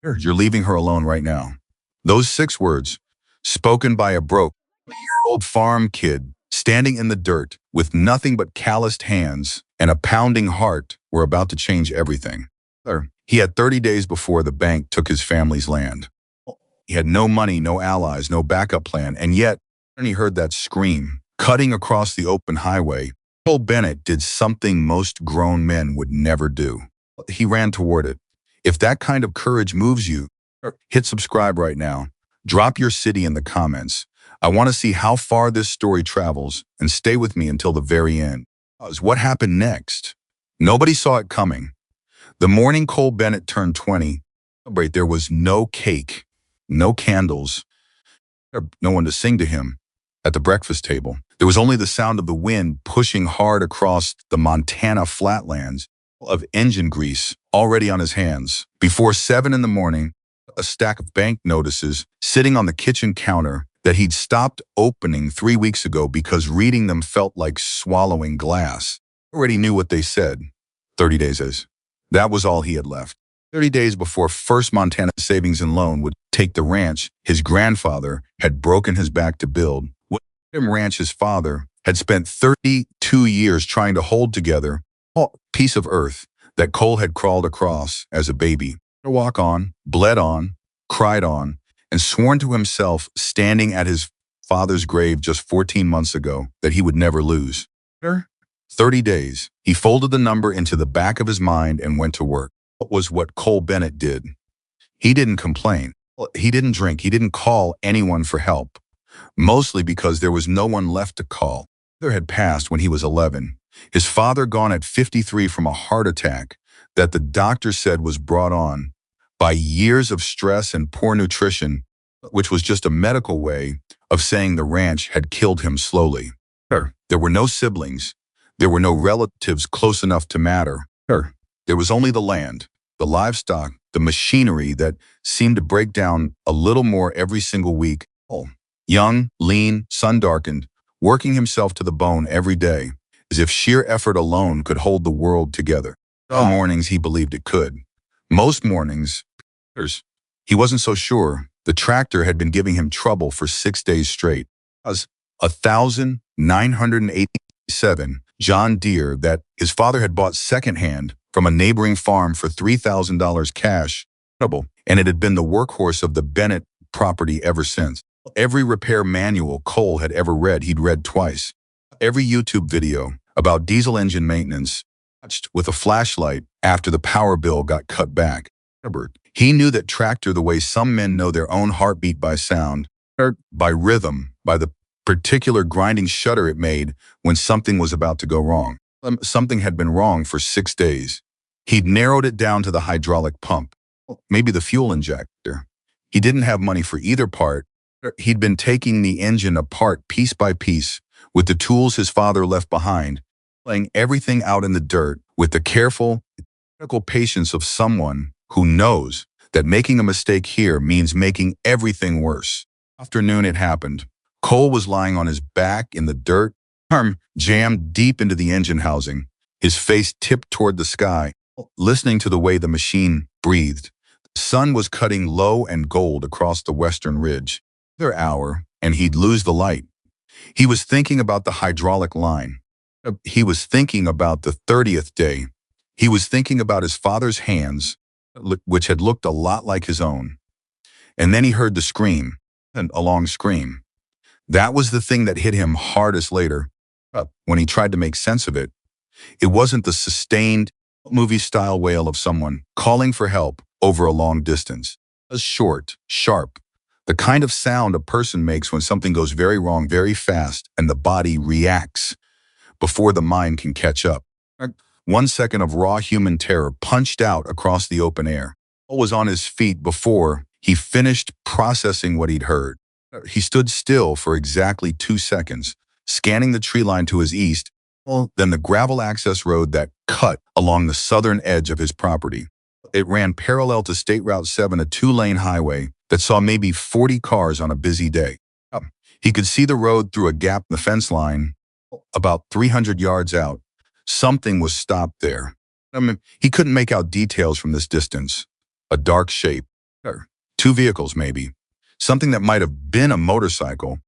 You're leaving her alone right now. Those 6 words, spoken by a broke-year-old farm kid standing in the dirt with nothing but calloused hands and a pounding heart, were about to change everything. He had 30 days before the bank took his family's land. He had no money, no allies, no backup plan, and yet, when he heard that scream, cutting across the open highway, Cole Bennett did something most grown men would never do. He ran toward it. If that kind of courage moves you, hit subscribe right now. Drop your city in the comments. I want to see how far this story travels, and stay with me until the very end. What happened next? Nobody saw it coming. The morning Cole Bennett turned 20, there was no cake, no candles, no one to sing to him at the breakfast table. There was only the sound of the wind pushing hard across the Montana flatlands, of engine grease already on his hands. Before 7 in the morning, a stack of bank notices sitting on the kitchen counter that he'd stopped opening 3 weeks ago because reading them felt like swallowing glass. He already knew what they said. 30 days. That was all he had left. 30 days before First Montana Savings and Loan would take the ranch his grandfather had broken his back to build. Ranch his father had spent 32 years trying to hold together, a piece of earth that Cole had crawled across as a baby. To walk on, bled on, cried on, and sworn to himself standing at his father's grave just 14 months ago that he would never lose. 30 days. He folded the number into the back of his mind and went to work. What was what Cole Bennett did? He didn't complain. He didn't drink. He didn't call anyone for help. Mostly because there was no one left to call. There had passed when he was 11. His father gone at 53 from a heart attack that the doctor said was brought on by years of stress and poor nutrition, which was just a medical way of saying the ranch had killed him slowly. There were no siblings. There were no relatives close enough to matter. There was only the land, the livestock, the machinery that seemed to break down a little more every single week. Young, lean, sun-darkened, working himself to the bone every day, as if sheer effort alone could hold the world together. Some mornings he believed it could. Most mornings, he wasn't so sure. The tractor had been giving him trouble for 6 days straight. It was 1,987 John Deere that his father had bought secondhand from a neighboring farm for $3,000 cash, and it had been the workhorse of the Bennett property ever since. Every repair manual Cole had ever read, he'd read twice. Every YouTube video about diesel engine maintenance, watched with a flashlight after the power bill got cut back. He knew that tractor the way some men know their own heartbeat by sound, by rhythm, by the particular grinding shudder it made when something was about to go wrong. Something had been wrong for 6 days. He'd narrowed it down to the hydraulic pump, maybe the fuel injector. He didn't have money for either part. He'd been taking the engine apart piece by piece with the tools his father left behind, laying everything out in the dirt with the careful, critical patience of someone who knows that making a mistake here means making everything worse. Afternoon it happened. Cole was lying on his back in the dirt, arm jammed deep into the engine housing, his face tipped toward the sky, listening to the way the machine breathed. The sun was cutting low and gold across the western ridge. Another hour, and he'd lose the light. He was thinking about the hydraulic line. He was thinking about the 30th day. He was thinking about his father's hands, which had looked a lot like his own. And then he heard the scream, a long scream. That was the thing that hit him hardest later, when he tried to make sense of it. It wasn't the sustained, movie-style wail of someone calling for help over a long distance. It was short, sharp, the kind of sound a person makes when something goes very wrong very fast and the body reacts before the mind can catch up. 1 second of raw human terror punched out across the open air. Cole was on his feet before he finished processing what he'd heard. He stood still for exactly 2 seconds, scanning the tree line to his east, then the gravel access road that cut along the southern edge of his property. It ran parallel to State Route 7, a 2-lane highway that saw maybe 40 cars on a busy day. He could see the road through a gap in the fence line about 300 yards out. Something was stopped there. He couldn't make out details from this distance. A dark shape, Or two vehicles, maybe. Something that might have been a motorcycle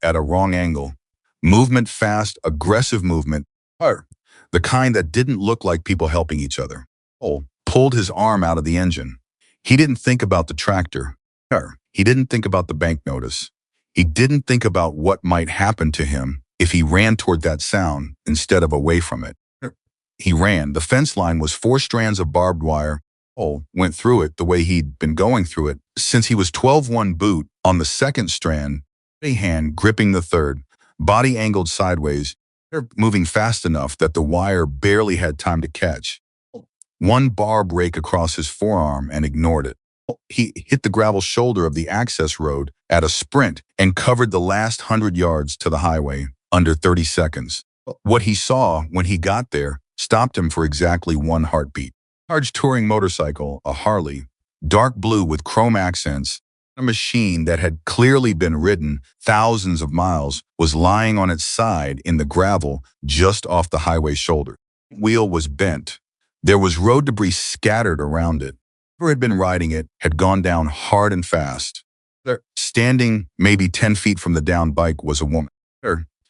at a wrong angle. Movement fast, aggressive movement. Or the kind that didn't look like people helping each other. Cole pulled his arm out of the engine. He didn't think about the tractor. Or he didn't think about the bank notice. He didn't think about what might happen to him if he ran toward that sound instead of away from it. He ran. The fence line was 4 strands of barbed wire. Cole went through it the way he'd been going through it since he was 12-1 boot on the second strand, a hand gripping the third, body angled sideways, moving fast enough that the wire barely had time to catch. One barb rake across his forearm and ignored it. He hit the gravel shoulder of the access road at a sprint and covered the last 100 yards to the highway under 30 seconds. What he saw when he got there stopped him for exactly 1 heartbeat. Large touring motorcycle, a Harley, dark blue with chrome accents, a machine that had clearly been ridden thousands of miles, was lying on its side in the gravel just off the highway shoulder. The wheel was bent. There was road debris scattered around it. Whoever had been riding it had gone down hard and fast. Standing maybe 10 feet from the downed bike was a woman.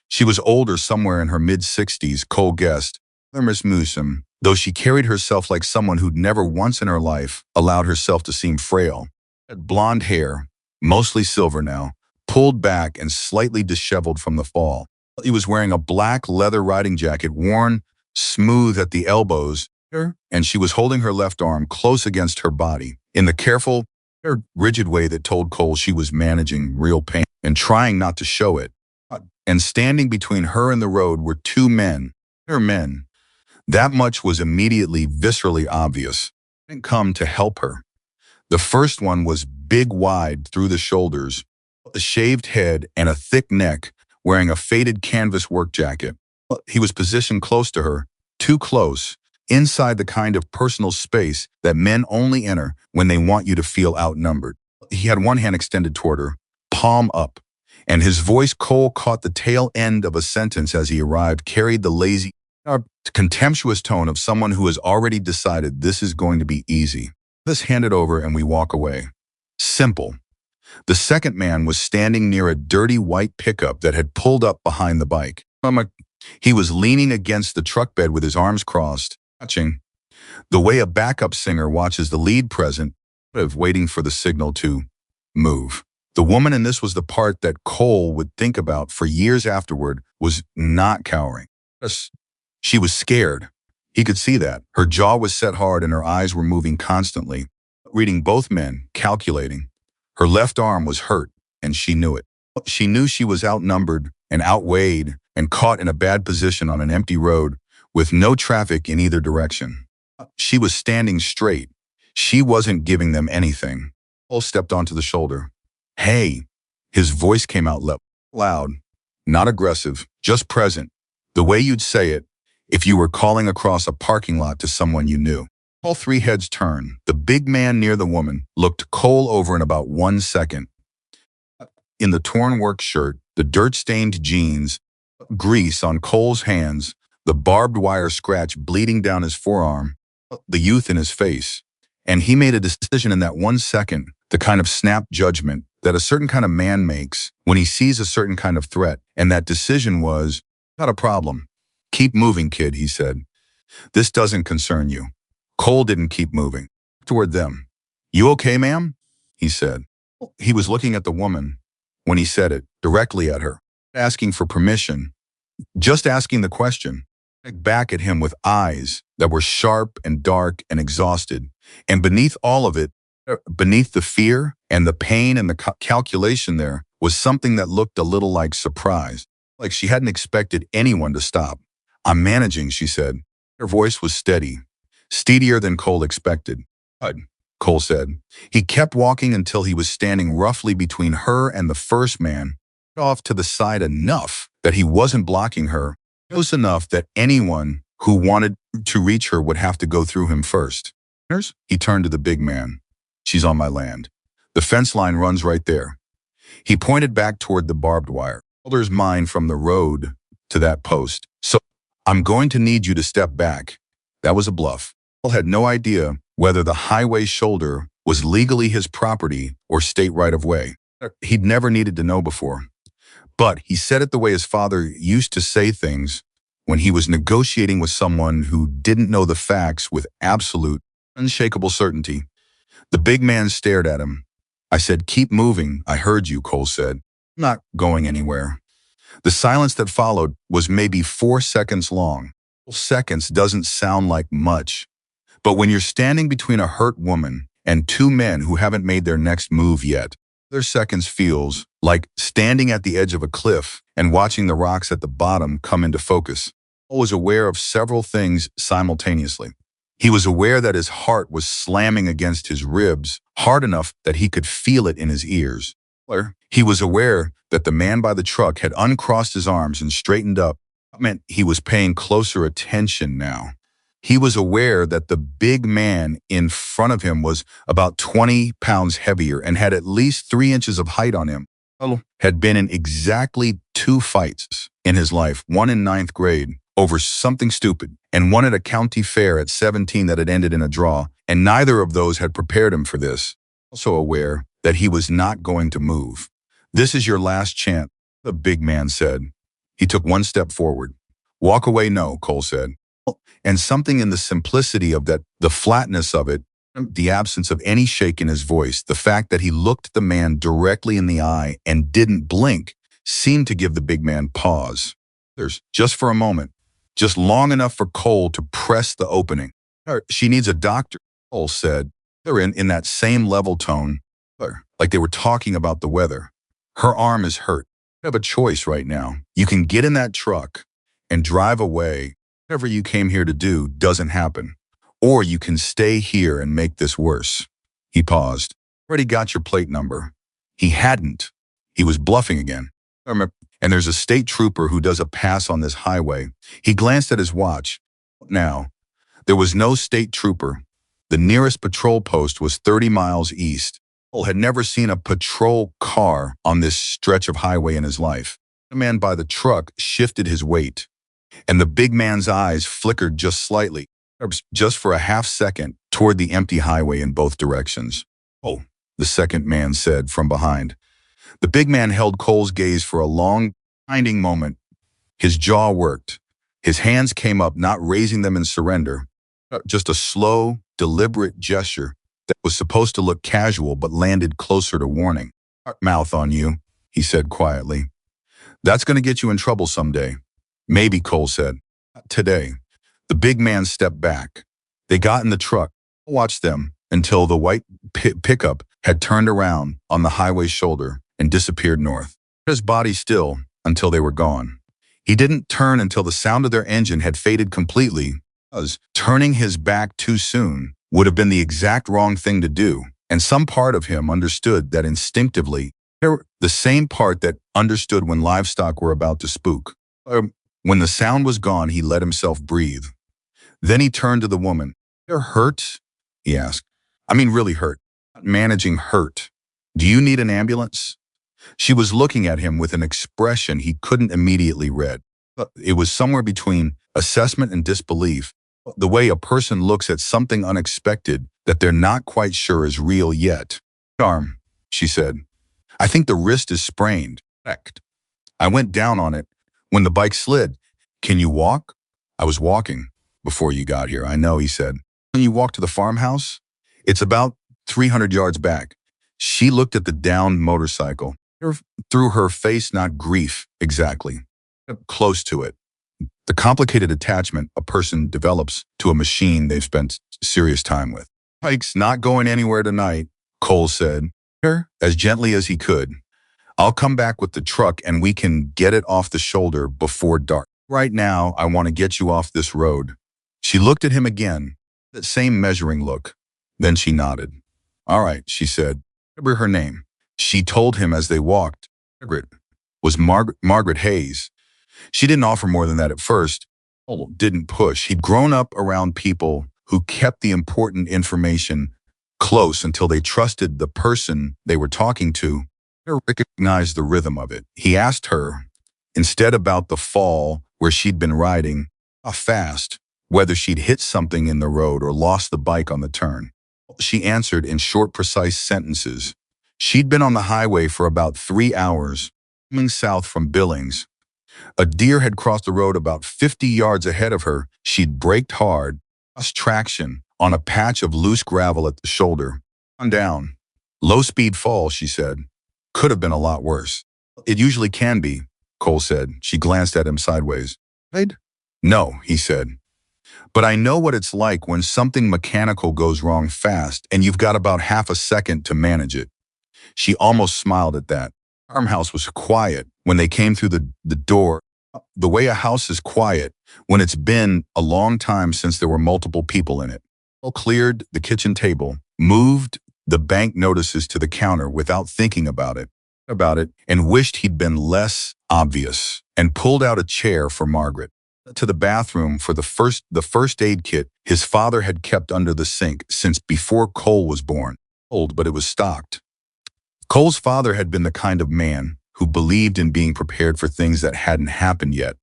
She was older, somewhere in her mid-60s, Cole guessed. Miss Moosum, though she carried herself like someone who'd never once in her life allowed herself to seem frail. Had blonde hair, mostly silver now, pulled back and slightly disheveled from the fall. He was wearing a black leather riding jacket worn smooth at the elbows, and she was holding her left arm close against her body in the careful, rigid way that told Cole she was managing real pain and trying not to show it. And standing between her and the road were 2 men. Her men. That much was immediately, viscerally obvious. They didn't come to help her. The first one was big, wide through the shoulders, a shaved head and a thick neck, wearing a faded canvas work jacket. He was positioned close to her, too close, inside the kind of personal space that men only enter when they want you to feel outnumbered. He had one hand extended toward her, palm up, and his voice, Cole caught the tail end of a sentence as he arrived, carried the lazy, contemptuous tone of someone who has already decided this is going to be easy. Let's hand it over and we walk away. Simple. The second man was standing near a dirty white pickup that had pulled up behind the bike. He was leaning against the truck bed with his arms crossed, watching the way a backup singer watches the lead present, waiting for the signal to move. The woman, and this was the part that Cole would think about for years afterward, was not cowering. She was scared. He could see that. Her jaw was set hard and her eyes were moving constantly, reading both men, calculating. Her left arm was hurt, and she knew it. She knew she was outnumbered and outweighed and caught in a bad position on an empty road with no traffic in either direction. She was standing straight. She wasn't giving them anything. Cole stepped onto the shoulder. Hey, his voice came out loud, not aggressive, just present, the way you'd say it if you were calling across a parking lot to someone you knew. All 3 heads turned. The big man near the woman looked Cole over in about 1 second. In the torn work shirt, the dirt-stained jeans, grease on Cole's hands, the barbed wire scratch bleeding down his forearm, the youth in his face. And he made a decision in that 1 second, the kind of snap judgment that a certain kind of man makes when he sees a certain kind of threat. And that decision was, not a problem. Keep moving, kid, he said. This doesn't concern you. Cole didn't keep moving. Toward them. You okay, ma'am? He said. He was looking at the woman when he said it, directly at her, asking for permission, just asking the question, back at him with eyes that were sharp and dark and exhausted. And beneath all of it, beneath the fear and the pain and the calculation there was something that looked a little like surprise, like she hadn't expected anyone to stop. I'm managing, she said. Her voice was steady, steadier than Cole expected. Cole said. He kept walking until he was standing roughly between her and the first man, off to the side enough that he wasn't blocking her, close enough that anyone who wanted to reach her would have to go through him first. He turned to the big man. She's on my land. The fence line runs right there. He pointed back toward the barbed wire. There's mine from the road to that post. So I'm going to need you to step back. That was a bluff. Cole had no idea whether the highway shoulder was legally his property or state right-of-way. He'd never needed to know before. But he said it the way his father used to say things when he was negotiating with someone who didn't know the facts with absolute, unshakable certainty. The big man stared at him. I said, "Keep moving, I heard you," Cole said. "I'm not going anywhere." The silence that followed was maybe 4 seconds long. 4 seconds doesn't sound like much, but when you're standing between a hurt woman and two men who haven't made their next move yet, their seconds feels like standing at the edge of a cliff and watching the rocks at the bottom come into focus. Cole was aware of several things simultaneously. He was aware that his heart was slamming against his ribs hard enough that he could feel it in his ears. He was aware that the man by the truck had uncrossed his arms and straightened up. That meant he was paying closer attention now. He was aware that the big man in front of him was about 20 pounds heavier and had at least 3 inches of height on him. Had been in exactly 2 fights in his life, one in 9th grade over something stupid, and one at a county fair at 17 that had ended in a draw, and neither of those had prepared him for this. Also aware that he was not going to move. "This is your last chance," the big man said. He took 1 step forward. "Walk away, no," Cole said. And something in the simplicity of that, the flatness of it, the absence of any shake in his voice, the fact that he looked the man directly in the eye and didn't blink, seemed to give the big man pause. There's just for a moment, just long enough for Cole to press the opening. "She needs a doctor," Cole said. They're in that same level tone, like they were talking about the weather. "Her arm is hurt. You have a choice right now. You can get in that truck and drive away. Whatever you came here to do doesn't happen. Or you can stay here and make this worse." He paused. "Already got your plate number." He hadn't. He was bluffing again. "And there's a state trooper who does a pass on this highway." He glanced at his watch. Now, there was no state trooper. The nearest patrol post was 30 miles east. Cole had never seen a patrol car on this stretch of highway in his life. The man by the truck shifted his weight, and the big man's eyes flickered just slightly, just for a half second, toward the empty highway in both directions. "Oh," the second man said from behind. The big man held Cole's gaze for a long, grinding moment. His jaw worked. His hands came up, not raising them in surrender. Just a slow, deliberate gesture that was supposed to look casual but landed closer to warning. "Mouth on you," he said quietly. "That's going to get you in trouble someday." "Maybe," Cole said. "Not today." The big man stepped back. They got in the truck. Cole watched them until the white pickup had turned around on the highway's shoulder and disappeared north. His body still until they were gone. He didn't turn until the sound of their engine had faded completely, because turning his back too soon would have been the exact wrong thing to do, and some part of him understood that instinctively, the same part that understood when livestock were about to spook. When the sound was gone, he let himself breathe. Then he turned to the woman. "You're hurt?" he asked. "I mean really hurt. Not managing hurt. Do you need an ambulance?" She was looking at him with an expression he couldn't immediately read. It was somewhere between assessment and disbelief, the way a person looks at something unexpected that they're not quite sure is real yet. "Arm," she said. "I think the wrist is sprained." "I went down on it when the bike slid." "Can you walk?" "I was walking before you got here." "I know," he said. "Can you walk to the farmhouse?" "It's about 300 yards back." She looked at the downed motorcycle. Through her face, not grief exactly, close to it. The complicated attachment a person develops to a machine they've spent serious time with. "Bike's not going anywhere tonight," Cole said, as gently as he could. "I'll come back with the truck and we can get it off the shoulder before dark. Right now, I want to get you off this road." She looked at him again, that same measuring look. Then she nodded. "All right," she said. "Remember her name." She told him as they walked. Margaret was Margaret Hayes. She didn't offer more than that at first. Cole didn't push. He'd grown up around people who kept the important information close until they trusted the person they were talking to. He recognized the rhythm of it. He asked her, instead about the fall where she'd been riding, how fast, whether she'd hit something in the road or lost the bike on the turn. She answered in short, precise sentences. She'd been on the highway for about 3 hours, coming south from Billings. A deer had crossed the road about 50 yards ahead of her. She'd braked hard, lost traction on a patch of loose gravel at the shoulder. On down. Low-speed fall, she said. Could have been a lot worse. It usually can be, Cole said. She glanced at him sideways. Right? No, he said. But I know what it's like when something mechanical goes wrong fast and you've got about half a second to manage it. She almost smiled at that. The farmhouse was quiet when they came through the door. The way a house is quiet when it's been a long time since there were multiple people in it. Cole cleared the kitchen table, moved the bank notices to the counter without thinking about it, and wished he'd been less obvious, and pulled out a chair for Margaret. To the bathroom for the first aid kit his father had kept under the sink since before Cole was born. Old, but it was stocked. Cole's father had been the kind of man who believed in being prepared for things that hadn't happened yet.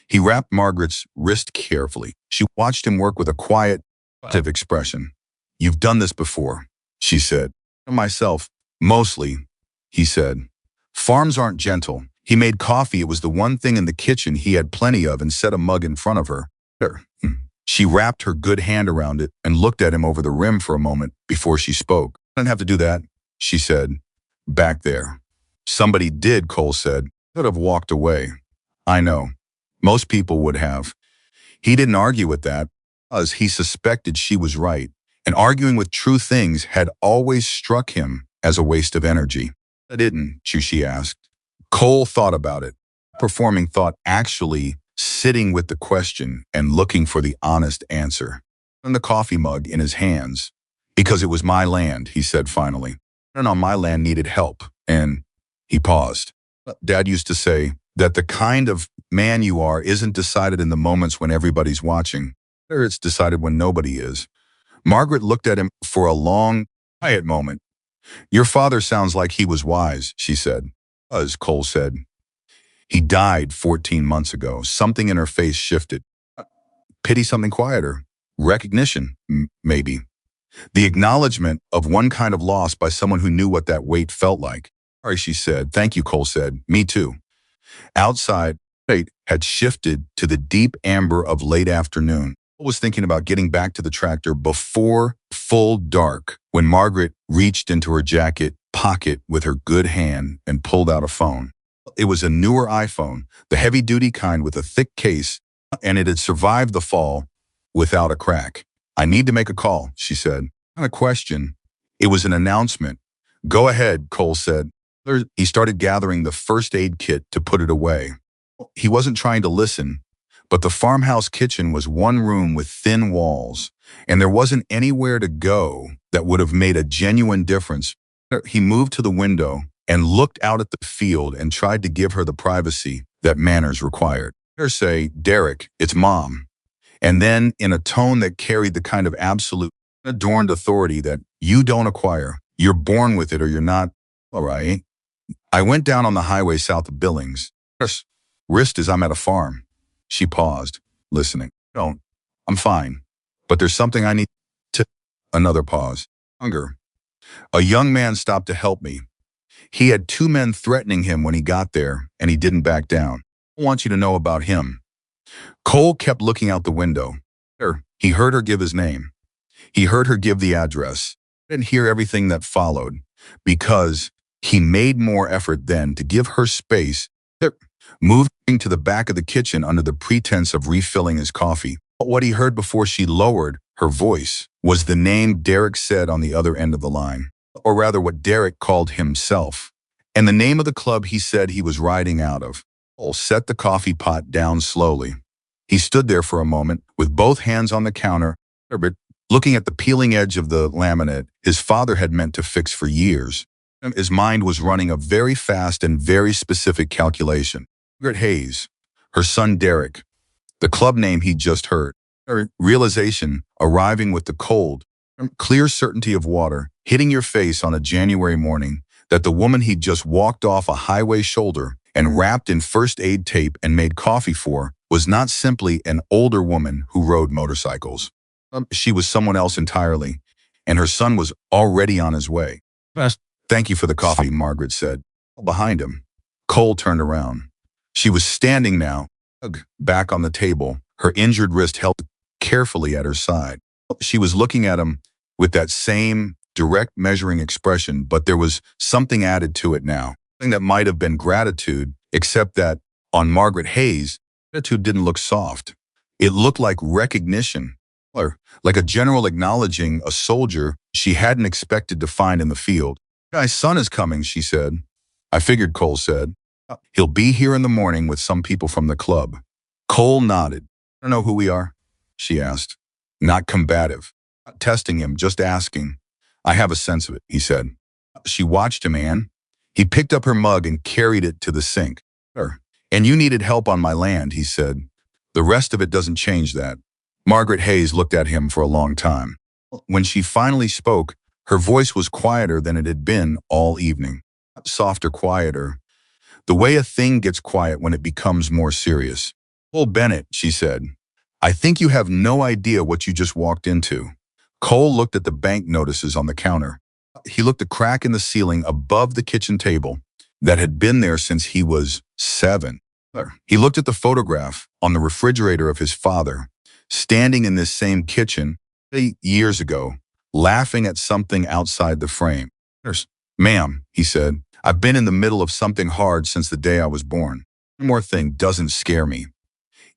He wrapped Margaret's wrist carefully. She watched him work with a quiet, positive expression. You've done this before, she said. Myself, mostly, he said. Farms aren't gentle. He made coffee. It was the one thing in the kitchen he had plenty of and set a mug in front of her. She wrapped her good hand around it and looked at him over the rim for a moment before she spoke. I didn't have to do that, she said. Back there. Somebody did, Cole said. Could have walked away. I know. Most people would have. He didn't argue with that, as he suspected she was right, and arguing with true things had always struck him as a waste of energy. I didn't, she asked. Cole thought about it, performing thought, actually sitting with the question and looking for the honest answer. And the coffee mug in his hands. Because it was my land, he said finally. And on my land needed help, and he paused. Dad used to say that the kind of man you are isn't decided in the moments when everybody's watching. It's decided when nobody is. Margaret looked at him for a long, quiet moment. Your father sounds like he was wise, she said. As Cole said. He died 14 months ago. Something in her face shifted. Pity, something quieter. Recognition, maybe. The acknowledgement of one kind of loss by someone who knew what that weight felt like. Sorry, she said. Thank you, Cole said. Me too. Outside, fate had shifted to the deep amber of late afternoon. Cole was thinking about getting back to the tractor before full dark when Margaret reached into her jacket pocket with her good hand and pulled out a phone. It was a newer iPhone, the heavy-duty kind with a thick case, and it had survived the fall without a crack. I need to make a call, she said. Not a question. It was an announcement. Go ahead, Cole said. He started gathering the first aid kit to put it away. He wasn't trying to listen, but the farmhouse kitchen was one room with thin walls, and there wasn't anywhere to go that would have made a genuine difference. He moved to the window and looked out at the field and tried to give her the privacy that manners required. Her say, Derek, it's Mom. And then in a tone that carried the kind of absolute, adorned authority that you don't acquire. You're born with it or you're not. All right. I went down on the highway south of Billings. Wrist is I'm at a farm. She paused, listening. Don't. I'm fine. But there's something I need to. Another pause. Hunger. A young man stopped to help me. He had 2 men threatening him when he got there, and he didn't back down. I want you to know about him. Cole kept looking out the window. He heard her give his name. He heard her give the address. He didn't hear everything that followed, because he made more effort then to give her space, moving to the back of the kitchen under the pretense of refilling his coffee. But what he heard before she lowered her voice was the name Derek said on the other end of the line, or rather what Derek called himself, and the name of the club he said he was riding out of. Cole set the coffee pot down slowly. He stood there for a moment with both hands on the counter, looking at the peeling edge of the laminate his father had meant to fix for years. His mind was running a very fast and very specific calculation. Margaret Hayes, her son Derek, the club name he'd just heard. Realization arriving with the cold, clear certainty of water hitting your face on a January morning that the woman he'd just walked off a highway shoulder and wrapped in first aid tape and made coffee for was not simply an older woman who rode motorcycles. She was someone else entirely, and her son was already on his way. Best. Thank you for the coffee, Margaret said. Behind him, Cole turned around. She was standing now, back on the table, her injured wrist held carefully at her side. She was looking at him with that same direct measuring expression, but there was something added to it now. Something that might have been gratitude, except that on Margaret Hayes, gratitude didn't look soft. It looked like recognition, or like a general acknowledging a soldier she hadn't expected to find in the field. My son is coming, she said. I figured, Cole said. He'll be here in the morning with some people from the club. Cole nodded. I don't know who we are, she asked. Not combative. Not testing him, just asking. I have a sense of it, he said. She watched him, Anne. He picked up her mug and carried it to the sink. And you needed help on my land, he said. The rest of it doesn't change that. Margaret Hayes looked at him for a long time. When she finally spoke, her voice was quieter than it had been all evening. Softer, quieter. The way a thing gets quiet when it becomes more serious. Cole Bennett, she said. I think you have no idea what you just walked into. Cole looked at the bank notices on the counter. He looked a crack in the ceiling above the kitchen table that had been there since he was 7. He looked at the photograph on the refrigerator of his father, standing in this same kitchen 8 years ago, laughing at something outside the frame. Ma'am, he said, I've been in the middle of something hard since the day I was born. One more thing doesn't scare me.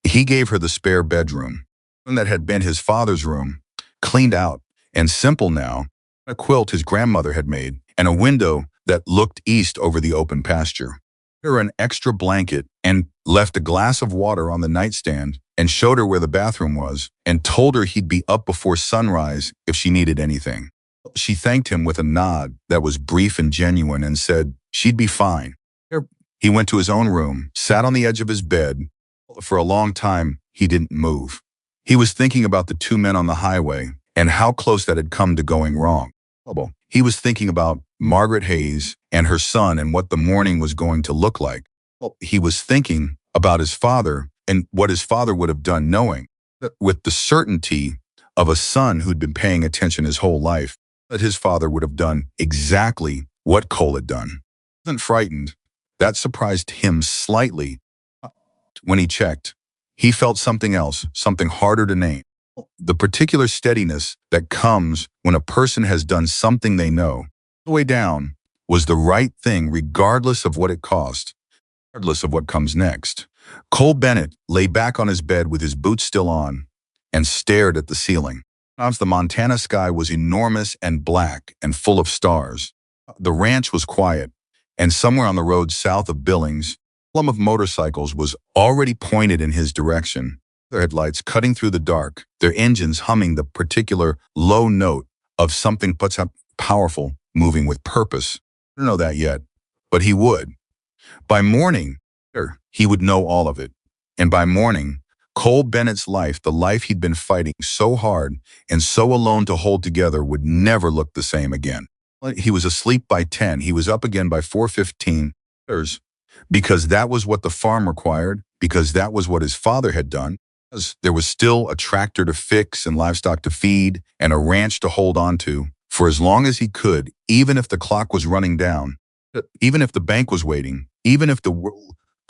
He gave her the spare bedroom, one that had been his father's room, cleaned out and simple now, a quilt his grandmother had made, and a window that looked east over the open pasture. Her an extra blanket and left a glass of water on the nightstand and showed her where the bathroom was and told her he'd be up before sunrise if she needed anything. She thanked him with a nod that was brief and genuine and said she'd be fine. He went to his own room, sat on the edge of his bed. For a long time, he didn't move. He was thinking about the 2 men on the highway and how close that had come to going wrong. He was thinking about Margaret Hayes and her son and what the morning was going to look like. He was thinking about his father and what his father would have done, knowing that with the certainty of a son who'd been paying attention his whole life, that his father would have done exactly what Cole had done. He wasn't frightened. That surprised him slightly. When he checked, he felt something else, something harder to name. The particular steadiness that comes when a person has done something they know, the way down, was the right thing regardless of what it cost, regardless of what comes next. Cole Bennett lay back on his bed with his boots still on and stared at the ceiling. The Montana sky was enormous and black and full of stars. The ranch was quiet, and somewhere on the road south of Billings, a column of motorcycles was already pointed in his direction, their headlights cutting through the dark, their engines humming the particular low note of something powerful, moving with purpose. I don't know that yet, but he would. By morning, he would know all of it. And by morning, Cole Bennett's life, the life he'd been fighting so hard and so alone to hold together, would never look the same again. He was asleep by 10. He was up again by 4:15. Because that was what the farm required, because that was what his father had done. Because there was still a tractor to fix and livestock to feed and a ranch to hold on to for as long as he could, even if the clock was running down, even if the bank was waiting, even if the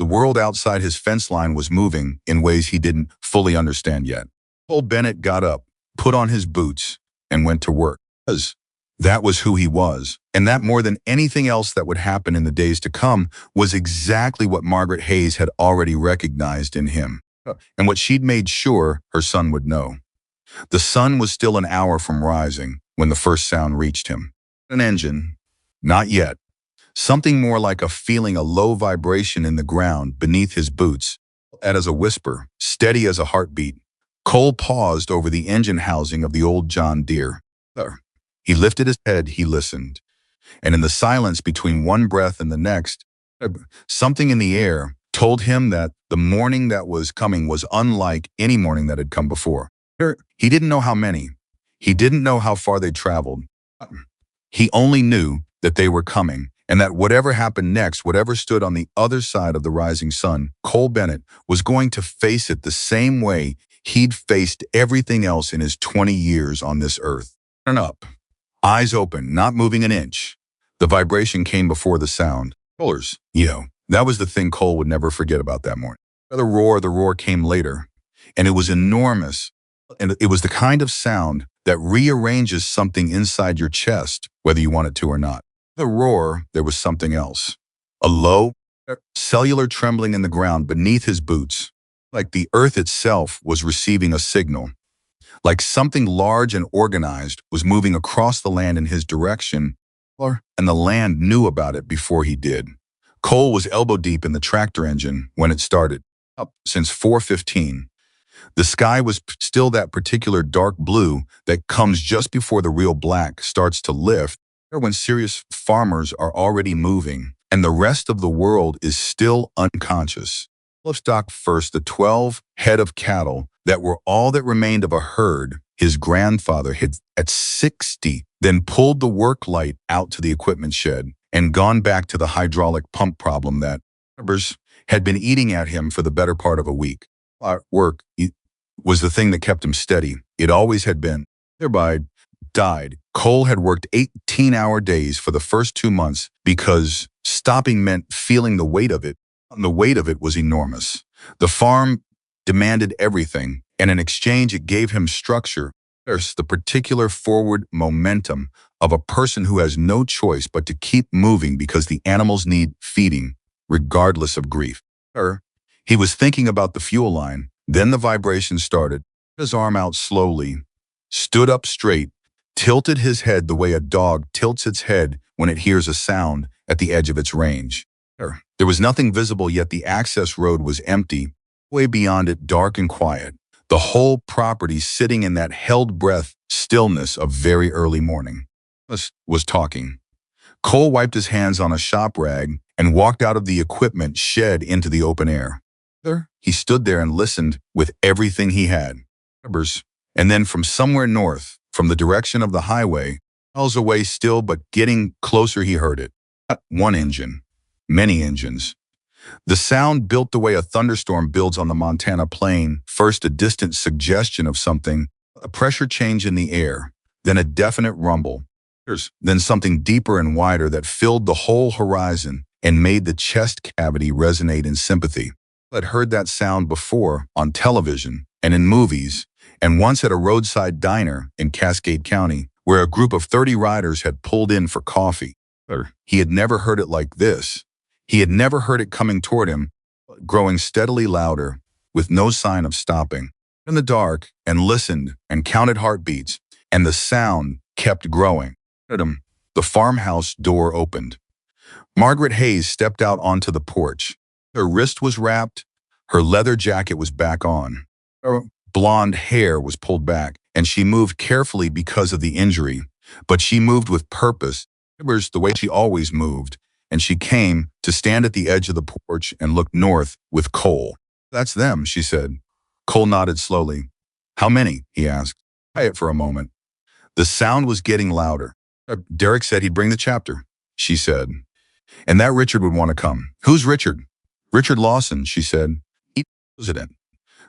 world outside his fence line was moving in ways he didn't fully understand yet. Cole Bennett got up, put on his boots, and went to work. Because that was who he was, and that more than anything else that would happen in the days to come was exactly what Margaret Hayes had already recognized in him, and what she'd made sure her son would know. The sun was still an hour from rising when the first sound reached him. An engine. Not yet. Something more like a feeling, a low vibration in the ground beneath his boots, as a whisper, steady as a heartbeat. Cole paused over the engine housing of the old John Deere. He lifted his head, he listened, and in the silence between one breath and the next, something in the air told him that the morning that was coming was unlike any morning that had come before. He didn't know how many. He didn't know how far they'd traveled. He only knew that they were coming, and that whatever happened next, whatever stood on the other side of the rising sun, Cole Bennett was going to face it the same way he'd faced everything else in his 20 years on this earth. Turn up. eyes open, not moving an inch. The vibration came before the sound. Colors. That was the thing Cole would never forget about that morning. The roar came later, and it was enormous. And it was the kind of sound that rearranges something inside your chest, whether you want it to or not. The roar, there was something else. A low, cellular trembling in the ground beneath his boots, like the earth itself was receiving a signal. Like something large and organized was moving across the land in his direction, and the land knew about it before he did. Cole was elbow deep in the tractor engine when it started. Up since 4:15. The sky was still that particular dark blue that comes just before the real black starts to lift, or when serious farmers are already moving, and the rest of the world is still unconscious. Livestock first, the 12 head of cattle that were all that remained of a herd his grandfather had at 60, then pulled the work light out to the equipment shed and gone back to the hydraulic pump problem that had been eating at him for the better part of a week. Work was the thing that kept him steady. It always had been. Thereby died. Cole had worked 18-hour days for the first 2 months because stopping meant feeling the weight of it. And the weight of it was enormous. The farm demanded everything, and in exchange it gave him structure. There's the particular forward momentum of a person who has no choice but to keep moving because the animals need feeding, regardless of grief. He was thinking about the fuel line. Then the vibration started. His arm out slowly, stood up straight, tilted his head the way a dog tilts its head when it hears a sound at the edge of its range. There was nothing visible, yet the access road was empty. Way beyond it, dark and quiet. The whole property sitting in that held breath stillness of very early morning. Was talking. Cole wiped his hands on a shop rag and walked out of the equipment shed into the open air. He stood there and listened with everything he had. And then from somewhere north, from the direction of the highway, miles away still but getting closer, he heard it. Not one engine, many engines. The sound built the way a thunderstorm builds on the Montana plain, first a distant suggestion of something, a pressure change in the air, then a definite rumble, then something deeper and wider that filled the whole horizon and made the chest cavity resonate in sympathy. I'd heard that sound before on television and in movies, and once at a roadside diner in Cascade County, where a group of 30 riders had pulled in for coffee. He had never heard it like this. He had never heard it coming toward him, growing steadily louder, with no sign of stopping. In the dark, and listened and counted heartbeats, and the sound kept growing. The farmhouse door opened. Margaret Hayes stepped out onto the porch. Her wrist was wrapped, her leather jacket was back on. Her blonde hair was pulled back, and she moved carefully because of the injury, but she moved with purpose. It was the way she always moved, and she came to stand at the edge of the porch and look north with Cole. "That's them," she said. Cole nodded slowly. "How many?" he asked. Quiet for a moment. The sound was getting louder. "Derek said he'd bring the chapter," she said. "And that Richard would want to come." "Who's Richard?" "Richard Lawson," she said. "He's president."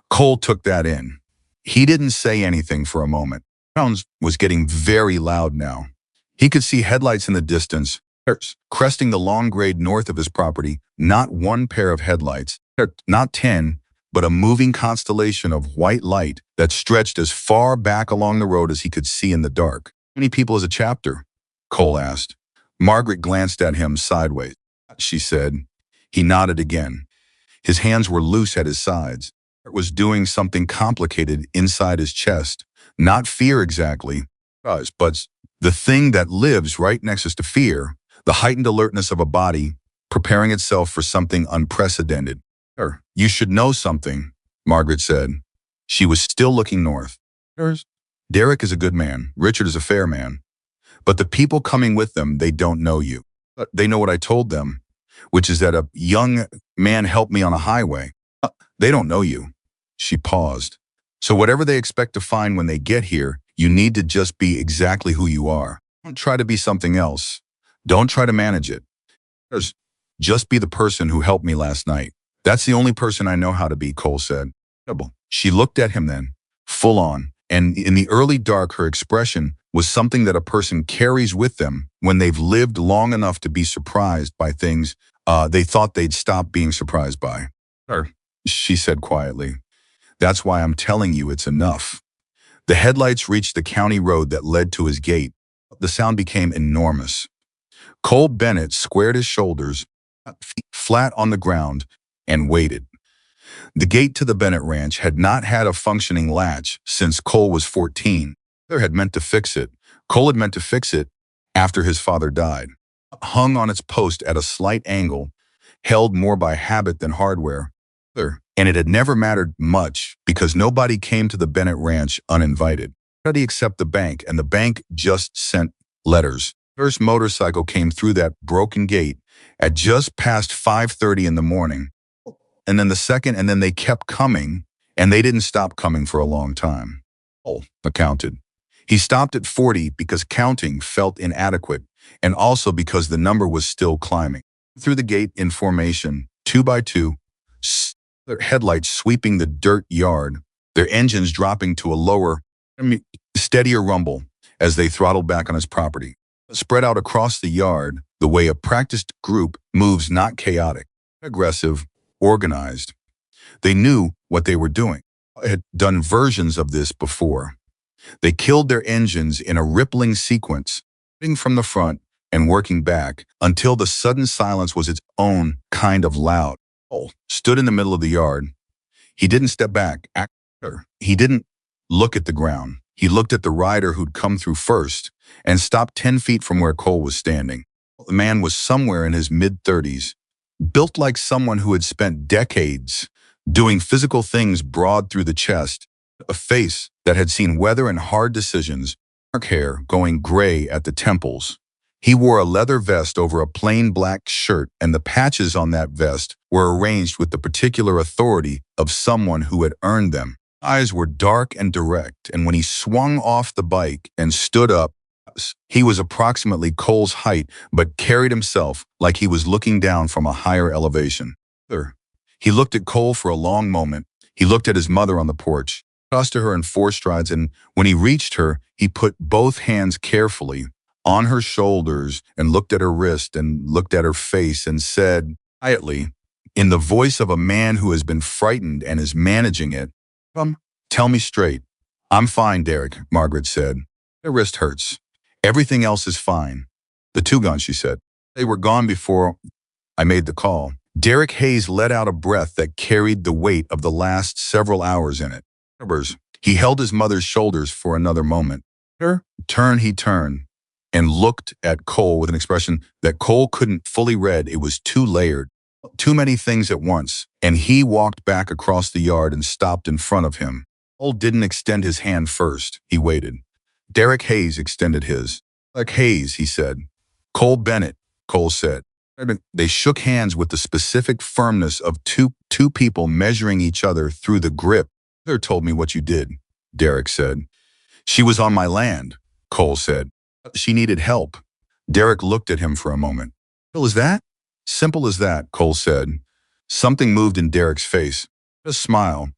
Cole took that in. He didn't say anything for a moment. The sound was getting very loud now. He could see headlights in the distance, cresting the long grade north of his property. Not one pair of headlights, not 10, but a moving constellation of white light that stretched as far back along the road as he could see in the dark. "How many people is a chapter?" Cole asked. Margaret glanced at him sideways. She said. He nodded again. His hands were loose at his sides. It was doing something complicated inside his chest. Not fear exactly, but the thing that lives right next to fear, the heightened alertness of a body preparing itself for something unprecedented. "You should know something," Margaret said. She was still looking north. "Derek is a good man. Richard is a fair man. But the people coming with them, they don't know you. They know what I told them, which is that a young man helped me on a highway. They don't know you." She paused. "So whatever they expect to find when they get here, you need to just be exactly who you are. Don't try to be something else. Don't try to manage it. Just be the person who helped me last night. That's the only person I know how to be," Cole said. She looked at him then, full on, And in the early dark, her expression was something that a person carries with them when they've lived long enough to be surprised by things they thought they'd stop being surprised by. Sure, she said quietly. That's why I'm telling you it's enough. The headlights reached the county road that led to his gate. The sound became enormous. Cole Bennett squared his shoulders, feet flat on the ground, and waited. The gate to the Bennett ranch had not had a functioning latch since Cole was 14. Father had meant to fix it. Cole had meant to fix it after his father died. Hung on its post at a slight angle, held more by habit than hardware. And it had never mattered much because nobody came to the Bennett ranch uninvited. Nobody except the bank, and the bank just sent letters. First motorcycle came through that broken gate at just past 5:30 in the morning. And then the second, and then they kept coming, and they didn't stop coming for a long time. Cole counted. He stopped at 40 because counting felt inadequate, and also because the number was still climbing. Through the gate in formation, 2 by 2, their headlights sweeping the dirt yard, their engines dropping to a lower, steadier rumble as they throttled back on his property. Spread out across the yard the way a practiced group moves, not chaotic, aggressive, organized. They knew what they were doing. They had done versions of this before. They killed their engines in a rippling sequence, starting from the front and working back until the sudden silence was its own kind of loud. Cole stood in the middle of the yard. He didn't step back. He didn't look at the ground. He looked at the rider who'd come through first and stopped 10 feet from where Cole was standing. The man was somewhere in his mid-30s, built like someone who had spent decades doing physical things broad through the chest, a face that had seen weather and hard decisions, dark hair going gray at the temples. He wore a leather vest over a plain black shirt, and the patches on that vest were arranged with the particular authority of someone who had earned them. Eyes were dark and direct, and when he swung off the bike and stood up, he was approximately Cole's height, but carried himself like he was looking down from a higher elevation. He looked at Cole for a long moment. He looked at his mother on the porch, crossed to her in 4 strides, and when he reached her, he put both hands carefully on her shoulders and looked at her wrist and looked at her face and said quietly, in the voice of a man who has been frightened and is managing it, tell me straight. I'm fine, Derek, Margaret said. Her wrist hurts. Everything else is fine. The 2 guns, she said. They were gone before I made the call. Derek Hayes let out a breath that carried the weight of the last several hours in it. He held his mother's shoulders for another moment. He turned and looked at Cole with an expression that Cole couldn't fully read. It was too layered, too many things at once, and he walked back across the yard and stopped in front of him. Cole didn't extend his hand first. He waited. Derek Hayes extended his. Derek Hayes, he said. Cole Bennett, Cole said. They shook hands with the specific firmness of two people measuring each other through the grip. Mother told me what you did, Derek said. She was on my land, Cole said. She needed help. Derek looked at him for a moment. Simple as that? Simple as that, Cole said. Something moved in Derek's face. A smile,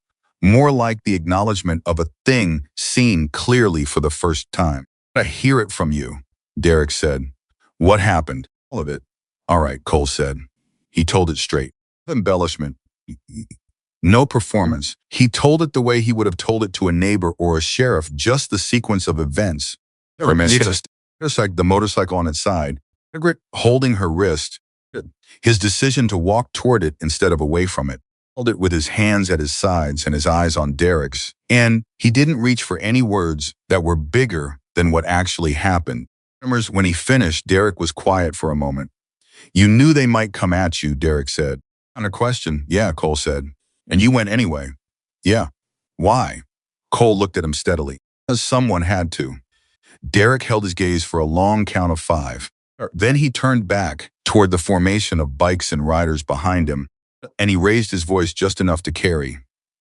more like the acknowledgement of a thing seen clearly for the first time. I hear it from you, Derek said. What happened? All of it. All right, Cole said. He told it straight. No embellishment. No performance. He told it the way he would have told it to a neighbor or a sheriff, just the sequence of events. For a minute, just like the motorcycle on its side, Margaret holding her wrist, his decision to walk toward it instead of away from it, held it with his hands at his sides and his eyes on Derek's, and he didn't reach for any words that were bigger than what actually happened. When he finished, Derek was quiet for a moment. You knew they might come at you, Derek said. On a question, yeah, Cole said. And you went anyway. Yeah. Why? Cole looked at him steadily. Because someone had to. Derek held his gaze for a long count of 5. Then he turned back toward the formation of bikes and riders behind him, and he raised his voice just enough to carry.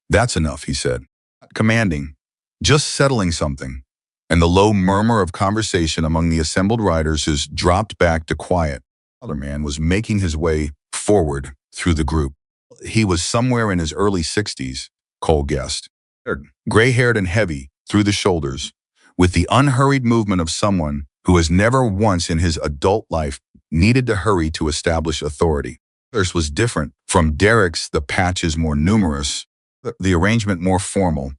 That's enough, he said. Not commanding. Just settling something. And the low murmur of conversation among the assembled riders has dropped back to quiet. The other man was making his way forward through the group. He was somewhere in his early 60s, Cole guessed. Gray-haired and heavy, through the shoulders, with the unhurried movement of someone who has never once in his adult life needed to hurry to establish authority. Theirs was different. From Derek's, the patches more numerous, the arrangement more formal,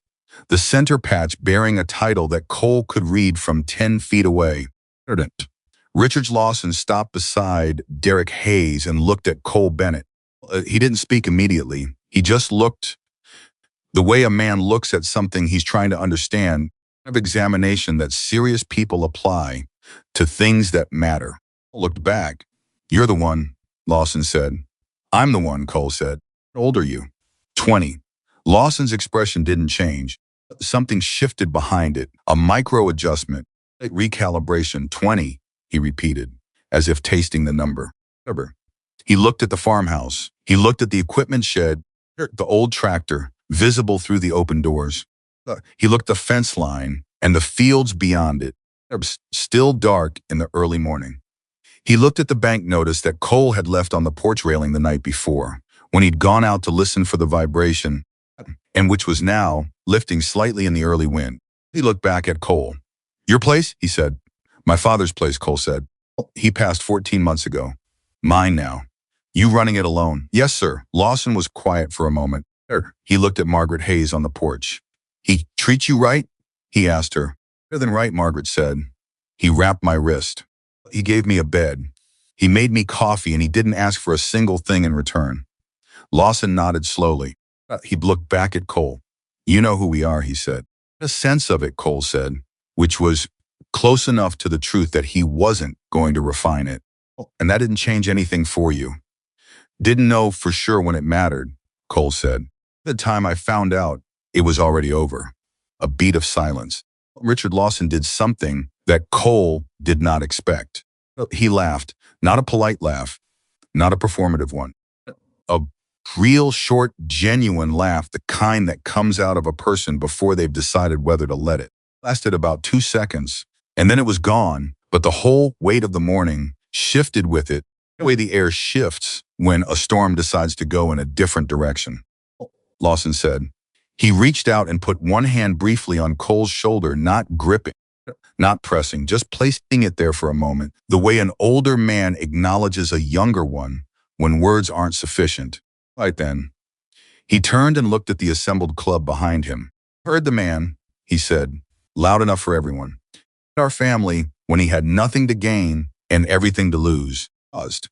the center patch bearing a title that Cole could read from 10 feet away. Richard Lawson stopped beside Derek Hayes and looked at Cole Bennett. He didn't speak immediately. He just looked the way a man looks at something he's trying to understand, of examination that serious people apply to things that matter. Cole looked back. "You're the one," Lawson said. "I'm the one," Cole said. "How old are you?" 20. Lawson's expression didn't change. Something shifted behind it, a micro-adjustment, a recalibration. 20, he repeated, as if tasting the number. He looked at the farmhouse. He looked at the equipment shed, the old tractor, visible through the open doors. He looked at the fence line and the fields beyond it, still dark in the early morning. He looked at the bank notice that Cole had left on the porch railing the night before, when he'd gone out to listen for the vibration, and which was now lifting slightly in the early wind. He looked back at Cole. "Your place?" he said. "My father's place," Cole said. "He passed 14 months ago. Mine now. You running it alone?" "Yes, sir." Lawson was quiet for a moment. He looked at Margaret Hayes on the porch. "He treat you right?" he asked her. "Better than right," Margaret said. "He wrapped my wrist. He gave me a bed. He made me coffee, and he didn't ask for a single thing in return." Lawson nodded slowly. He looked back at Cole. "You know who we are," he said. "A sense of it," Cole said, which was close enough to the truth that he wasn't going to refine it. "And that didn't change anything for you." "Didn't know for sure when it mattered," Cole said. "By the time I found out, it was already over." A beat of silence. Richard Lawson did something that Cole did not expect. He laughed, not a polite laugh, not a performative one. A real, short, genuine laugh, the kind that comes out of a person before they've decided whether to let it. Lasted about 2 seconds, and then it was gone, but the whole weight of the morning shifted with it, the way the air shifts when a storm decides to go in a different direction. Lawson said. He reached out and put one hand briefly on Cole's shoulder, not gripping, not pressing, just placing it there for a moment, the way an older man acknowledges a younger one when words aren't sufficient. Right then, he turned and looked at the assembled club behind him. "Heard the man," he said, loud enough for everyone. "Our family, when he had nothing to gain and everything to lose, paused.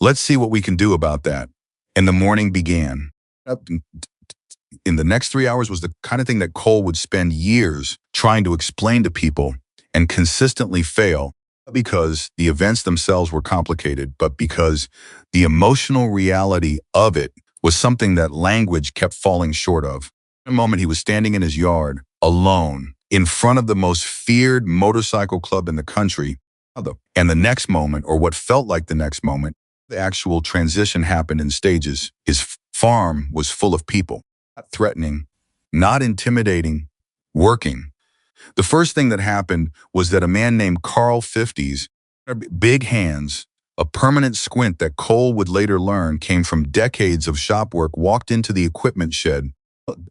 Let's see what we can do about that." And the morning began. In the next 3 hours was the kind of thing that Cole would spend years trying to explain to people and consistently fail, not because the events themselves were complicated, but because the emotional reality of it was something that language kept falling short of. In a moment, he was standing in his yard, alone, in front of the most feared motorcycle club in the country. And the next moment, or what felt like the next moment, the actual transition happened in stages. His farm was full of people. Not threatening, not intimidating, working. The first thing that happened was that a man named Carl 50s, big hands, a permanent squint that Cole would later learn came from decades of shop work, walked into the equipment shed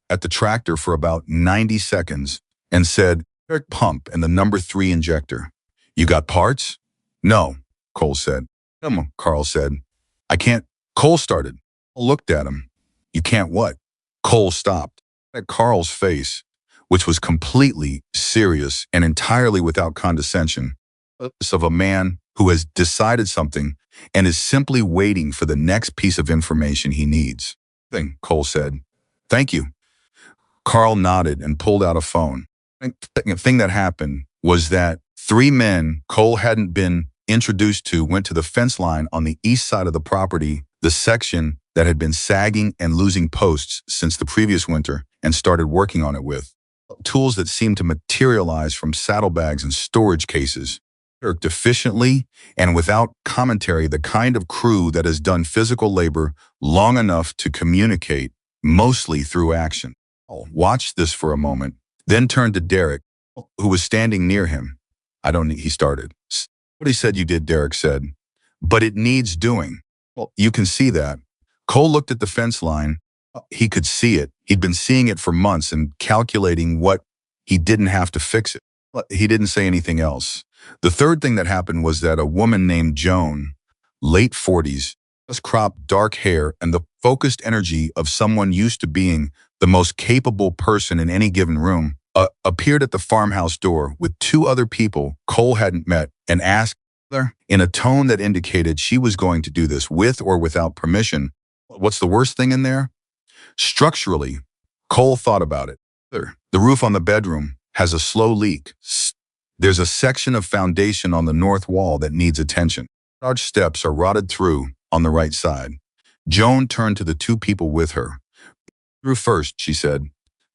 at the tractor for about 90 seconds and said, "Pump and the number 3 injector. You got parts?" "No," Cole said. "Come on," Carl said. "I can't." Cole started. Cole looked at him. "You can't what?" Cole stopped. At Carl's face, which was completely serious and entirely without condescension, of a man who has decided something and is simply waiting for the next piece of information he needs. Cole said. "Thank you." Carl nodded and pulled out a phone. The thing that happened was that 3 men Cole hadn't been introduced to went to the fence line on the east side of the property, the section that had been sagging and losing posts since the previous winter, and started working on it with tools that seemed to materialize from saddlebags and storage cases. Worked efficiently and without commentary, the kind of crew that has done physical labor long enough to communicate, mostly through action. Watched this for a moment, then turned to Derek, who was standing near him. He started. "What he said you did," Derek said. "But it needs doing." "Well, you can see that." Cole looked at the fence line. He could see it. He'd been seeing it for months and calculating what he didn't have to fix it. He didn't say anything else. The third thing that happened was that a woman named Joan, late 40s, just cropped dark hair and the focused energy of someone used to being the most capable person in any given room, appeared at the farmhouse door with two other people Cole hadn't met and asked her in a tone that indicated she was going to do this with or without permission. What's the worst thing in there? Structurally, Cole thought about it. The roof on the bedroom has a slow leak. There's a section of foundation on the north wall that needs attention. Large steps are rotted through on the right side. Joan turned to the two people with her. Roof first, she said,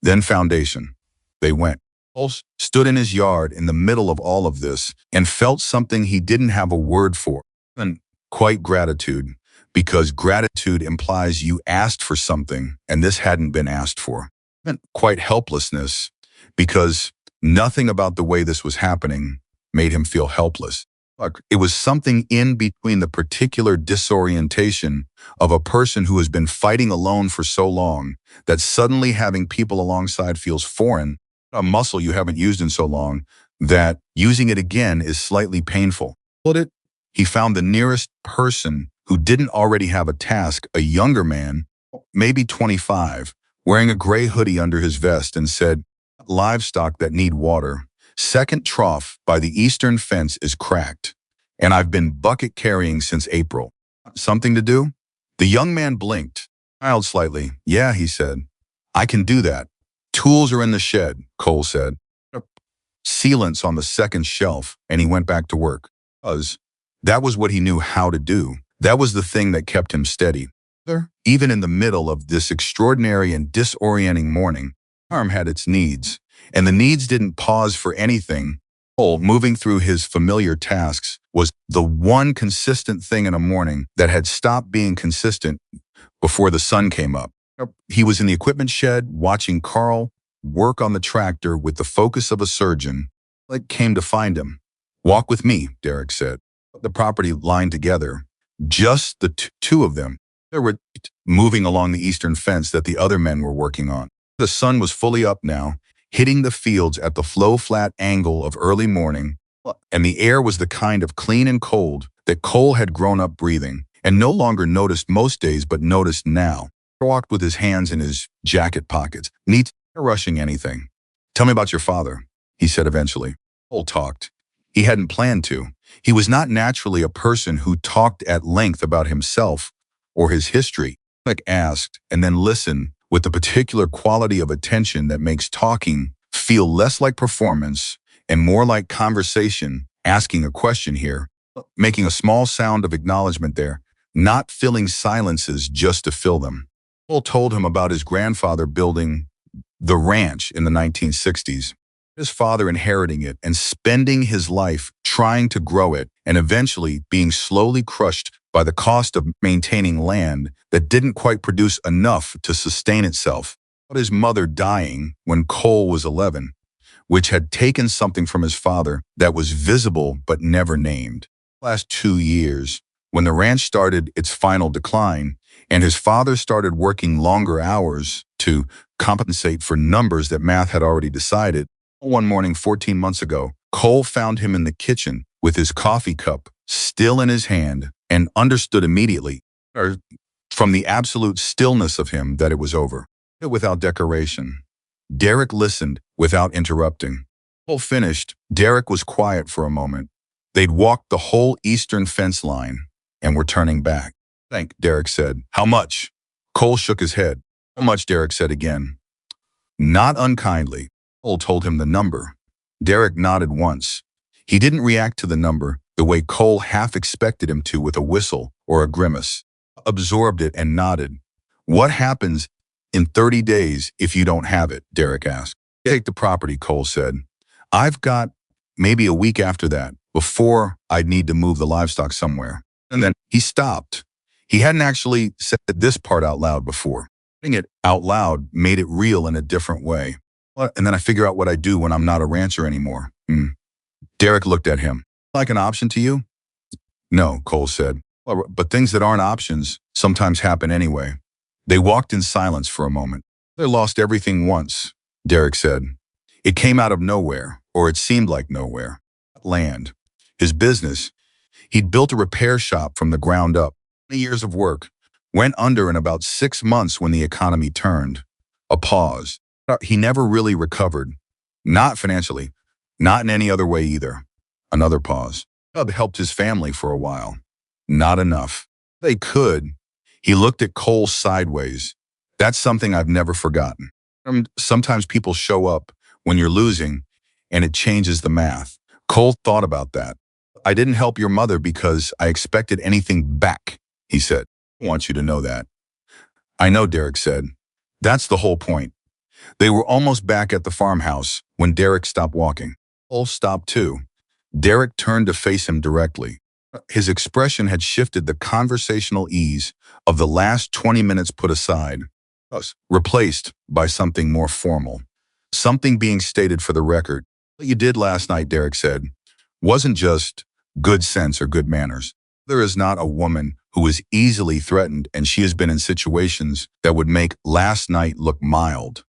then foundation. They went. Cole stood in his yard in the middle of all of this and felt something he didn't have a word for. And quite gratitude, because gratitude implies you asked for something and this hadn't been asked for. And quite helplessness, because nothing about the way this was happening made him feel helpless. It was something in between the particular disorientation of a person who has been fighting alone for so long that suddenly having people alongside feels foreign, a muscle you haven't used in so long that using it again is slightly painful. He found the nearest person who didn't already have a task, a younger man, maybe 25, wearing a gray hoodie under his vest, and said, "Livestock that need water. Second trough by the eastern fence is cracked, and I've been bucket carrying since April. Something to do?" The young man blinked, smiled slightly. "Yeah," he said. "I can do that. Tools are in the shed," Cole said. "Sealant's on the second shelf," and he went back to work. That was what he knew how to do. That was the thing that kept him steady. Even in the middle of this extraordinary and disorienting morning, the farm had its needs, and the needs didn't pause for anything. Cole, moving through his familiar tasks, was the one consistent thing in a morning that had stopped being consistent before the sun came up. He was in the equipment shed watching Carl work on the tractor with the focus of a surgeon. Like came to find him. "Walk with me," Derek said. The property lined together, just the two of them. They were moving along the eastern fence that the other men were working on. The sun was fully up now, hitting the fields at the flow-flat angle of early morning, and the air was the kind of clean and cold that Cole had grown up breathing and no longer noticed most days but noticed now. He walked with his hands in his jacket pockets, not rushing anything. "Tell me about your father," he said eventually. Cole talked. He hadn't planned to. He was not naturally a person who talked at length about himself or his history. Asked and then listened with the particular quality of attention that makes talking feel less like performance and more like conversation, asking a question here, making a small sound of acknowledgement there, not filling silences just to fill them. Cole told him about his grandfather building the ranch in the 1960s. His father inheriting it and spending his life trying to grow it and eventually being slowly crushed by the cost of maintaining land that didn't quite produce enough to sustain itself. But his mother dying when Cole was 11, which had taken something from his father that was visible but never named. The last 2 years, when the ranch started its final decline and his father started working longer hours to compensate for numbers that math had already decided, one morning 14 months ago, Cole found him in the kitchen with his coffee cup still in his hand and understood immediately, from the absolute stillness of him, that it was over. Without decoration. Derek listened without interrupting. Cole finished. Derek was quiet for a moment. They'd walked the whole eastern fence line and were turning back. "Thank," Derek said. "How much?" Cole shook his head. "How much?" Derek said again. Not unkindly. Cole told him the number. Derek nodded once. He didn't react to the number the way Cole half expected him to, with a whistle or a grimace. Absorbed it and nodded. "What happens in 30 days if you don't have it?" Derek asked. "Take the property," Cole said. "I've got maybe a week after that, before I'd need to move the livestock somewhere." And then he stopped. He hadn't actually said this part out loud before. Saying it out loud made it real in a different way. "And then I figure out what I do when I'm not a rancher anymore." Derek looked at him. "Like an option to you?" "No," Cole said. "Well, but things that aren't options sometimes happen anyway." They walked in silence for a moment. "They lost everything once," Derek said. It came out of nowhere, or it seemed like nowhere. Land. His business. He'd built a repair shop from the ground up. 20 years of work. Went under in about 6 months when the economy turned. A pause. He never really recovered. Not financially. Not in any other way either. Another pause. Cub helped his family for a while. Not enough. They could. He looked at Cole sideways. That's something I've never forgotten. Sometimes people show up when you're losing, and it changes the math. Cole thought about that. I didn't help your mother because I expected anything back, he said. I want you to know that. I know, Derek said. That's the whole point. They were almost back at the farmhouse when Derek stopped walking. Cole stopped too. Derek turned to face him directly. His expression had shifted the conversational ease of the last 20 minutes put aside, replaced by something more formal. Something being stated for the record. What you did last night, Derek said, wasn't just good sense or good manners. There is not a woman who is easily threatened, and she has been in situations that would make last night look mild.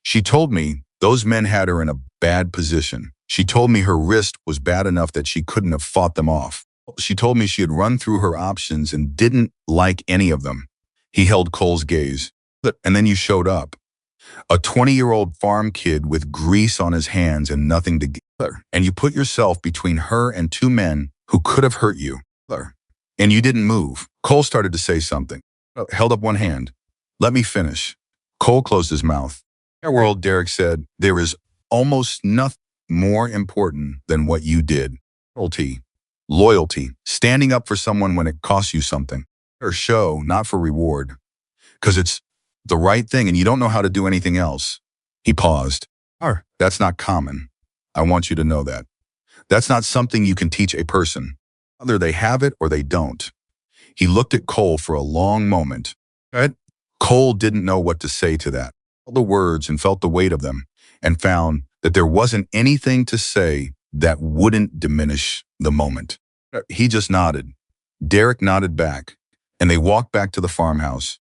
She told me those men had her in a bad position. She told me her wrist was bad enough that she couldn't have fought them off. She told me she had run through her options and didn't like any of them. He held Cole's gaze. And then you showed up. A 20-year-old farm kid with grease on his hands and nothing to give. And you put yourself between her and two men who could have hurt you. And you didn't move. Cole started to say something. Held up one hand. Let me finish. Cole closed his mouth. In our world, Derek said, there is almost nothing more important than what you did. Loyalty. Standing up for someone when it costs you something. Or show, not for reward. Because it's the right thing and you don't know how to do anything else. He paused. That's not common. I want you to know that. That's not something you can teach a person. Either they have it or they don't. He looked at Cole for a long moment. Cole didn't know what to say to that. All the words and felt the weight of them and found that there wasn't anything to say that wouldn't diminish the moment. He just nodded. Derek nodded back, and they walked back to the farmhouse.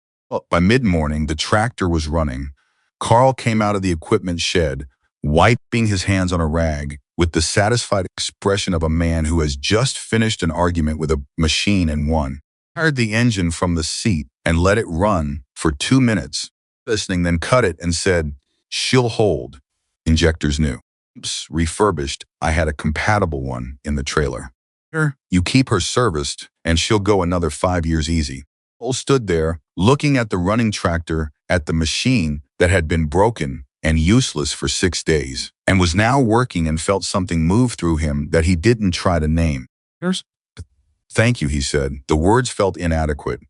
By mid-morning, the tractor was running. Carl came out of the equipment shed, wiping his hands on a rag, with the satisfied expression of a man who has just finished an argument with a machine and won. He hired the engine from the seat and let it run for 2 minutes. Listening, then cut it and said, she'll hold. Injectors new. Refurbished. I had a compatible one in the trailer. You keep her serviced and she'll go another 5 years easy. Cole stood there, looking at the running tractor, at the machine that had been broken and useless for 6 days, and was now working, and felt something move through him that he didn't try to name. Thank you, he said. The words felt inadequate.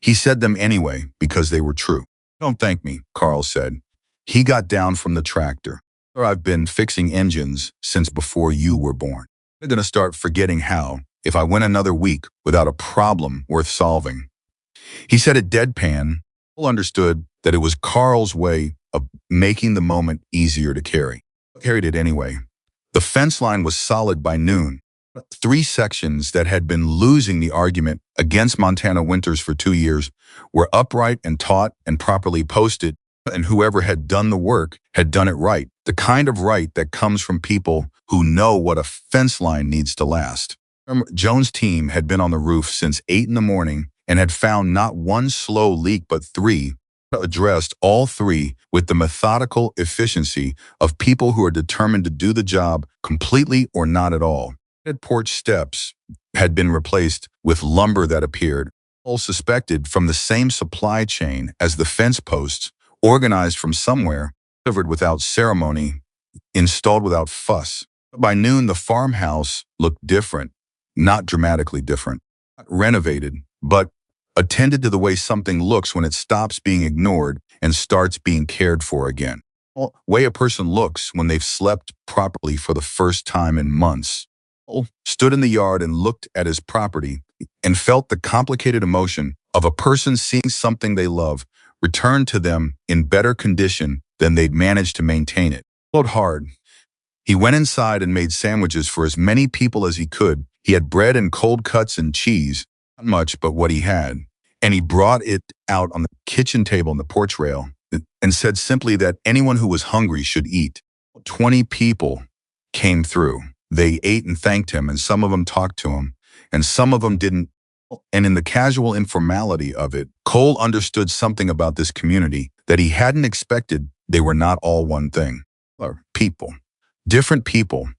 He said them anyway because they were true. Don't thank me, Carl said. He got down from the tractor. I've been fixing engines since before you were born. I'm going to start forgetting how if I went another week without a problem worth solving. He said it deadpan. Cole understood that it was Carl's way of making the moment easier to carry. Carried it anyway. The fence line was solid by noon. 3 sections that had been losing the argument against Montana winters for 2 years were upright and taut and properly posted, and whoever had done the work had done it right, the kind of right that comes from people who know what a fence line needs to last. Jones' team had been on the roof since 8 in the morning and had found not one slow leak but 3, addressed all 3 with the methodical efficiency of people who are determined to do the job completely or not at all. Porch steps had been replaced with lumber that appeared, all suspected from the same supply chain as the fence posts, organized from somewhere, delivered without ceremony, installed without fuss. By noon, the farmhouse looked different, not dramatically different, not renovated, but attended to the way something looks when it stops being ignored and starts being cared for again. The way a person looks when they've slept properly for the first time in months. Stood in the yard and looked at his property and felt the complicated emotion of a person seeing something they love return to them in better condition than they'd managed to maintain it. Flowed hard. He went inside and made sandwiches for as many people as he could. He had bread and cold cuts and cheese, not much but what he had, and he brought it out on the kitchen table on the porch rail and said simply that anyone who was hungry should eat. 20 people came through. They ate and thanked him, and some of them talked to him, and some of them didn't. And in the casual informality of it, Cole understood something about this community that he hadn't expected. They were not all one thing. Or people. Different people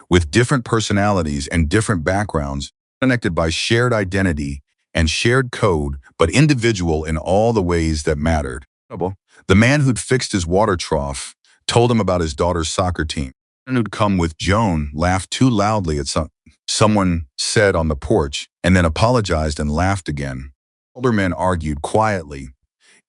with different personalities and different backgrounds, connected by shared identity and shared code, but individual in all the ways that mattered. The man who'd fixed his water trough told him about his daughter's soccer team. And who'd come with Joan laughed too loudly at someone said on the porch, and then apologized and laughed again. Older men argued quietly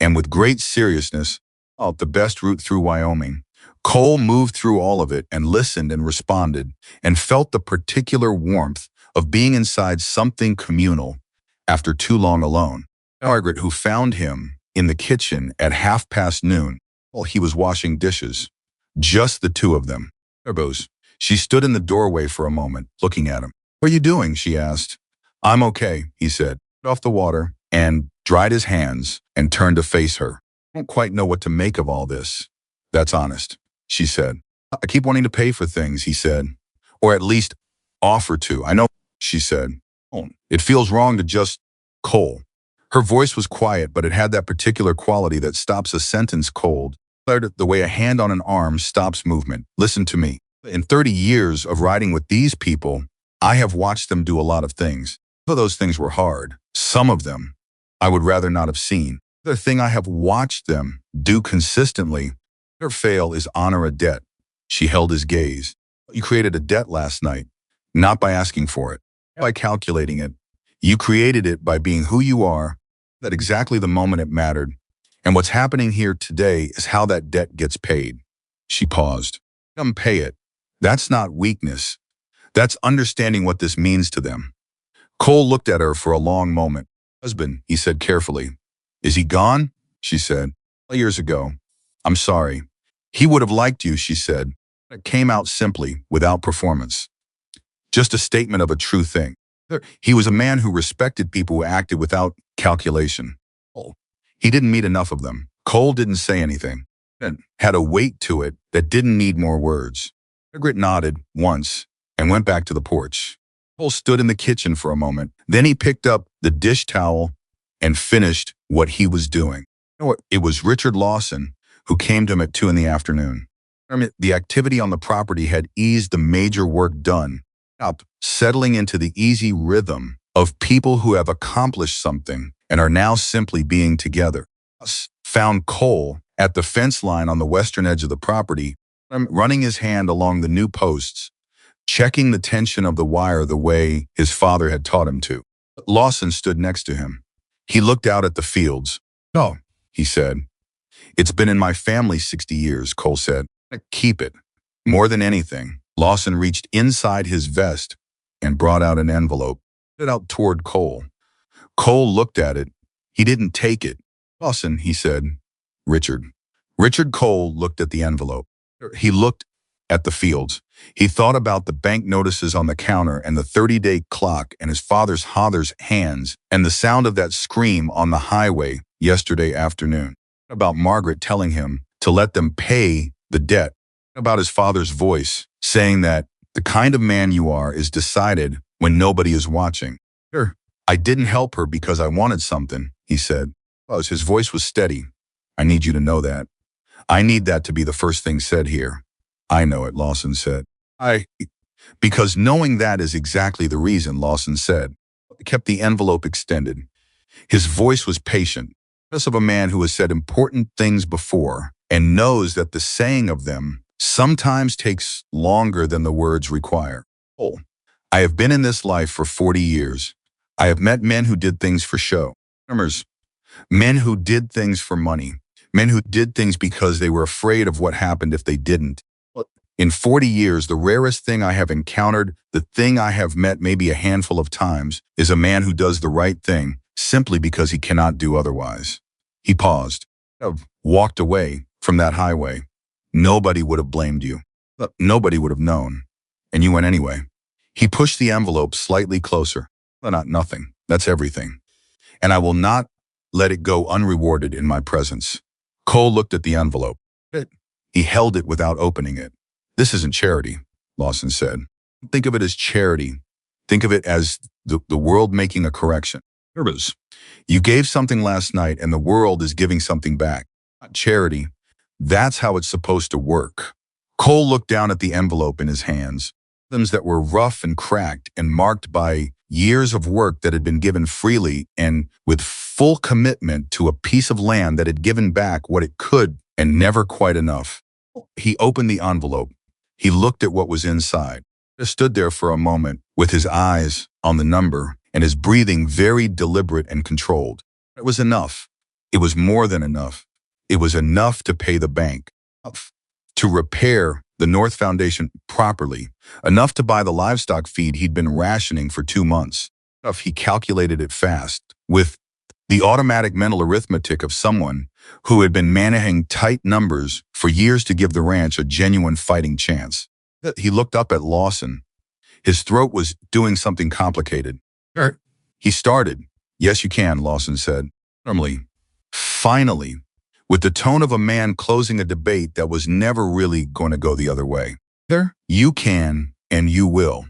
and with great seriousness about the best route through Wyoming. Cole moved through all of it and listened and responded and felt the particular warmth of being inside something communal after too long alone. Margaret, who found him in the kitchen at noon while he was washing dishes, just the two of them. She stood in the doorway for a moment, looking at him. "What are you doing?" she asked. "I'm okay," he said. Got off the water and dried his hands and turned to face her. "I don't quite know what to make of all this. That's honest," she said. "I keep wanting to pay for things," he said. "Or at least offer to. I know," she said. "Oh, it feels wrong to just Cole." Her voice was quiet, but it had that particular quality that stops a sentence cold, the way a hand on an arm stops movement. "Listen to me. In 30 years of riding with these people, I have watched them do a lot of things. Some of those things were hard. Some of them I would rather not have seen. The thing I have watched them do consistently or fail is honor a debt." She held his gaze. "You created a debt last night, not by asking for it, by calculating it. You created it by being who you are, at exactly the moment it mattered. And what's happening here today is how that debt gets paid." She paused. "Come pay it. That's not weakness. That's understanding what this means to them." Cole looked at her for a long moment. "Husband," he said carefully. "Is he gone?" she said. "Years ago. I'm sorry. He would have liked you," she said. It came out simply, without performance. Just a statement of a true thing. He was a man who respected people who acted without calculation. He didn't meet enough of them. Cole didn't say anything. It had a weight to it that didn't need more words. Margaret nodded once and went back to the porch. Cole stood in the kitchen for a moment. Then he picked up the dish towel and finished what he was doing. It was Richard Lawson who came to him at 2 p.m. The activity on the property had eased the major work done, up, settling into the easy rhythm of people who have accomplished something and are now simply being together. Found Cole at the fence line on the western edge of the property, running his hand along the new posts, checking the tension of the wire the way his father had taught him to. Lawson stood next to him. He looked out at the fields. "Oh," he said. "It's been in my family 60 years, Cole said. "Keep it." More than anything, Lawson reached inside his vest and brought out an envelope. It out toward Cole. Cole looked at it. He didn't take it. "Lawson," he said. "Richard." Richard Cole looked at the envelope. He looked at the fields. He thought about the bank notices on the counter and the 30-day clock and his father's hands and the sound of that scream on the highway yesterday afternoon. About Margaret telling him to let them pay the debt. About his father's voice saying that the kind of man you are is decided when nobody is watching. "Sure, I didn't help her because I wanted something," he said. His voice was steady. "I need you to know that. I need that to be the first thing said here." "I know it," Lawson said. Because knowing that is exactly the reason," Lawson said. He kept the envelope extended. His voice was patient, as of a man who has said important things before and knows that the saying of them sometimes takes longer than the words require. "Oh, I have been in this life for 40 years. I have met men who did things for show. Men who did things for money. Men who did things because they were afraid of what happened if they didn't. In 40 years, the rarest thing I have encountered, the thing I have met maybe a handful of times, is a man who does the right thing simply because he cannot do otherwise." He paused. "Walked away from that highway. Nobody would have blamed you. Nobody would have known. And you went anyway." He pushed the envelope slightly closer. "Not nothing. That's everything. And I will not let it go unrewarded in my presence." Cole looked at the envelope. He held it without opening it. This isn't charity, Lawson said. Think of it as charity. Think of it as the world making a correction. Nervous. You gave something last night and the world is giving something back. Not charity. That's how it's supposed to work. Cole looked down at the envelope in his hands, items that were rough and cracked and marked by years of work that had been given freely and with full commitment to a piece of land that had given back what it could and never quite enough. He opened the envelope. He looked at what was inside. He stood there for a moment with his eyes on the number and his breathing very deliberate and controlled. It was enough. It was more than enough. It was enough to pay the bank, enough to repair the North Foundation properly, enough to buy the livestock feed he'd been rationing for 2 months. Enough he calculated it fast, with the automatic mental arithmetic of someone who had been managing tight numbers for years to give the ranch a genuine fighting chance. He looked up at Lawson. His throat was doing something complicated. He started. Yes, you can, Lawson said. Finally, with the tone of a man closing a debate that was never really going to go the other way. You can, and you will.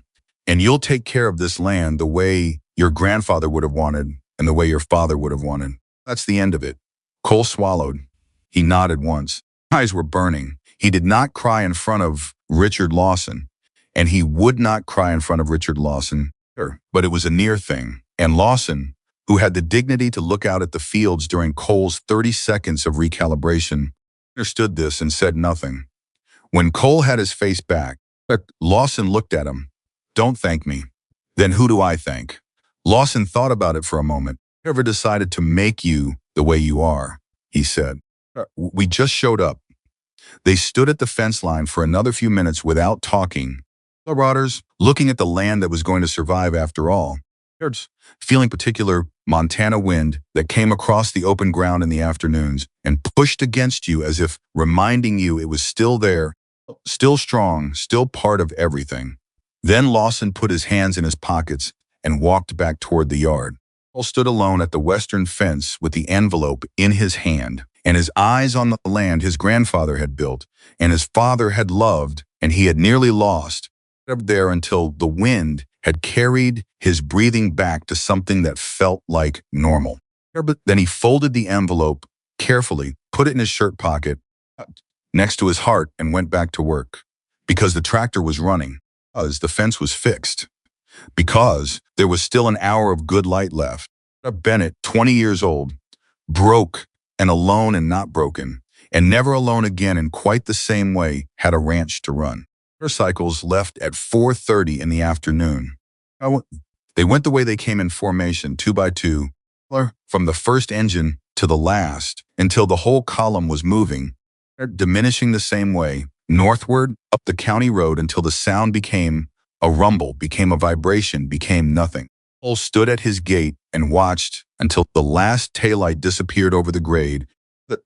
And you'll take care of this land the way your grandfather would have wanted and the way your father would have wanted. That's the end of it. Cole swallowed. He nodded once. His eyes were burning. He did not cry in front of Richard Lawson, and he would not cry in front of Richard Lawson, but it was a near thing. And Lawson, who had the dignity to look out at the fields during Cole's 30 seconds of recalibration, understood this and said nothing. When Cole had his face back, Lawson looked at him. Don't thank me. Then who do I thank? Lawson thought about it for a moment. Whoever decided to make you the way you are, he said. We just showed up. They stood at the fence line for another few minutes without talking. Marauders, looking at the land that was going to survive after all. Feeling particular Montana wind that came across the open ground in the afternoons and pushed against you as if reminding you it was still there, still strong, still part of everything. Then Lawson put his hands in his pockets and walked back toward the yard. Cole stood alone at the western fence with the envelope in his hand and his eyes on the land his grandfather had built and his father had loved and he had nearly lost. There until the wind had carried his breathing back to something that felt like normal. But then he folded the envelope carefully, put it in his shirt pocket next to his heart and went back to work. Because the tractor was running, because the fence was fixed, because there was still an hour of good light left. Bennett, 20 years old, broke and alone and not broken, and never alone again in quite the same way, had a ranch to run. Motorcycles left at 4:30 in the afternoon. They went the way they came in formation, 2 by 2, from the first engine to the last, until the whole column was moving, diminishing the same way, northward up the county road until the sound became a rumble, became a vibration, became nothing. Cole stood at his gate and watched until the last taillight disappeared over the grade,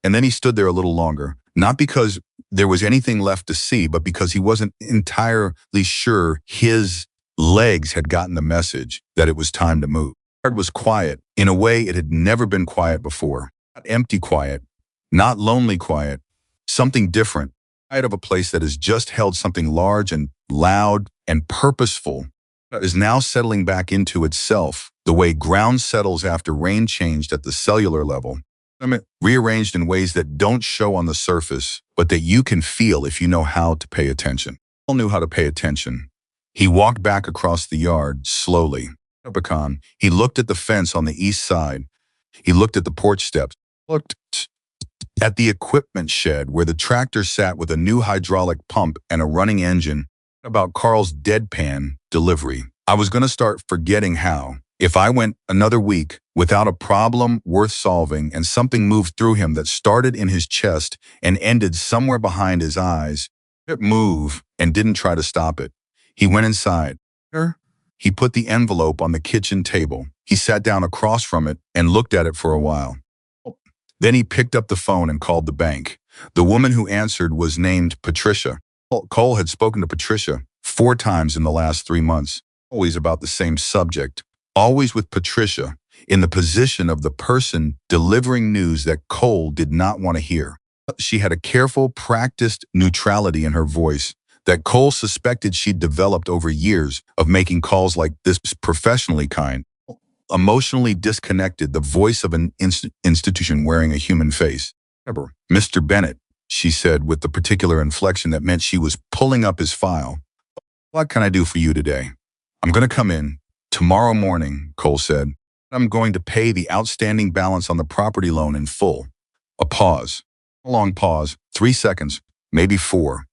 and then he stood there a little longer, not because there was anything left to see, but because he wasn't entirely sure his legs had gotten the message that it was time to move. The yard was quiet in a way it had never been quiet before. Not empty quiet, not lonely quiet, something different, quiet of a place that has just held something large and loud and purposeful, is now settling back into itself the way ground settles after rain changed at the cellular level. Rearranged in ways that don't show on the surface, but that you can feel if you know how to pay attention. Paul knew how to pay attention. He walked back across the yard slowly. He looked at the fence on the east side. He looked at the porch steps. Looked at the equipment shed where the tractor sat with a new hydraulic pump and a running engine. About Carl's deadpan delivery. I was going to start forgetting how, if I went another week without a problem worth solving and something moved through him that started in his chest and ended somewhere behind his eyes, it moved and didn't try to stop it. He went inside. He put the envelope on the kitchen table. He sat down across from it and looked at it for a while. Then he picked up the phone and called the bank. The woman who answered was named Patricia. Cole had spoken to Patricia 4 times in the last 3 months, always about the same subject, always with Patricia in the position of the person delivering news that Cole did not want to hear. She had a careful, practiced neutrality in her voice that Cole suspected she'd developed over years of making calls like this professionally kind, emotionally disconnected, the voice of an institution wearing a human face. Remember, Mr. Bennett, she said with the particular inflection that meant she was pulling up his file. What can I do for you today? I'm going to come in tomorrow morning, Cole said. I'm going to pay the outstanding balance on the property loan in full. A pause. A long pause. 3 seconds, maybe 4.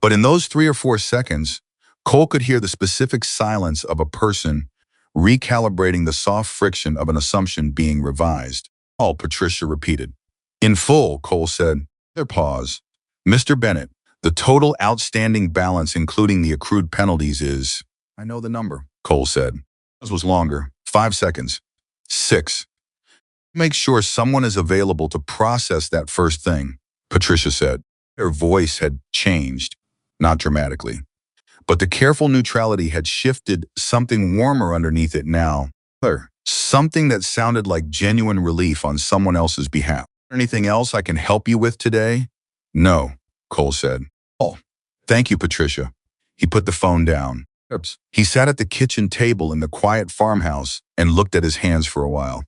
But in those 3 or 4 seconds, Cole could hear the specific silence of a person recalibrating the soft friction of an assumption being revised. All Patricia repeated. In full, Cole said. Their pause. Mr. Bennett, the total outstanding balance including the accrued penalties is… I know the number, Cole said. This was longer. 5 seconds. 6. Make sure someone is available to process that first thing, Patricia said. Her voice had changed, not dramatically. But the careful neutrality had shifted something warmer underneath it now. Something that sounded like genuine relief on someone else's behalf. Anything else I can help you with today? No, Cole said. Oh, thank you, Patricia. He put the phone down. He sat at the kitchen table in the quiet farmhouse and looked at his hands for a while.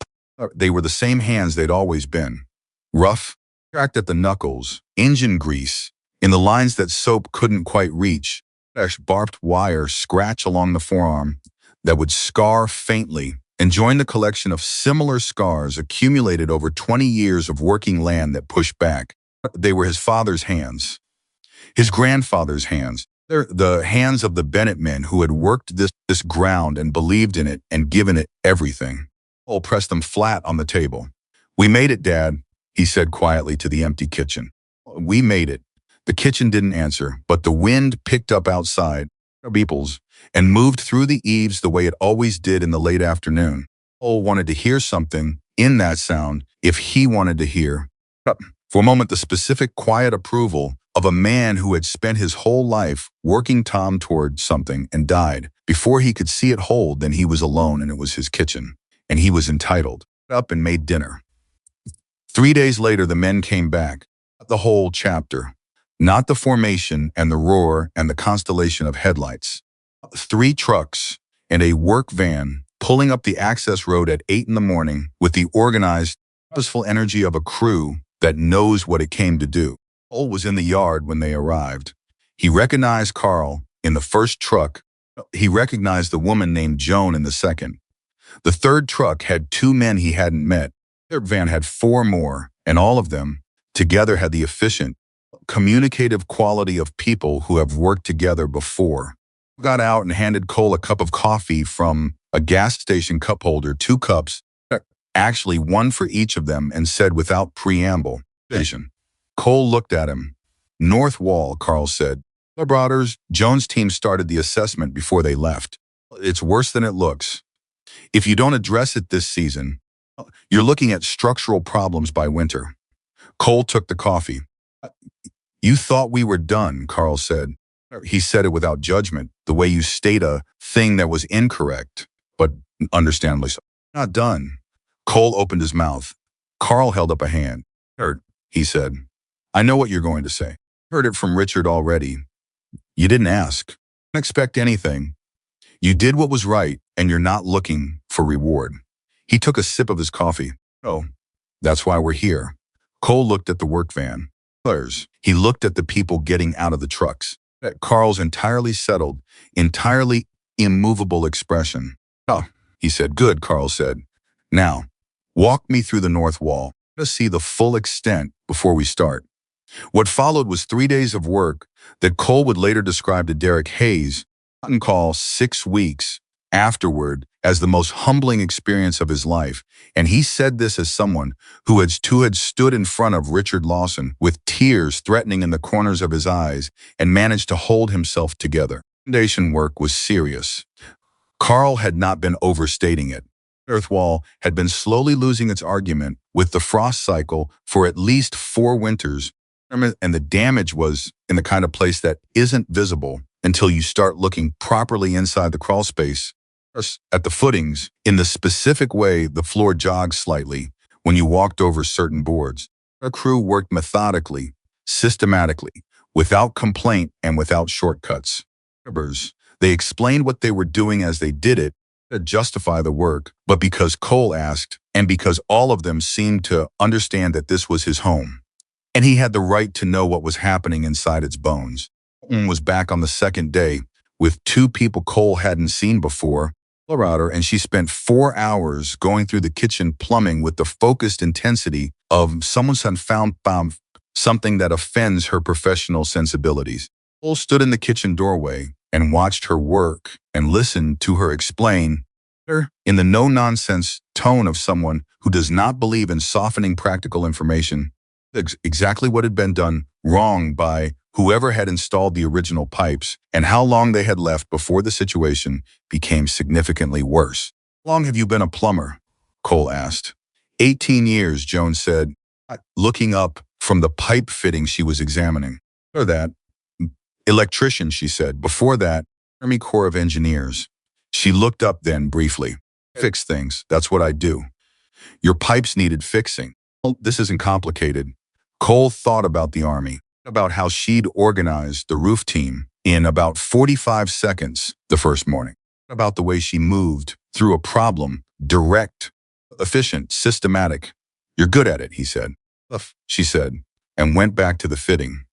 They were the same hands they'd always been. Rough, cracked at the knuckles, engine grease, in the lines that soap couldn't quite reach, barbed wire scratch along the forearm that would scar faintly and join the collection of similar scars accumulated over 20 years of working land that pushed back. They were his father's hands, his grandfather's hands. They're the hands of the Bennett men who had worked this ground and believed in it and given it everything. Cole pressed them flat on the table. We made it, Dad, he said quietly to the empty kitchen. We made it. The kitchen didn't answer, but the wind picked up outside, beeples, and moved through the eaves the way it always did in the late afternoon. Cole wanted to hear something in that sound if he wanted to hear. For a moment, the specific quiet approval of a man who had spent his whole life working Tom toward something and died before he could see it hold. Then he was alone and it was his kitchen, and he was entitled. Up and made dinner. 3 days later, the men came back. The whole chapter. Not the formation and the roar and the constellation of headlights. 3 trucks and a work van pulling up the access road at 8 in the morning with the organized, purposeful energy of a crew that knows what it came to do. Cole was in the yard when they arrived. He recognized Carl in the first truck. He recognized the woman named Joan in the second. The third truck had 2 men he hadn't met. Their van had 4 more, and all of them together had the efficient, communicative quality of people who have worked together before. Got out and handed Cole a cup of coffee from a gas station cup holder, 2 cups, actually 1 for each of them, and said without preamble, "Vision." Cole looked at him. North Wall, Carl said. The Brothers, Jones' team started the assessment before they left. It's worse than it looks. If you don't address it this season, you're looking at structural problems by winter. Cole took the coffee. You thought we were done, Carl said. He said it without judgment, the way you state a thing that was incorrect, but understandably so. Not done. Cole opened his mouth. Carl held up a hand. Heard, he said. I know what you're going to say. Heard it from Richard already. You didn't ask. Didn't expect anything. You did what was right, and you're not looking for reward. He took a sip of his coffee. Oh, that's why we're here. Cole looked at the work van. He looked at the people getting out of the trucks. At Carl's entirely settled, entirely immovable expression. Oh, he said. Good, Carl said. Now, walk me through the north wall. Let us see the full extent before we start. What followed was 3 days of work that Cole would later describe to Derek Hayes, and call 6 weeks afterward, as the most humbling experience of his life. And he said this as someone who had stood in front of Richard Lawson with tears threatening in the corners of his eyes and managed to hold himself together. Foundation work was serious. Carl had not been overstating it. Earthwall had been slowly losing its argument with the frost cycle for at least 4 winters, and the damage was in the kind of place that isn't visible until you start looking properly inside the crawl space. At the footings, in the specific way the floor jogged slightly when you walked over certain boards. Our crew worked methodically, systematically, without complaint and without shortcuts. They explained what they were doing as they did it to justify the work, but because Cole asked, and because all of them seemed to understand that this was his home, and he had the right to know what was happening inside its bones. Colton was back on the second day with two people Cole hadn't seen before, Colorado, and she spent 4 hours going through the kitchen plumbing with the focused intensity of someone who found something that offends her professional sensibilities. Cole stood in the kitchen doorway and watched her work and listened to her explain in the no-nonsense tone of someone who does not believe in softening practical information exactly what had been done wrong by whoever had installed the original pipes and how long they had left before the situation became significantly worse. How long have you been a plumber? Cole asked. 18 years, Jones said, looking up from the pipe fitting she was examining. Before that, electrician, she said. Before that, Army Corps of Engineers. She looked up then briefly. Fix things, that's what I do. Your pipes needed fixing. Well, this isn't complicated. Cole thought about the Army, about how she'd organized the roof team in about 45 seconds the first morning, about the way she moved through a problem, direct, efficient, systematic. You're good at it, he said. She said, and went back to the fitting.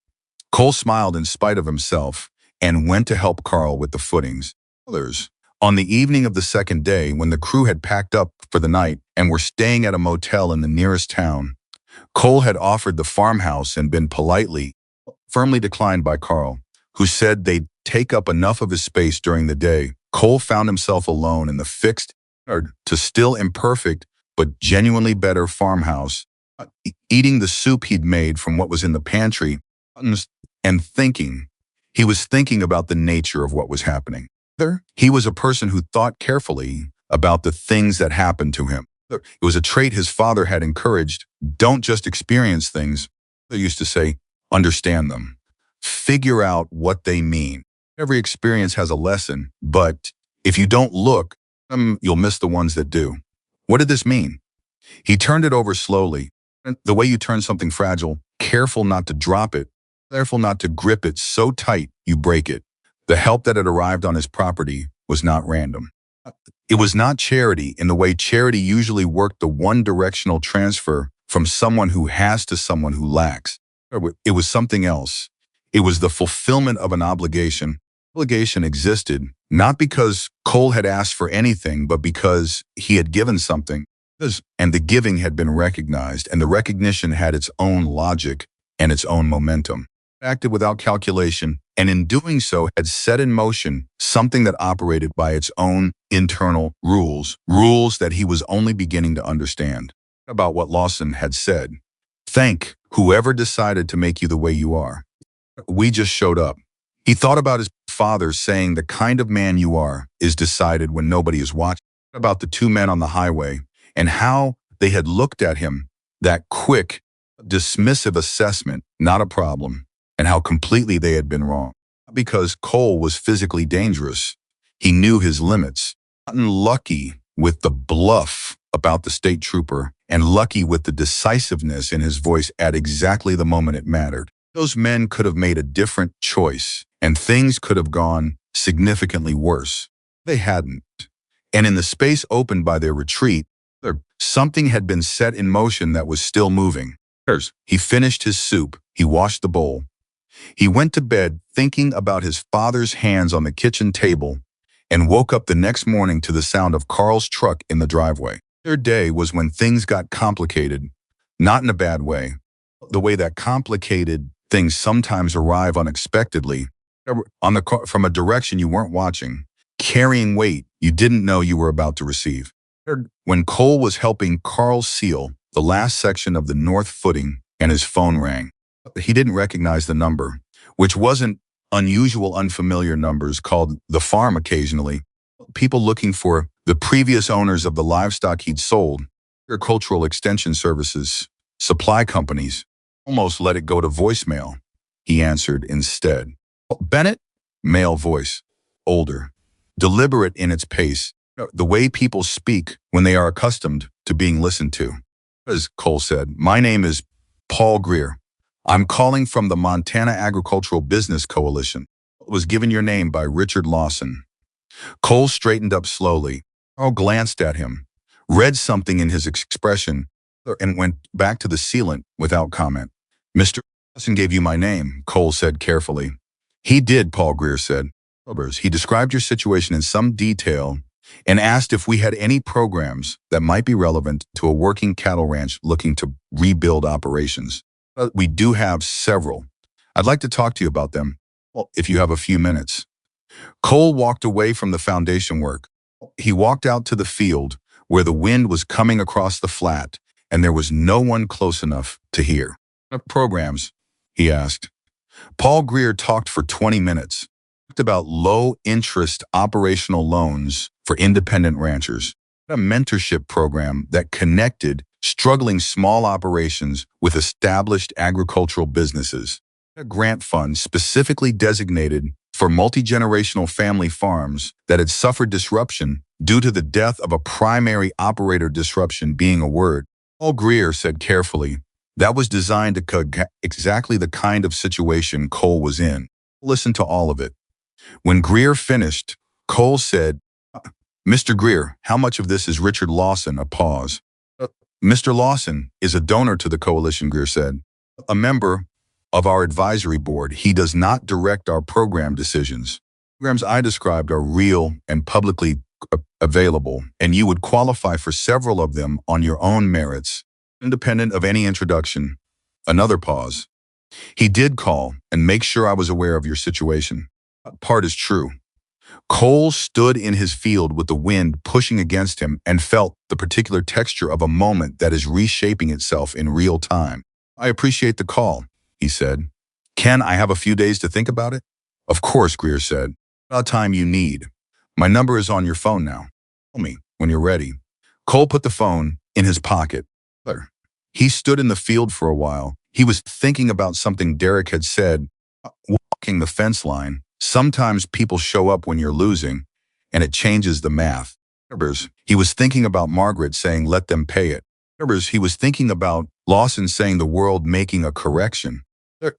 Cole smiled in spite of himself and went to help Carl with the footings. Others. On the evening of the second day, when the crew had packed up for the night and were staying at a motel in the nearest town, Cole had offered the farmhouse and been firmly declined by Carl, who said they'd take up enough of his space during the day. Cole found himself alone in the fixed, to still imperfect, but genuinely better farmhouse, eating the soup he'd made from what was in the pantry, and thinking. He was thinking about the nature of what was happening. He was a person who thought carefully about the things that happened to him. It was a trait his father had encouraged. Don't just experience things. They used to say, understand them. Figure out what they mean. Every experience has a lesson, but if you don't look, you'll miss the ones that do. What did this mean? He turned it over slowly. The way you turn something fragile, careful not to drop it, careful not to grip it so tight you break it. The help that had arrived on his property was not random. It was not charity in the way charity usually worked, the one-directional transfer from someone who has to someone who lacks. It was something else. It was the fulfillment of an obligation. Obligation existed not because Cole had asked for anything, but because he had given something. And the giving had been recognized, and the recognition had its own logic and its own momentum. It acted without calculation, and in doing so had set in motion something that operated by its own internal rules that he was only beginning to understand. About what Lawson had said. Thank whoever decided to make you the way you are. We just showed up. He thought about his father saying the kind of man you are is decided when nobody is watching. About the two men on the highway and how they had looked at him, that quick, dismissive assessment, not a problem, and how completely they had been wrong. Because Cole was physically dangerous. He knew his limits. Lucky with the bluff about the state trooper and lucky with the decisiveness in his voice at exactly the moment it mattered. Those men could have made a different choice and things could have gone significantly worse. They hadn't. And in the space opened by their retreat, something had been set in motion that was still moving. He finished his soup. He washed the bowl. He went to bed thinking about his father's hands on the kitchen table and woke up the next morning to the sound of Carl's truck in the driveway. Their day was when things got complicated, not in a bad way. The way that complicated things sometimes arrive unexpectedly from a direction you weren't watching, carrying weight you didn't know you were about to receive. When Cole was helping Carl seal the last section of the north footing and his phone rang. He didn't recognize the number, which wasn't unusual, unfamiliar numbers called the farm occasionally. People looking for the previous owners of the livestock he'd sold, agricultural extension services, supply companies, almost let it go to voicemail. He answered instead. Bennett? Male voice, older, deliberate in its pace, the way people speak when they are accustomed to being listened to. As Cole said, my name is Paul Greer. I'm calling from the Montana Agricultural Business Coalition. It was given your name by Richard Lawson. Cole straightened up slowly. Carl glanced at him, read something in his expression, and went back to the sealant without comment. Mr. Lawson gave you my name, Cole said carefully. He did, Paul Greer said. He described your situation in some detail and asked if we had any programs that might be relevant to a working cattle ranch looking to rebuild operations. We do have several. I'd like to talk to you about them, if you have a few minutes. Cole walked away from the foundation work. He walked out to the field where the wind was coming across the flat and there was no one close enough to hear. What programs? He asked. Paul Greer talked for 20 minutes. Talked about low-interest operational loans for independent ranchers, a mentorship program that connected struggling small operations with established agricultural businesses, a grant fund specifically designated for multi-generational family farms that had suffered disruption due to the death of a primary operator, disruption being a word. Paul Greer said carefully, that was designed to cut exactly the kind of situation Cole was in. Listen to all of it. When Greer finished, Cole said, Mr. Greer, how much of this is Richard Lawson? A pause. Mr. Lawson is a donor to the coalition, Greer said. A member of our advisory board. He does not direct our program decisions. Programs I described are real and publicly available, and you would qualify for several of them on your own merits, independent of any introduction. Another pause. He did call and make sure I was aware of your situation. That part is true. Cole stood in his field with the wind pushing against him and felt the particular texture of a moment that is reshaping itself in real time. I appreciate the call, he said. Can I have a few days to think about it? Of course, Greer said. About time you need. My number is on your phone now. Call me when you're ready. Cole put the phone in his pocket. He stood in the field for a while. He was thinking about something Derek had said, walking the fence line. Sometimes people show up when you're losing, and it changes the math. He was thinking about Margaret saying, let them pay it. He was thinking about Lawson saying the world making a correction.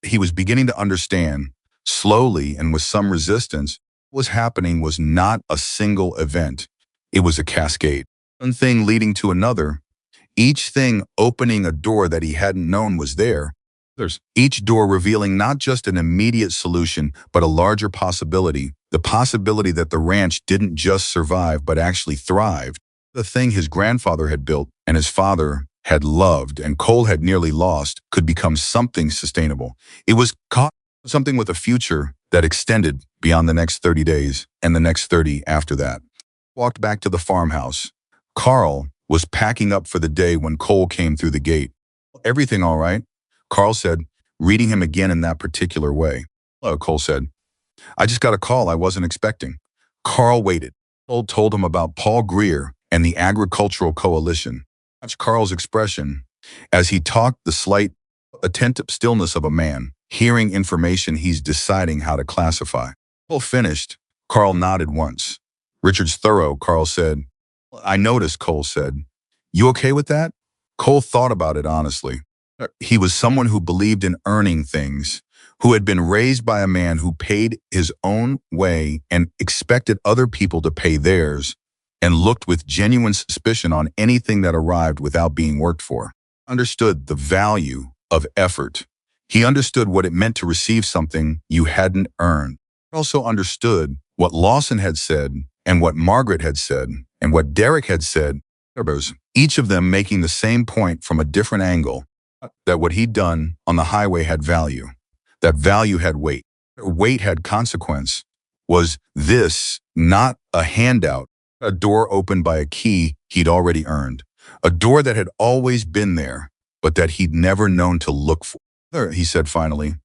He was beginning to understand, slowly and with some resistance, what was happening was not a single event. It was a cascade. One thing leading to another, each thing opening a door that he hadn't known was there. Each door revealing not just an immediate solution, but a larger possibility, the possibility that the ranch didn't just survive, but actually thrived. The thing his grandfather had built and his father had loved and Cole had nearly lost could become something sustainable. It was something with a future that extended beyond the next 30 days and the next 30 after that. Walked back to the farmhouse. Carl was packing up for the day when Cole came through the gate. Everything all right? Carl said, reading him again in that particular way. Hello, Cole said. I just got a call I wasn't expecting. Carl waited. Cole told him about Paul Greer and the Agricultural Coalition. Watch Carl's expression as he talked, the slight, attentive stillness of a man, hearing information he's deciding how to classify. Cole finished. Carl nodded once. Richard's thorough, Carl said. I noticed, Cole said. You okay with that? Cole thought about it honestly. He was someone who believed in earning things, who had been raised by a man who paid his own way and expected other people to pay theirs, and looked with genuine suspicion on anything that arrived without being worked for. Understood the value of effort. He understood what it meant to receive something you hadn't earned. He also understood what Lawson had said and what Margaret had said and what Derek had said, each of them making the same point from a different angle, that what he'd done on the highway had value, that value had weight, weight had consequence. Was this not a handout, a door opened by a key he'd already earned, a door that had always been there, but that he'd never known to look for? He said finally,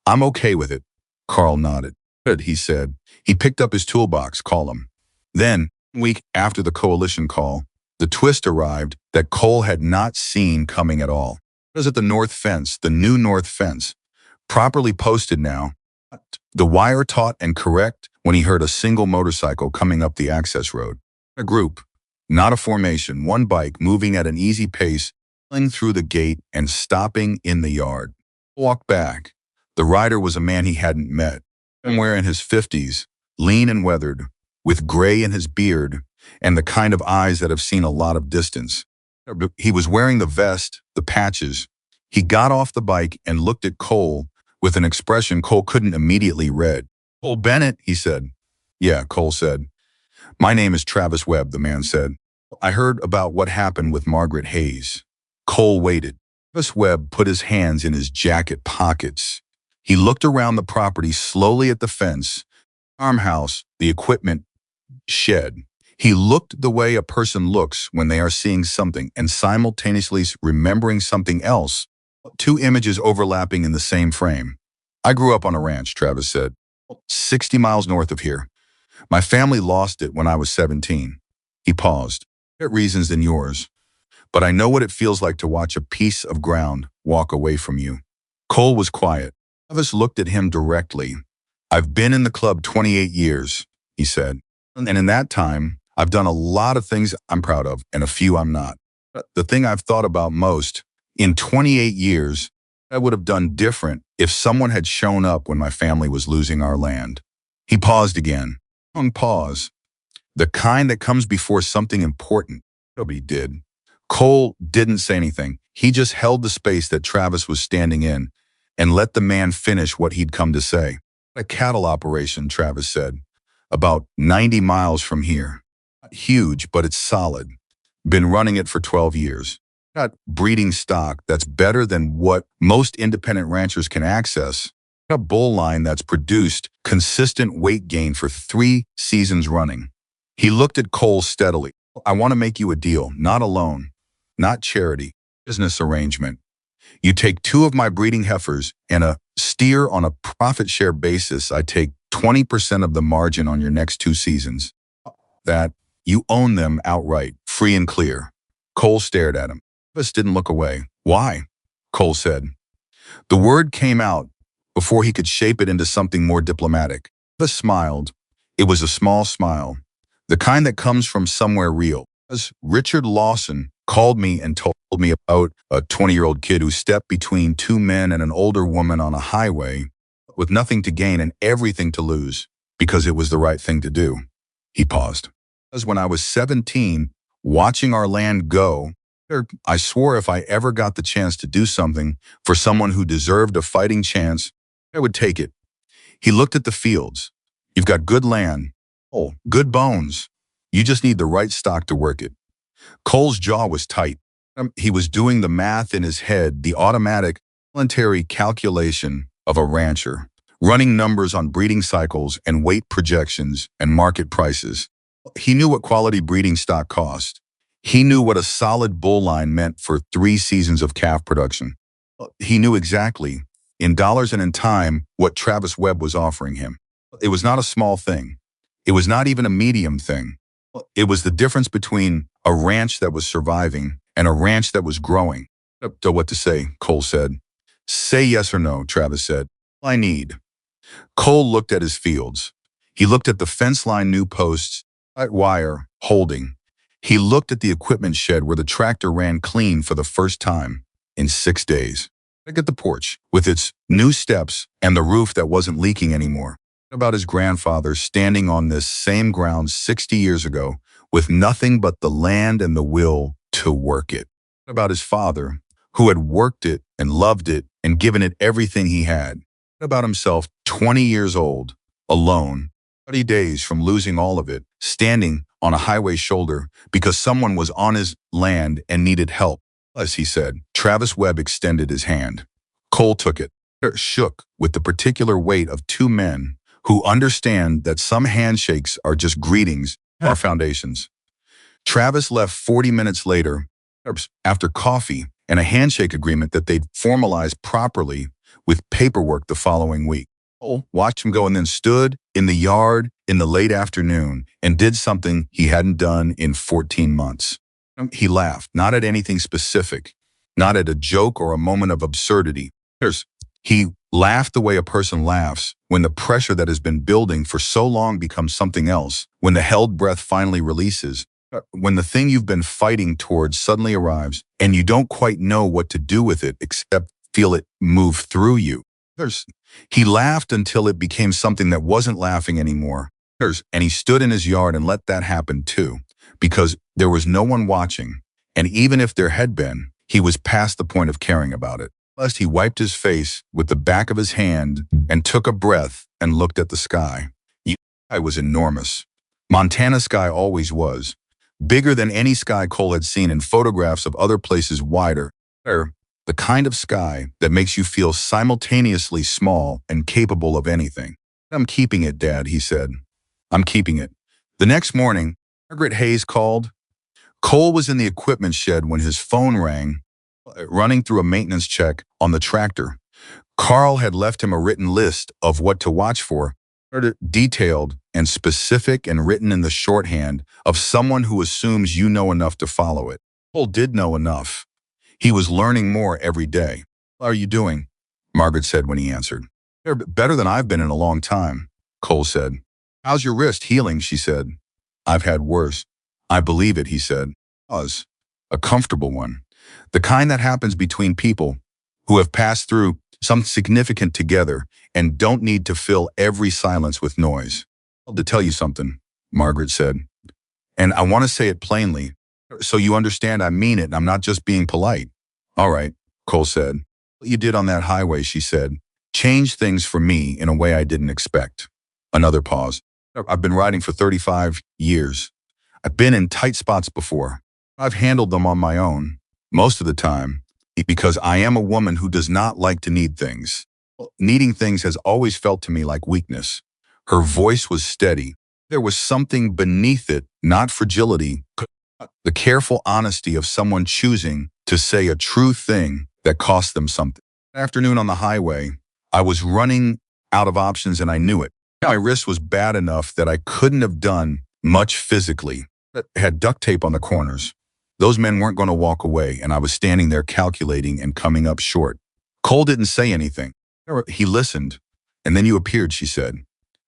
I'm okay with it. Carl nodded. Good, he said. He picked up his toolbox column. Then, a week after the coalition call, the twist arrived that Cole had not seen coming at all. It was at the north fence, the new north fence, properly posted now. The wire taut and correct when he heard a single motorcycle coming up the access road. A group, not a formation, one bike moving at an easy pace, pulling through the gate and stopping in the yard. Walked back. The rider was a man he hadn't met, somewhere in his 50s, lean and weathered, with gray in his beard and the kind of eyes that have seen a lot of distance. He was wearing the vest, the patches. He got off the bike and looked at Cole with an expression Cole couldn't immediately read. "Cole Bennett," he said. "Yeah," Cole said. "My name is Travis Webb," the man said. "I heard about what happened with Margaret Hayes." Cole waited. Travis Webb put his hands in his jacket pockets. He looked around the property slowly at the fence, farmhouse, the equipment shed. He looked the way a person looks when they are seeing something and simultaneously remembering something else, two images overlapping in the same frame. "I grew up on a ranch," Travis said, 60 miles north of here. "My family lost it when I was 17. He paused. "Different reasons than yours. But I know what it feels like to watch a piece of ground walk away from you." Cole was quiet. Travis looked at him directly. "I've been in the club 28 years, he said. "And in that time, I've done a lot of things I'm proud of and a few I'm not. The thing I've thought about most, in 28 years, I would have done different if someone had shown up when my family was losing our land." He paused again. Long pause. The kind that comes before something important. Nobody did. Cole didn't say anything. He just held the space that Travis was standing in and let the man finish what he'd come to say. "A cattle operation," Travis said. "About 90 miles from here. Not huge, but it's solid. Been running it for 12 years. Got breeding stock that's better than what most independent ranchers can access. Got a bull line that's produced consistent weight gain for 3 seasons running." He looked at Cole steadily. "I want to make you a deal, not a loan, not charity, business arrangement. You take 2 of my breeding heifers and a steer on a profit share basis. I take 20% of the margin on your next 2 seasons. That you own them outright, free and clear." Cole stared at him. Travis didn't look away. "Why?" Cole said. The word came out before he could shape it into something more diplomatic. Travis smiled. It was a small smile, the kind that comes from somewhere real. As Richard Lawson called me and told me about a 20-year-old kid who stepped between 2 men and an older woman on a highway with nothing to gain and everything to lose because it was the right thing to do. He paused. "As when I was 17, watching our land go, I swore if I ever got the chance to do something for someone who deserved a fighting chance, I would take it." He looked at the fields. "You've got good land. Oh, good bones. You just need the right stock to work it." Cole's jaw was tight. He was doing the math in his head, the automatic, voluntary calculation of a rancher, running numbers on breeding cycles and weight projections and market prices. He knew what quality breeding stock cost. He knew what a solid bull line meant for 3 seasons of calf production. He knew exactly, in dollars and in time, what Travis Webb was offering him. It was not a small thing. It was not even a medium thing. It was the difference between a ranch that was surviving and a ranch that was growing. "So what to say," Cole said. "Say yes or no," Travis said. "I need." Cole looked at his fields. He looked at the fence line new posts, tight wire, holding. He looked at the equipment shed where the tractor ran clean for the first time in 6 days. Look at the porch with its new steps and the roof that wasn't leaking anymore. About his grandfather standing on this same ground 60 years ago with nothing but the land and the will to work it. About his father, who had worked it and loved it and given it everything he had. About himself, 20 years old, alone, 30 days from losing all of it, standing on a highway shoulder because someone was on his land and needed help. As he said, Travis Webb extended his hand. Cole took it. It shook with the particular weight of 2 men who understand that some handshakes are just greetings, or foundations. Travis left 40 minutes later, after coffee and a handshake agreement that they'd formalized properly with paperwork the following week. Cole watched him go and then stood in the yard in the late afternoon and did something he hadn't done in 14 months. He laughed, not at anything specific, not at a joke or a moment of absurdity. He laughed the way a person laughs when the pressure that has been building for so long becomes something else, when the held breath finally releases, when the thing you've been fighting towards suddenly arrives and you don't quite know what to do with it except feel it move through you. There's, he laughed until it became something that wasn't laughing anymore. And he stood in his yard and let that happen too, because there was no one watching. And even if there had been, he was past the point of caring about it. Last, he wiped his face with the back of his hand and took a breath and looked at the sky. The sky was enormous. Montana sky always was. Bigger than any sky Cole had seen in photographs of other places wider. The kind of sky that makes you feel simultaneously small and capable of anything. I'm keeping it, Dad, he said. I'm keeping it. The next morning, Margaret Hayes called. Cole was in the equipment shed when his phone rang, running through a maintenance check on the tractor. Carl had left him a written list of what to watch for, detailed and specific and written in the shorthand of someone who assumes you know enough to follow it. Cole did know enough. He was learning more every day. How are you doing? Margaret said when he answered. Better than I've been in a long time, Cole said. How's your wrist healing? She said. I've had worse. I believe it, he said. Was a comfortable one. The kind that happens between people who have passed through something significant together and don't need to fill every silence with noise. To tell you something, Margaret said. And I want to say it plainly, so you understand I mean it and I'm not just being polite. All right, Cole said. What you did on that highway, she said, changed things for me in a way I didn't expect. Another pause. I've been riding for 35 years. I've been in tight spots before. I've handled them on my own, most of the time, because I am a woman who does not like to need things. Needing things has always felt to me like weakness. Her voice was steady. There was something beneath it, not fragility, the careful honesty of someone choosing to say a true thing that cost them something. That afternoon on the highway, I was running out of options and I knew it. My wrist was bad enough that I couldn't have done much physically. I had duct tape on the corners. Those men weren't going to walk away, and I was standing there calculating and coming up short. Cole didn't say anything. He listened, and then you appeared, she said,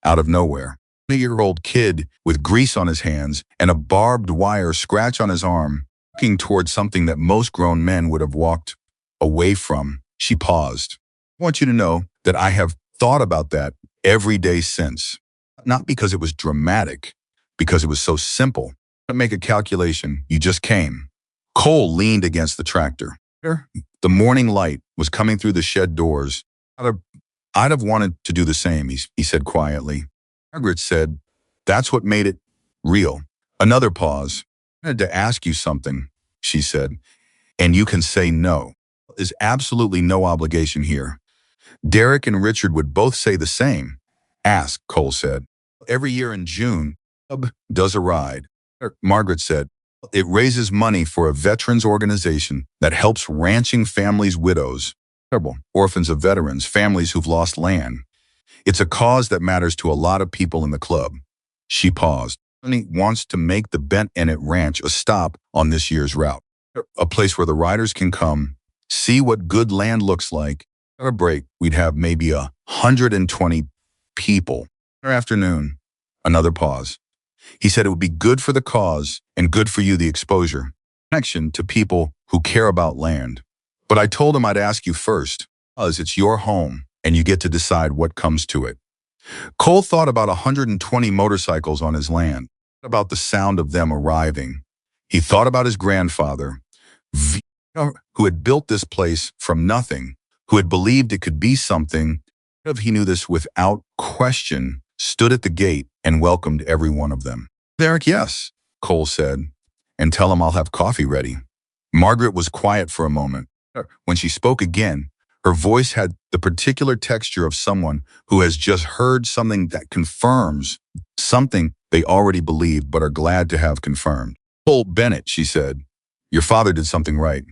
out of nowhere. A 20-year-old kid with grease on his hands and a barbed wire scratch on his arm, walking towards something that most grown men would have walked away from. She paused. I want you to know that I have thought about that every day since. Not because it was dramatic, because it was so simple. Make a calculation. You just came. Cole leaned against the tractor. The morning light was coming through the shed doors. I'd have wanted to do the same, he said quietly. Margaret said, that's what made it real. Another pause. I had to ask you something, she said, and you can say no. There's absolutely no obligation here. Derek and Richard would both say the same. Ask, Cole said. Every year in June, does a ride. Margaret said, it raises money for a veterans organization that helps ranching families' widows, orphans of veterans, families who've lost land. It's a cause that matters to a lot of people in the club. She paused. He wants to make the Bennett Ranch a stop on this year's route, a place where the riders can come, see what good land looks like. At a break, we'd have maybe 120 people. Afternoon, another pause. He said it would be good for the cause and good for you, the exposure, connection to people who care about land. But I told him I'd ask you first, because it's your home and you get to decide what comes to it. Cole thought about 120 motorcycles on his land, about the sound of them arriving. He thought about his grandfather, who had built this place from nothing, who had believed it could be something. He knew this without question, stood at the gate and welcomed every one of them. Derek, yes, Cole said, and tell him I'll have coffee ready. Margaret was quiet for a moment. When she spoke again, her voice had the particular texture of someone who has just heard something that confirms something they already believed but are glad to have confirmed. Cole Bennett, she said, your father did something right.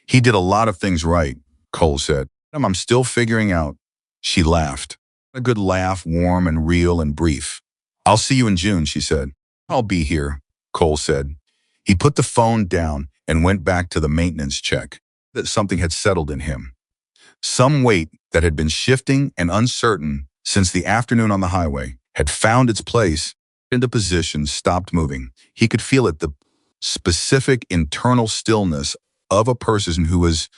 He did a lot of things right, Cole said. I'm still figuring out. She laughed. A good laugh, warm and real and brief. I'll see you in June, she said. I'll be here, Cole said. He put the phone down and went back to the maintenance check. That something had settled in him. Some weight that had been shifting and uncertain since the afternoon on the highway had found its place into position, stopped moving. He could feel it, the specific internal stillness of a person who has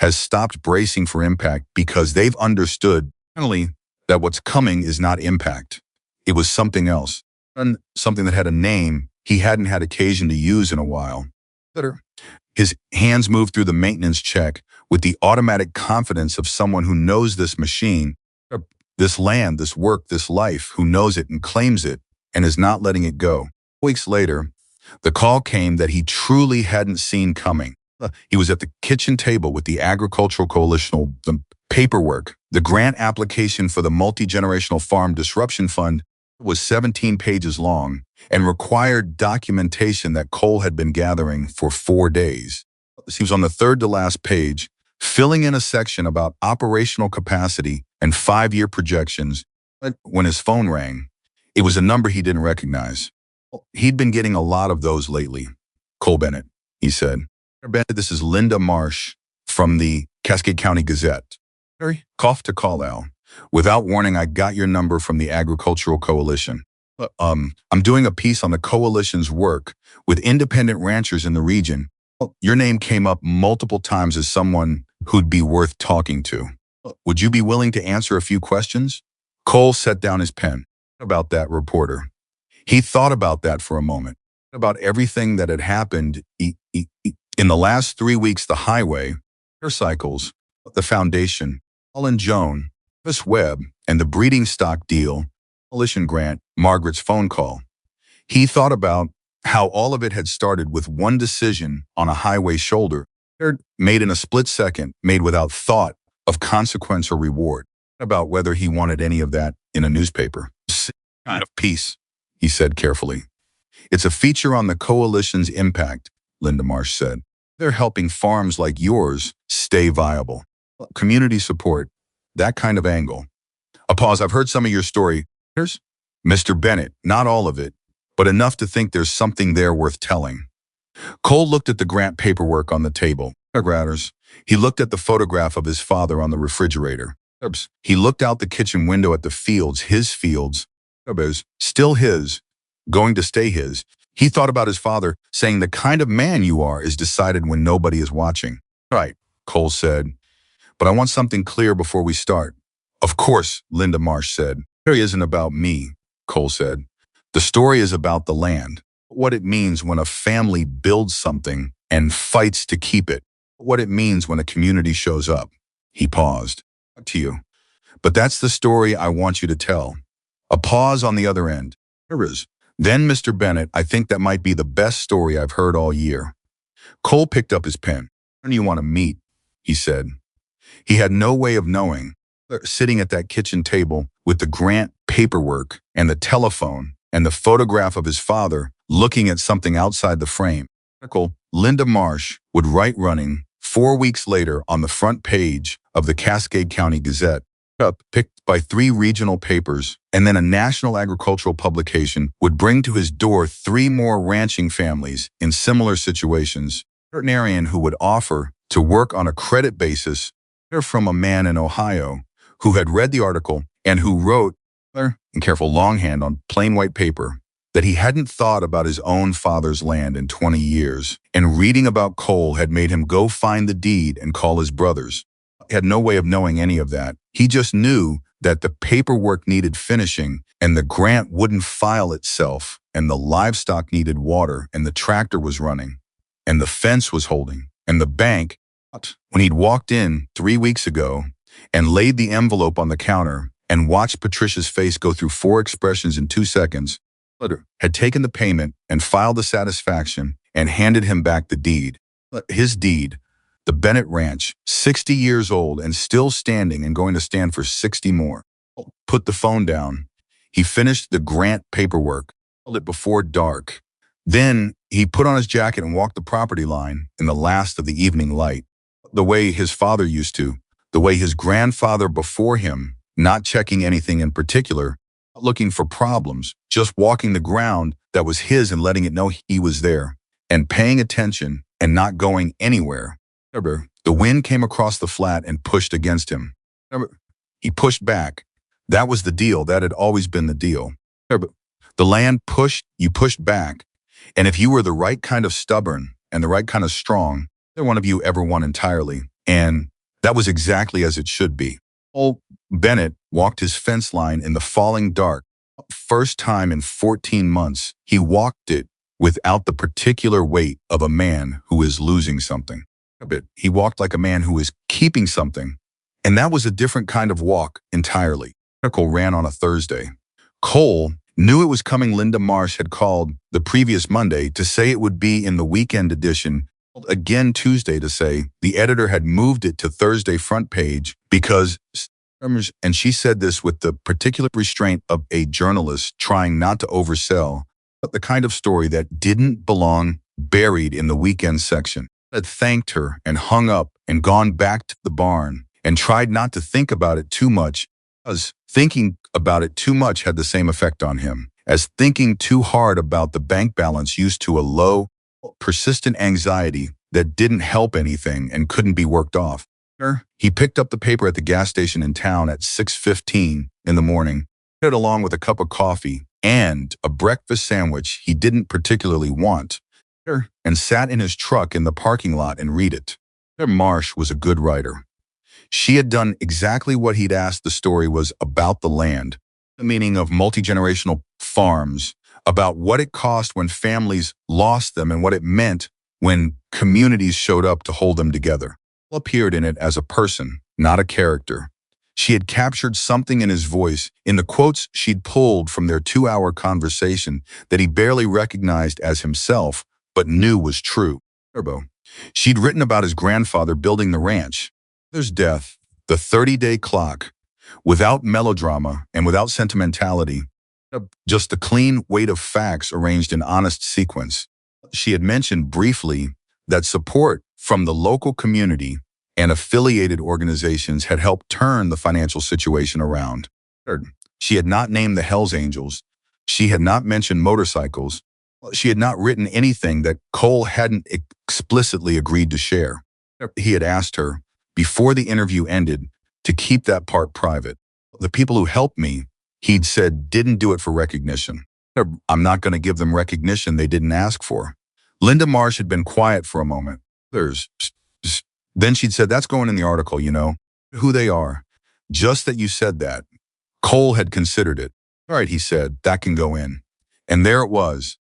stopped bracing for impact because they've understood finally that what's coming is not impact. It was something else, and something that had a name he hadn't had occasion to use in a while. His hands moved through the maintenance check with the automatic confidence of someone who knows this machine, this land, this work, this life, who knows it and claims it and is not letting it go. Weeks later, the call came that he truly hadn't seen coming. He was at the kitchen table with the Agricultural Coalition, the paperwork. The grant application for the Multi-Generational Farm Disruption Fund was 17 pages long and required documentation that Cole had been gathering for 4 days. He was on the third to last page, filling in a section about operational capacity and 5-year projections. When his phone rang, it was a number he didn't recognize. He'd been getting a lot of those lately. "Cole Bennett," he said. "Bennett, this is Linda Marsh from the Cascade County Gazette." Cough to call out. "Without warning, I got your number from the Agricultural Coalition. I'm doing a piece on the coalition's work with independent ranchers in the region. Your name came up multiple times as someone who'd be worth talking to. Would you be willing to answer a few questions?" Cole set down his pen. About that reporter. He thought about that for a moment, about everything that had happened in the last 3 weeks: the highway, motorcycles, the foundation, Paul and Joan, Travis Webb, and the breeding stock deal, coalition grant, Margaret's phone call. He thought about how all of it had started with one decision on a highway shoulder, made in a split second, made without thought of consequence or reward, about whether he wanted any of that in a newspaper. "Kind of piece," he said carefully. "It's a feature on the coalition's impact," Linda Marsh said. "They're helping farms like yours stay viable. Community support, that kind of angle." A pause. "I've heard some of your story." "Here's Mr. Bennett, not all of it, but enough to think there's something there worth telling." Cole looked at the grant paperwork on the table. He looked at the photograph of his father on the refrigerator. He looked out the kitchen window at the fields, his fields, still his, going to stay his. He thought about his father, saying, "The kind of man you are is decided when nobody is watching." "Right," Cole said, "but I want something clear before we start." "Of course," Linda Marsh said. "The story isn't about me," Cole said. "The story is about the land. What it means when a family builds something and fights to keep it. What it means when a community shows up." He paused. "Up to you. But that's the story I want you to tell." A pause on the other end. "There is. Then, Mr. Bennett, I think that might be the best story I've heard all year." Cole picked up his pen. "When do you want to meet?" he said. He had no way of knowing. Sitting at that kitchen table with the grant paperwork and the telephone and the photograph of his father looking at something outside the frame. Linda Marsh would write running 4 weeks later on the front page of the Cascade County Gazette, picked by 3 regional papers, and then a national agricultural publication would bring to his door 3 more ranching families in similar situations, a veterinarian who would offer to work on a credit basis, from a man in Ohio who had read the article and who wrote, in careful longhand on plain white paper, that he hadn't thought about his own father's land in 20 years, and reading about Cole had made him go find the deed and call his brothers. He had no way of knowing any of that. He just knew that the paperwork needed finishing, and the grant wouldn't file itself, and the livestock needed water, and the tractor was running, and the fence was holding, and the bank. When he'd walked in 3 weeks ago and laid the envelope on the counter and watched Patricia's face go through 4 expressions in 2 seconds, had taken the payment and filed the satisfaction and handed him back the deed. His deed, the Bennett Ranch, 60 years old and still standing and going to stand for 60 more. Put the phone down. He finished the grant paperwork, held it before dark. Then he put on his jacket and walked the property line in the last of the evening light, the way his father used to, the way his grandfather before him, not checking anything in particular, looking for problems, just walking the ground that was his and letting it know he was there, and paying attention and not going anywhere. The wind came across the flat and pushed against him. He pushed back. That was the deal. That had always been the deal. The land pushed, you pushed back. And if you were the right kind of stubborn and the right kind of strong, Neither one of you ever won entirely, and that was exactly as it should be. Old Bennett walked his fence line in the falling dark. First time in 14 months, he walked it without the particular weight of a man who is losing something. A bit. He walked like a man who is keeping something, and that was a different kind of walk entirely. The article ran on a Thursday. Cole knew it was coming. Linda Marsh had called the previous Monday to say it would be in the weekend edition, again Tuesday to say the editor had moved it to Thursday front page because, and she said this with the particular restraint of a journalist trying not to oversell, but the kind of story that didn't belong buried in the weekend section. Had thanked her and hung up and gone back to the barn and tried not to think about it too much, because thinking about it too much had the same effect on him as thinking too hard about the bank balance used to a low, persistent anxiety that didn't help anything and couldn't be worked off. He picked up the paper at the gas station in town at 6:15 in the morning, it along with a cup of coffee and a breakfast sandwich he didn't particularly want, and sat in his truck in the parking lot and read it. Marsh was a good writer. She had done exactly what he'd asked. The story was about the land, the meaning of multi-generational farms, about what it cost when families lost them and what it meant when communities showed up to hold them together. He appeared in it as a person, not a character. She had captured something in his voice, in the quotes she'd pulled from their 2-hour conversation that he barely recognized as himself, but knew was true. She'd written about his grandfather building the ranch, his death, the 30-day clock, without melodrama and without sentimentality, just the clean weight of facts arranged in honest sequence. She had mentioned briefly that support from the local community and affiliated organizations had helped turn the financial situation around. She had not named the Hells Angels. She had not mentioned motorcycles. She had not written anything that Cole hadn't explicitly agreed to share. He had asked her, before the interview ended, to keep that part private. The people who helped me, he'd said, didn't do it for recognition. I'm not going to give them recognition they didn't ask for. Linda Marsh had been quiet for a moment. Then she'd said, that's going in the article, you know, who they are. Just that you said that. Cole had considered it. All right, he said, that can go in. And there it was,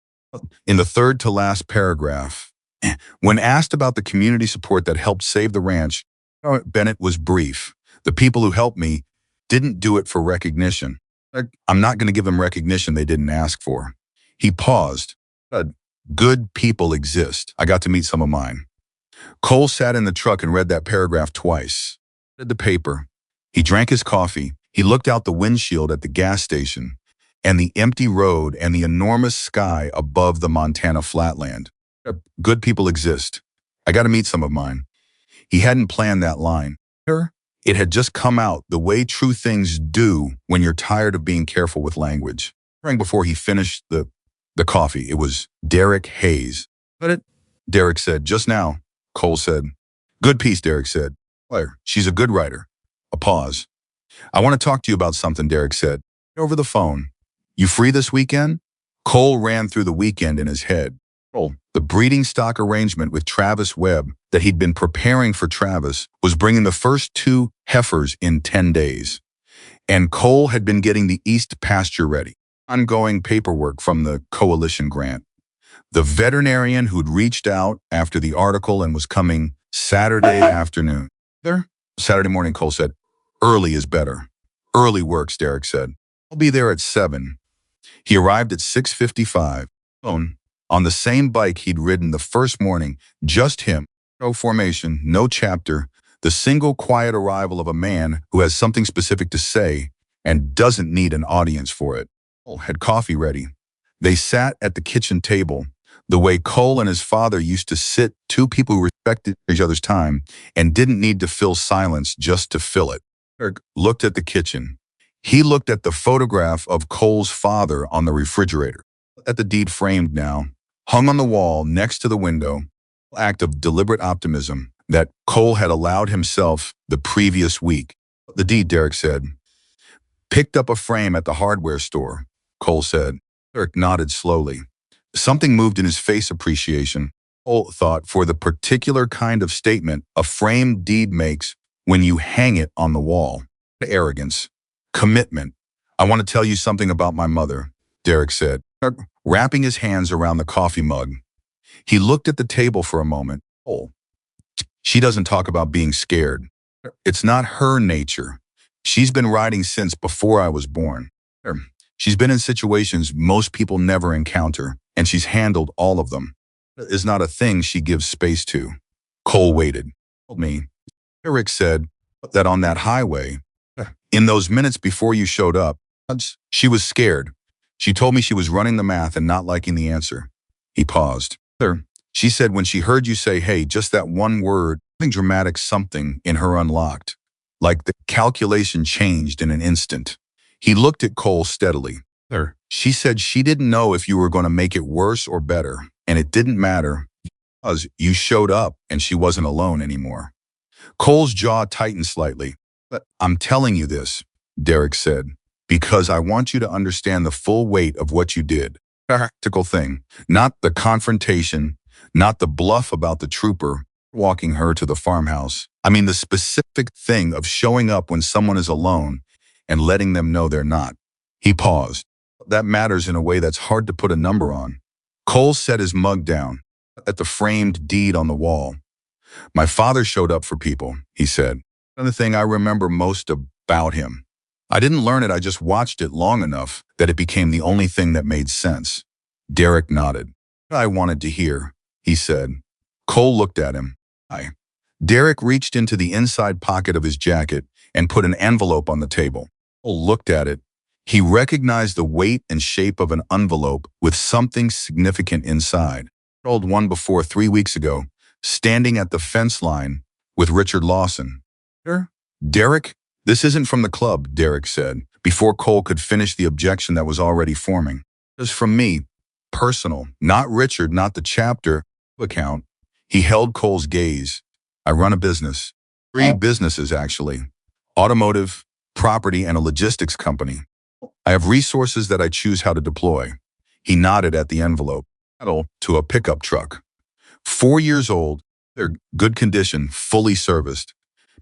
in the third to last paragraph. When asked about the community support that helped save the ranch, Bennett was brief. The people who helped me didn't do it for recognition. I'm not going to give them recognition they didn't ask for. He paused. Good people exist. I got to meet some of mine. Cole sat in the truck and read that paragraph twice. Read the paper. He drank his coffee. He looked out the windshield at the gas station and the empty road and the enormous sky above the Montana flatland. Good people exist. I got to meet some of mine. He hadn't planned that line. It had just come out the way true things do when you're tired of being careful with language. Right before he finished the coffee, it was Derek Hayes. Derek said, just now, Cole said. Good piece, Derek said. She's a good writer. A pause. I want to talk to you about something, Derek said. Over the phone. You free this weekend? Cole ran through the weekend in his head. The breeding stock arrangement with Travis Webb that he'd been preparing for Travis was bringing the first 2 heifers in 10 days. And Cole had been getting the East pasture ready. Ongoing paperwork from the coalition grant. The veterinarian who'd reached out after the article and was coming Saturday afternoon. Saturday morning, Cole said, early is better. Early works, Derek said. I'll be there at 7. He arrived at 6:55. On the same bike he'd ridden the first morning, just him. No formation, no chapter, the single quiet arrival of a man who has something specific to say and doesn't need an audience for it. Cole had coffee ready. They sat at the kitchen table, the way Cole and his father used to sit, 2 people who respected each other's time and didn't need to fill silence just to fill it. Eric looked at the kitchen. He looked at the photograph of Cole's father on the refrigerator, at the deed framed now, hung on the wall next to the window, an act of deliberate optimism that Cole had allowed himself the previous week. The deed, Derek said. Picked up a frame at the hardware store, Cole said. Derek nodded slowly. Something moved in his face. Appreciation. Cole thought for the particular kind of statement a framed deed makes when you hang it on the wall. Arrogance. Commitment. I want to tell you something about my mother, Derek said, wrapping his hands around the coffee mug. He looked at the table for a moment. Oh, she doesn't talk about being scared. It's not her nature. She's been riding since before I was born. She's been in situations most people never encounter, and she's handled all of them. Is not a thing she gives space to. Cole waited. Told me. Eric said that on that highway, in those minutes before you showed up, she was scared. She told me she was running the math and not liking the answer. He paused. She said when she heard you say, hey, just that one word, something dramatic, something in her unlocked. Like the calculation changed in an instant. He looked at Cole steadily. She said she didn't know if you were going to make it worse or better, and it didn't matter because you showed up and she wasn't alone anymore. Cole's jaw tightened slightly. But I'm telling you this, Derek said, because I want you to understand the full weight of what you did. Practical thing, not the confrontation, not the bluff about the trooper walking her to the farmhouse. I mean the specific thing of showing up when someone is alone and letting them know they're not. He paused. That matters in a way that's hard to put a number on. Cole set his mug down at the framed deed on the wall. My father showed up for people, he said. And the thing I remember most about him. I didn't learn it, I just watched it long enough that it became the only thing that made sense. Derek nodded. I wanted to hear, he said. Cole looked at him. Derek reached into the inside pocket of his jacket and put an envelope on the table. Cole looked at it. He recognized the weight and shape of an envelope with something significant inside. I told one before 3 weeks ago, standing at the fence line with Richard Lawson. Derek, this isn't from the club, Derek said, before Cole could finish the objection that was already forming. It was from me, personal, not Richard, not the chapter account. He held Cole's gaze. I run a business. 3 businesses, actually. Automotive, property, and a logistics company. I have resources that I choose how to deploy. He nodded at the envelope. To a pickup truck. 4 years old, they're good condition, fully serviced.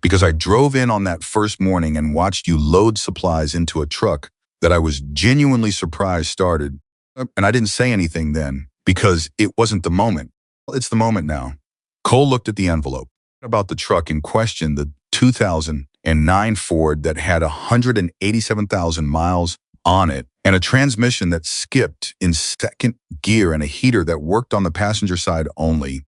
Because I drove in on that first morning and watched you load supplies into a truck that I was genuinely surprised started. And I didn't say anything then because it wasn't the moment. It's the moment now. Cole looked at the envelope. About the truck in question, the 2009 Ford that had 187,000 miles on it and a transmission that skipped in second gear and a heater that worked on the passenger side only.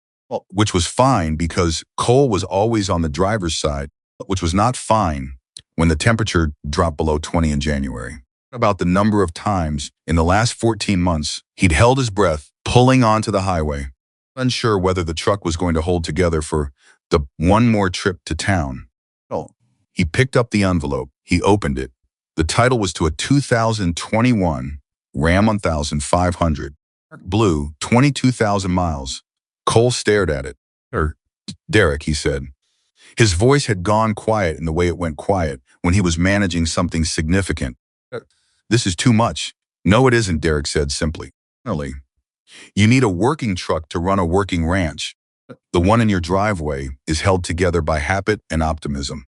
Which was fine because Cole was always on the driver's side, which was not fine when the temperature dropped below 20 in January. About the number of times in the last 14 months he'd held his breath, pulling onto the highway, unsure whether the truck was going to hold together for the one more trip to town. He picked up the envelope. He opened it. The title was to a 2021 Ram 1500. Blue, 22,000 miles. Cole stared at it. Derek, he said. His voice had gone quiet in the way it went quiet when he was managing something significant. This is too much. No, it isn't, Derek said simply. You need a working truck to run a working ranch. The one in your driveway is held together by habit and optimism.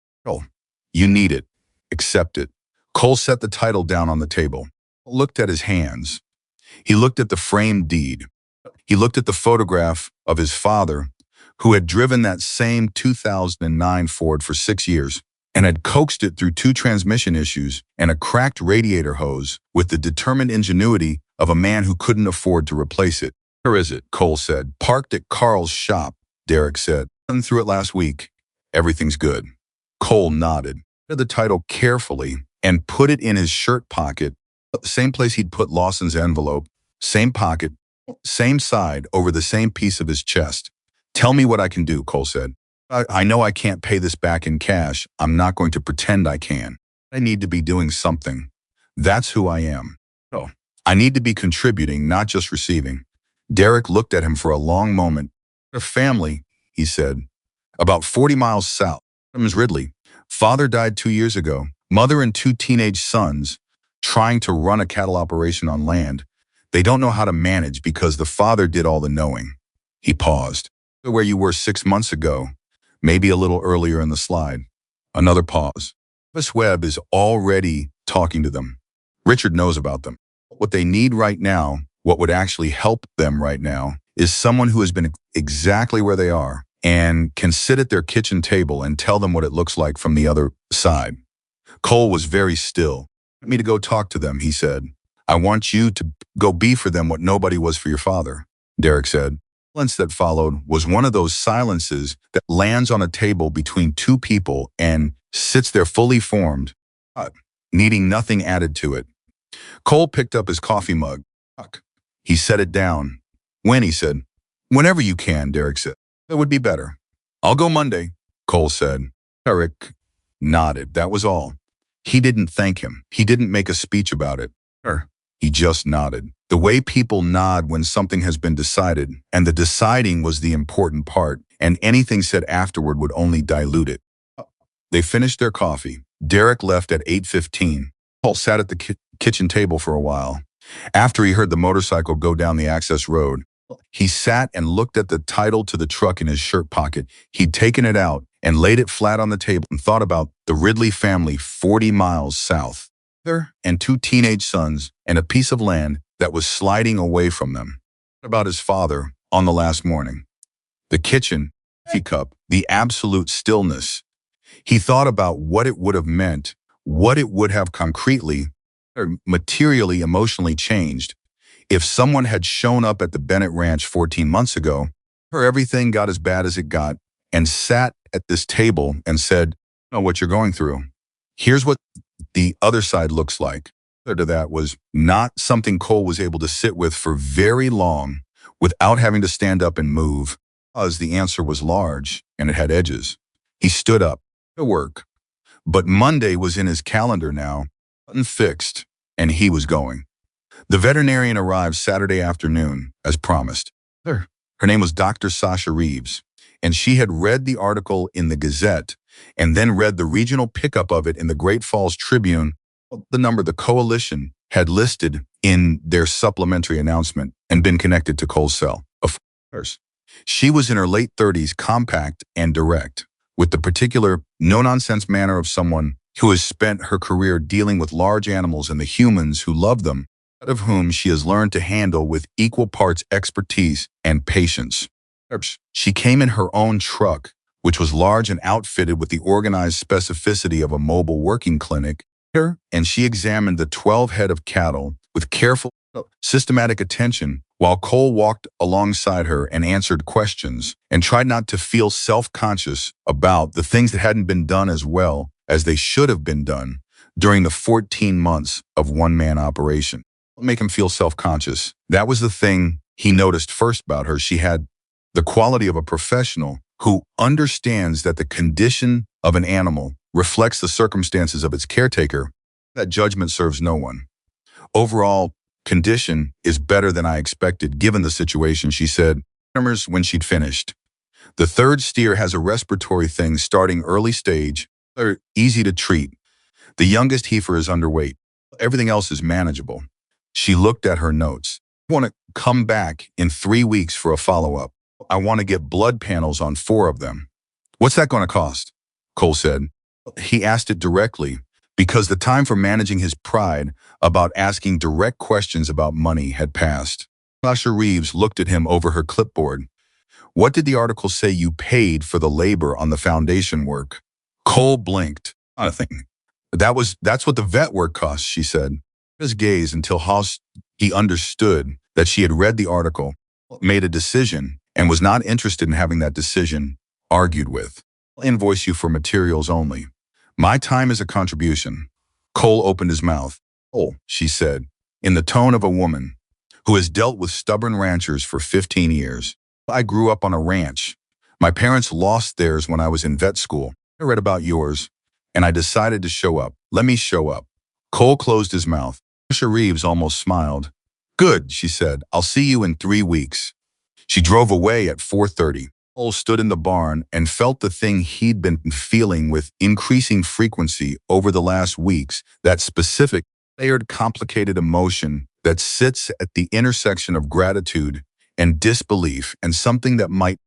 You need it. Accept it. Cole set the title down on the table. Looked at his hands. He looked at the framed deed. He looked at the photograph of his father, who had driven that same 2009 Ford for 6 years and had coaxed it through 2 transmission issues and a cracked radiator hose with the determined ingenuity of a man who couldn't afford to replace it. Where is it? Cole said. Parked at Carl's shop, Derek said. Run through it last week. Everything's good. Cole nodded. Read the title carefully and put it in his shirt pocket, the same place he'd put Lawson's envelope, same pocket, same side over the same piece of his chest. Tell me what I can do, Cole said. I know I can't pay this back in cash. I'm not going to pretend I can. I need to be doing something. That's who I am. I need to be contributing, not just receiving. Derek looked at him for a long moment. A family, he said, about 40 miles south. Ms. Ridley. Father died 2 years ago. Mother and 2 teenage sons trying to run a cattle operation on land they don't know how to manage because the father did all the knowing. He paused. Where you were 6 months ago, maybe a little earlier in the slide. Another pause. Travis Webb is already talking to them. Richard knows about them. What they need right now, what would actually help them right now, is someone who has been exactly where they are and can sit at their kitchen table and tell them what it looks like from the other side. Cole was very still. "Want me to go talk to them," he said. "I want you to go be for them what nobody was for your father," Derek said. The silence that followed was one of those silences that lands on a table between two people and sits there fully formed, needing nothing added to it. Cole picked up his coffee mug. "Fuck." He set it down. "When?" he said. "Whenever you can," Derek said. "That would be better." "I'll go Monday," Cole said. Derek nodded. That was all. He didn't thank him. He didn't make a speech about it. He just nodded. The way people nod when something has been decided, and the deciding was the important part, and anything said afterward would only dilute it. They finished their coffee. Derek left at 8:15. Paul sat at the kitchen table for a while. After he heard the motorcycle go down the access road, he sat and looked at the title to the truck in his shirt pocket. He'd taken it out and laid it flat on the table and thought about the Ridley family 40 miles south. And two teenage sons and a piece of land that was sliding away from them. About his father on the last morning. The kitchen, coffee cup, the absolute stillness. He thought about what it would have meant, what it would have concretely, or materially, emotionally changed if someone had shown up at the Bennett Ranch 14 months ago, or everything got as bad as it got, and sat at this table and said, "I know what you're going through. Here's what the other side looks like." To that was not something Cole was able to sit with for very long without having to stand up and move, because the answer was large and it had edges. He stood up to work, but Monday was in his calendar now, button fixed, and he was going. The veterinarian arrived Saturday afternoon, as promised. Her name was Dr. Sasha Reeves, and she had read the article in the Gazette and then read the regional pickup of it in the Great Falls Tribune, the number the coalition had listed in their supplementary announcement, and been connected to Cole's cell. Of course, she was in her late 30s, compact and direct, with the particular no-nonsense manner of someone who has spent her career dealing with large animals and the humans who love them, out of whom she has learned to handle with equal parts expertise and patience. She came in her own truck, which was large and outfitted with the organized specificity of a mobile working clinic, and she examined the 12 head of cattle with careful, systematic attention while Cole walked alongside her and answered questions and tried not to feel self-conscious about the things that hadn't been done as well as they should have been done during the 14 months of one-man operation. Don't make him feel self-conscious. That was the thing he noticed first about her. She had the quality of a professional who understands that the condition of an animal reflects the circumstances of its caretaker. That judgment serves no one. Overall condition is better than I expected given the situation, she said when she'd finished. The third steer has a respiratory thing starting early stage, or easy to treat. The youngest heifer is underweight. Everything else is manageable. She looked at her notes. "I want to come back in 3 weeks for a follow-up. I want to get blood panels on 4 of them. What's that going to cost?" Cole said. He asked it directly because the time for managing his pride about asking direct questions about money had passed. Sasha Reeves looked at him over her clipboard. "What did the article say you paid for the labor on the foundation work?" Cole blinked. "Nothing. That's what the vet work costs," she said. His gaze until he understood that she had read the article, made a decision, and was not interested in having that decision argued with. "I'll invoice you for materials only. My time is a contribution." Cole opened his mouth. "Oh," she said, in the tone of a woman who has dealt with stubborn ranchers for 15 years. "I grew up on a ranch. My parents lost theirs when I was in vet school. I read about yours, and I decided to show up. Let me show up." Cole closed his mouth. Sasha Reeves almost smiled. "Good," she said. "I'll see you in 3 weeks." She drove away at 4:30. Cole stood in the barn and felt the thing he'd been feeling with increasing frequency over the last weeks, that specific, layered, complicated emotion that sits at the intersection of gratitude and disbelief and something that might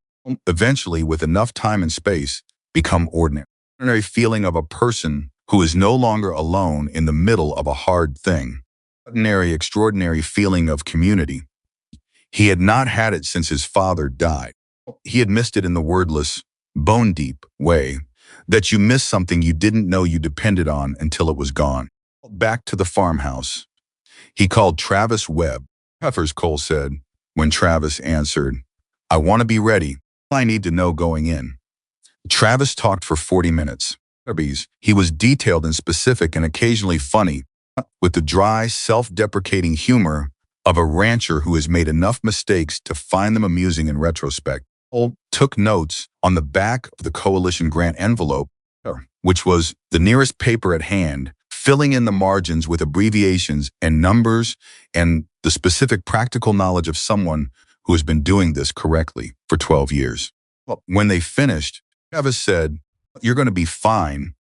eventually, with enough time and space, become ordinary. Ordinary feeling of a person who is no longer alone in the middle of a hard thing. Ordinary, extraordinary feeling of community. He had not had it since his father died. He had missed it in the wordless, bone-deep way that you miss something you didn't know you depended on until it was gone. Back to the farmhouse. He called Travis Webb. "Peppers," Cole said, when Travis answered, "I want to be ready. I need to know going in." Travis talked for 40 minutes. He was detailed and specific and occasionally funny, with the dry, self-deprecating humor of a rancher who has made enough mistakes to find them amusing in retrospect. Cole took notes on the back of the coalition grant envelope, which was the nearest paper at hand, filling in the margins with abbreviations and numbers and the specific practical knowledge of someone who has been doing this correctly for 12 years. When they finished, Travis said, "You're going to be fine.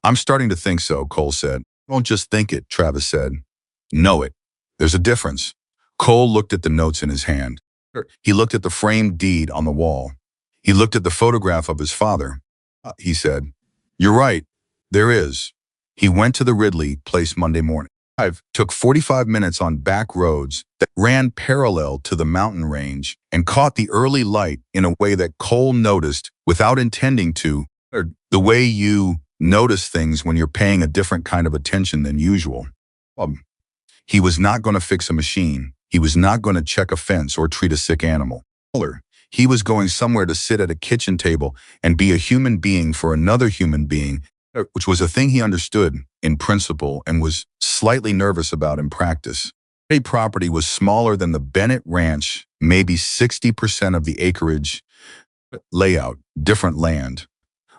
I'm starting to think so," Cole said. "Don't just think it," Travis said. "Know it. There's a difference." Cole looked at the notes in his hand. He looked at the framed deed on the wall. He looked at the photograph of his father. He said, "You're right. There is." He went to the Ridley place Monday morning. Took 45 minutes on back roads that ran parallel to the mountain range and caught the early light in a way that Cole noticed without intending to, or the way you notice things when you're paying a different kind of attention than usual. He was not going to fix a machine. He was not going to check a fence or treat a sick animal. He was going somewhere to sit at a kitchen table and be a human being for another human being, which was a thing he understood in principle and was slightly nervous about in practice. A property was smaller than the Bennett ranch, maybe 60% of the acreage, layout, different land.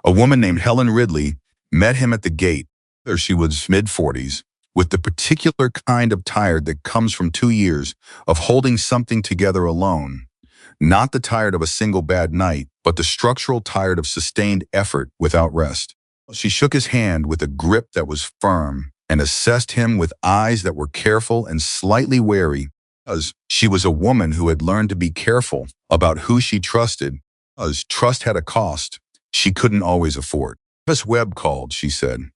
A woman named Helen Ridley met him at the gate. She was mid-40s, with the particular kind of tired that comes from 2 years of holding something together alone. Not the tired of a single bad night, but the structural tired of sustained effort without rest. She shook his hand with a grip that was firm and assessed him with eyes that were careful and slightly wary, as she was a woman who had learned to be careful about who she trusted, as trust had a cost she couldn't always afford. "Travis Webb called," she said,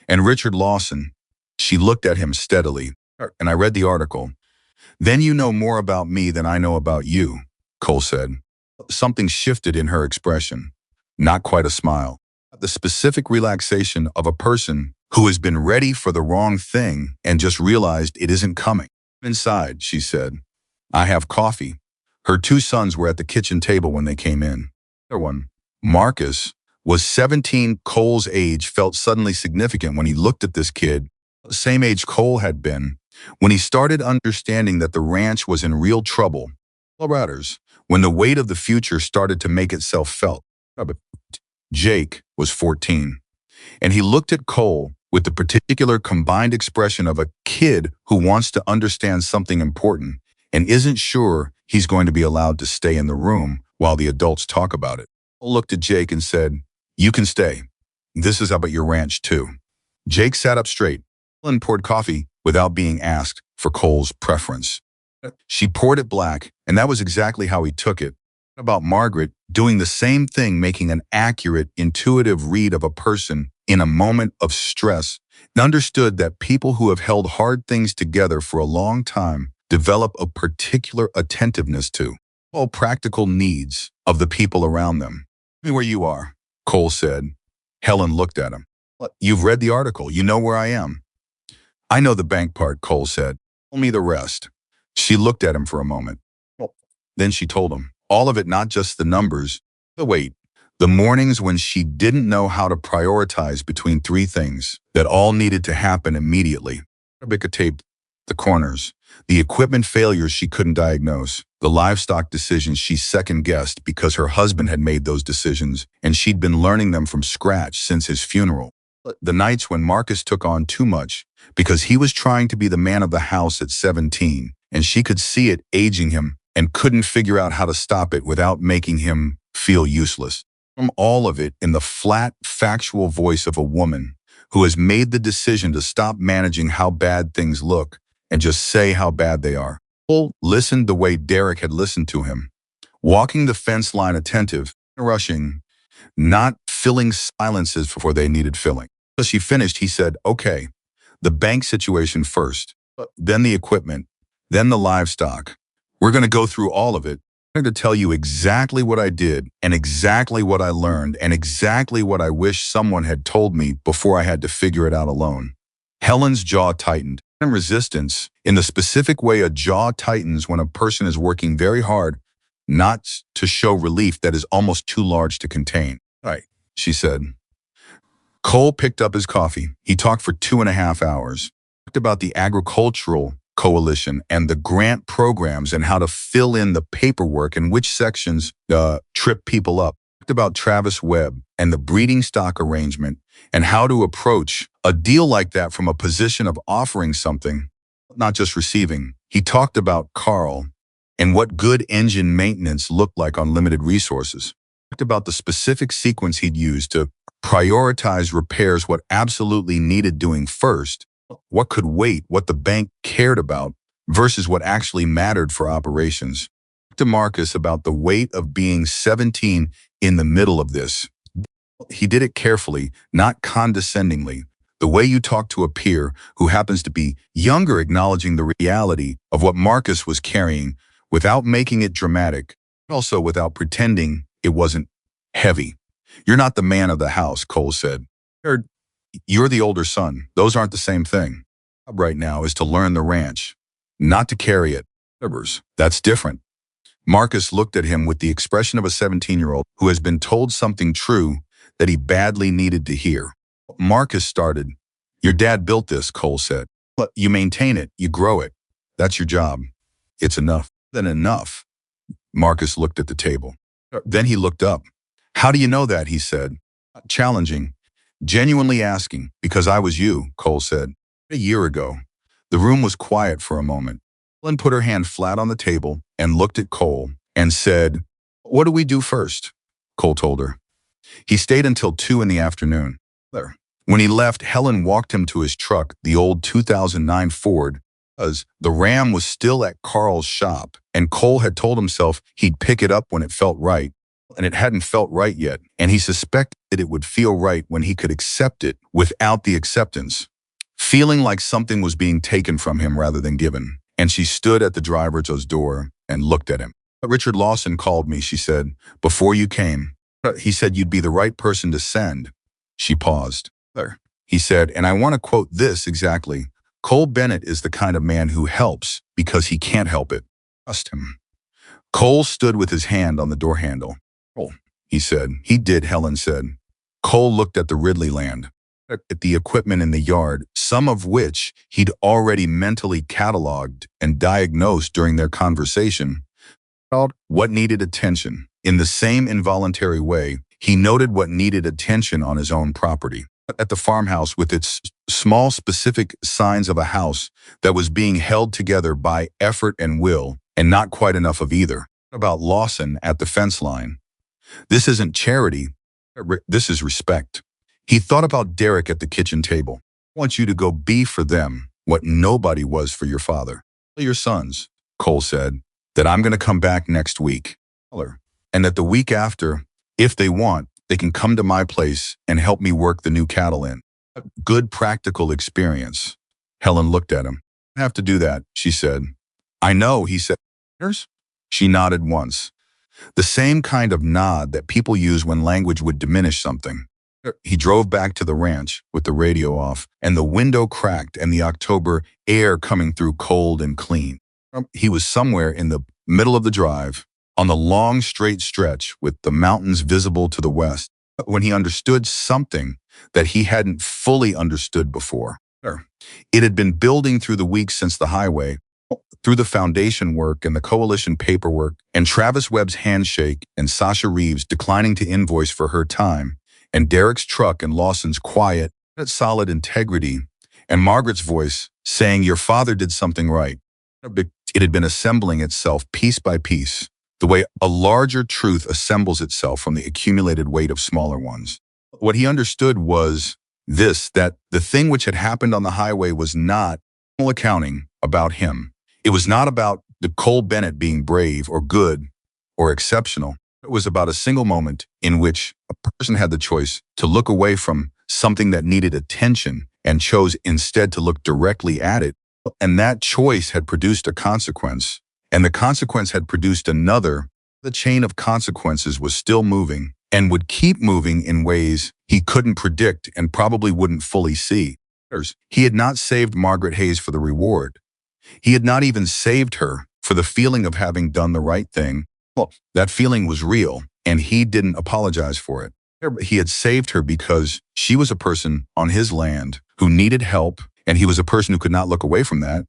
"and Richard Lawson." She looked at him steadily, "And I read the article." "Then you know more about me than I know about you," Cole said. Something shifted in her expression. Not quite a smile. The specific relaxation of a person who has been ready for the wrong thing and just realized it isn't coming. "Inside," she said. "I have coffee." Her 2 sons were at the kitchen table when they came in. The other one, Marcus, was 17. Cole's age felt suddenly significant when he looked at this kid, the same age Cole had been, when he started understanding that the ranch was in real trouble. When the weight of the future started to make itself felt. Jake was 14, and he looked at Cole with the particular combined expression of a kid who wants to understand something important and isn't sure he's going to be allowed to stay in the room while the adults talk about it. Cole looked at Jake and said, "You can stay. This is about your ranch too." Jake sat up straight. Ellen poured coffee without being asked for Cole's preference. She poured it black, and that was exactly how he took it. About Margaret doing the same thing, making an accurate, intuitive read of a person in a moment of stress, and understood that people who have held hard things together for a long time develop a particular attentiveness to all practical needs of the people around them. "Tell me where you are," Cole said. Helen looked at him. "You've read the article. You know where I am." "I know the bank part," Cole said. "Tell me the rest." She looked at him for a moment. Then she told him. All of it, not just the numbers. The mornings when she didn't know how to prioritize between 3 things that all needed to happen immediately. Rebecca taped the corners, the equipment failures she couldn't diagnose, the livestock decisions she second-guessed because her husband had made those decisions and she'd been learning them from scratch since his funeral. The nights when Marcus took on too much because he was trying to be the man of the house at 17, and she could see it aging him and couldn't figure out how to stop it without making him feel useless. From all of it in the flat, factual voice of a woman who has made the decision to stop managing how bad things look and just say how bad they are. Cole listened the way Derek had listened to him, walking the fence line attentive, rushing, not filling silences before they needed filling. As she finished, he said, okay, the bank situation first, then the equipment, then the livestock. We're going to go through all of it. I'm going to tell you exactly what I did and exactly what I learned and exactly what I wish someone had told me before I had to figure it out alone. Helen's jaw tightened. And resistance, in the specific way a jaw tightens when a person is working very hard, not to show relief that is almost too large to contain. Right, she said. Cole picked up his coffee. He talked for 2.5 hours. Talked about the agricultural coalition and the grant programs and how to fill in the paperwork and which sections trip people up. Talked about Travis Webb and the breeding stock arrangement and how to approach a deal like that from a position of offering something, not just receiving. He talked about Carl and what good engine maintenance looked like on limited resources. Talked about the specific sequence he'd use to prioritize repairs, what absolutely needed doing first, what could wait, what the bank cared about versus what actually mattered for operations. Talked to Marcus about the weight of being 17 in the middle of this. He did it carefully, not condescendingly, the way you talk to a peer who happens to be younger, acknowledging the reality of what Marcus was carrying without making it dramatic, also without pretending it wasn't heavy. You're not the man of the house, Cole said. You're the older son. Those aren't the same thing. My job right now is to learn the ranch, not to carry it. That's different. Marcus looked at him with the expression of a 17-year-old who has been told something true that he badly needed to hear. Marcus started. Your dad built this, Cole said. But you maintain it, you grow it. That's your job. It's enough. Then enough. Marcus looked at the table. Then he looked up. How do you know that, he said. Challenging. Genuinely asking, because I was you, Cole said. A year ago. The room was quiet for a moment. Helen put her hand flat on the table and looked at Cole and said, what do we do first? Cole told her. He stayed until 2 in the afternoon. When he left, Helen walked him to his truck, the old 2009 Ford, as the Ram was still at Carl's shop, and Cole had told himself he'd pick it up when it felt right, and it hadn't felt right yet, and he suspected it would feel right when he could accept it without the acceptance, feeling like something was being taken from him rather than given. And she stood at the driver's door and looked at him. Richard Lawson called me, she said, before you came. He said you'd be the right person to send. She paused. He said, and I want to quote this exactly. Cole Bennett is the kind of man who helps because he can't help it. Trust him. Cole stood with his hand on the door handle. Oh, he said. He did, Helen said. Cole looked at the Ridley land, at the equipment in the yard, some of which he'd already mentally cataloged and diagnosed during their conversation. What needed attention. In the same involuntary way, he noted what needed attention on his own property. At the farmhouse with its small specific signs of a house that was being held together by effort and will, and not quite enough of either. About Lawson at the fence line. This isn't charity, this is respect. He thought about Derek at the kitchen table. I want you to go be for them what nobody was for your father. Tell your sons, Cole said, that I'm going to come back next week. And that the week after, if they want, they can come to my place and help me work the new cattle in. A good practical experience. Helen looked at him. I have to do that, she said. I know, he said. She nodded once. The same kind of nod that people use when language would diminish something. He drove back to the ranch with the radio off and the window cracked and the October air coming through cold and clean. He was somewhere in the middle of the drive, on the long straight stretch with the mountains visible to the west, when he understood something that he hadn't fully understood before. It had been building through the weeks since the highway, through the foundation work and the coalition paperwork, and Travis Webb's handshake and Sasha Reeves declining to invoice for her time, and Derek's truck and Lawson's quiet, solid integrity, and Margaret's voice saying, your father did something right. It had been assembling itself piece by piece, the way a larger truth assembles itself from the accumulated weight of smaller ones. What he understood was this, that the thing which had happened on the highway was not accounting about him. It was not about the Cole Bennett being brave or good or exceptional. It was about a single moment in which a person had the choice to look away from something that needed attention and chose instead to look directly at it. And that choice had produced a consequence, and the consequence had produced another. The chain of consequences was still moving and would keep moving in ways he couldn't predict and probably wouldn't fully see. He had not saved Margaret Hayes for the reward. He had not even saved her for the feeling of having done the right thing. Well, that feeling was real, and he didn't apologize for it. He had saved her because she was a person on his land who needed help, and he was a person who could not look away from that.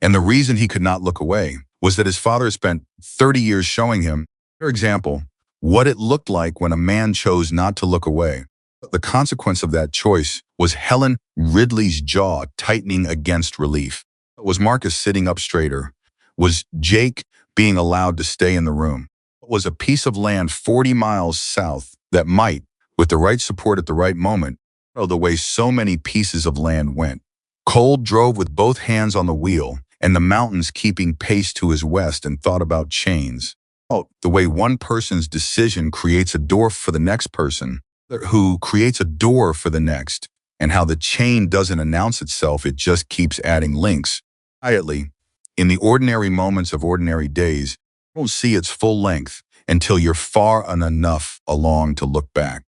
And the reason he could not look away was that his father spent 30 years showing him, for example, what it looked like when a man chose not to look away. The consequence of that choice was Helen Ridley's jaw tightening against relief. Was Marcus sitting up straighter? Was Jake being allowed to stay in the room? Was a piece of land 40 miles south that might, with the right support at the right moment, go the way so many pieces of land went? Cole drove with both hands on the wheel and the mountains keeping pace to his west and thought about chains. The way one person's decision creates a door for the next person, who creates a door for the next, and how the chain doesn't announce itself, it just keeps adding links. Quietly, in the ordinary moments of ordinary days, you won't see its full length until you're far enough along to look back.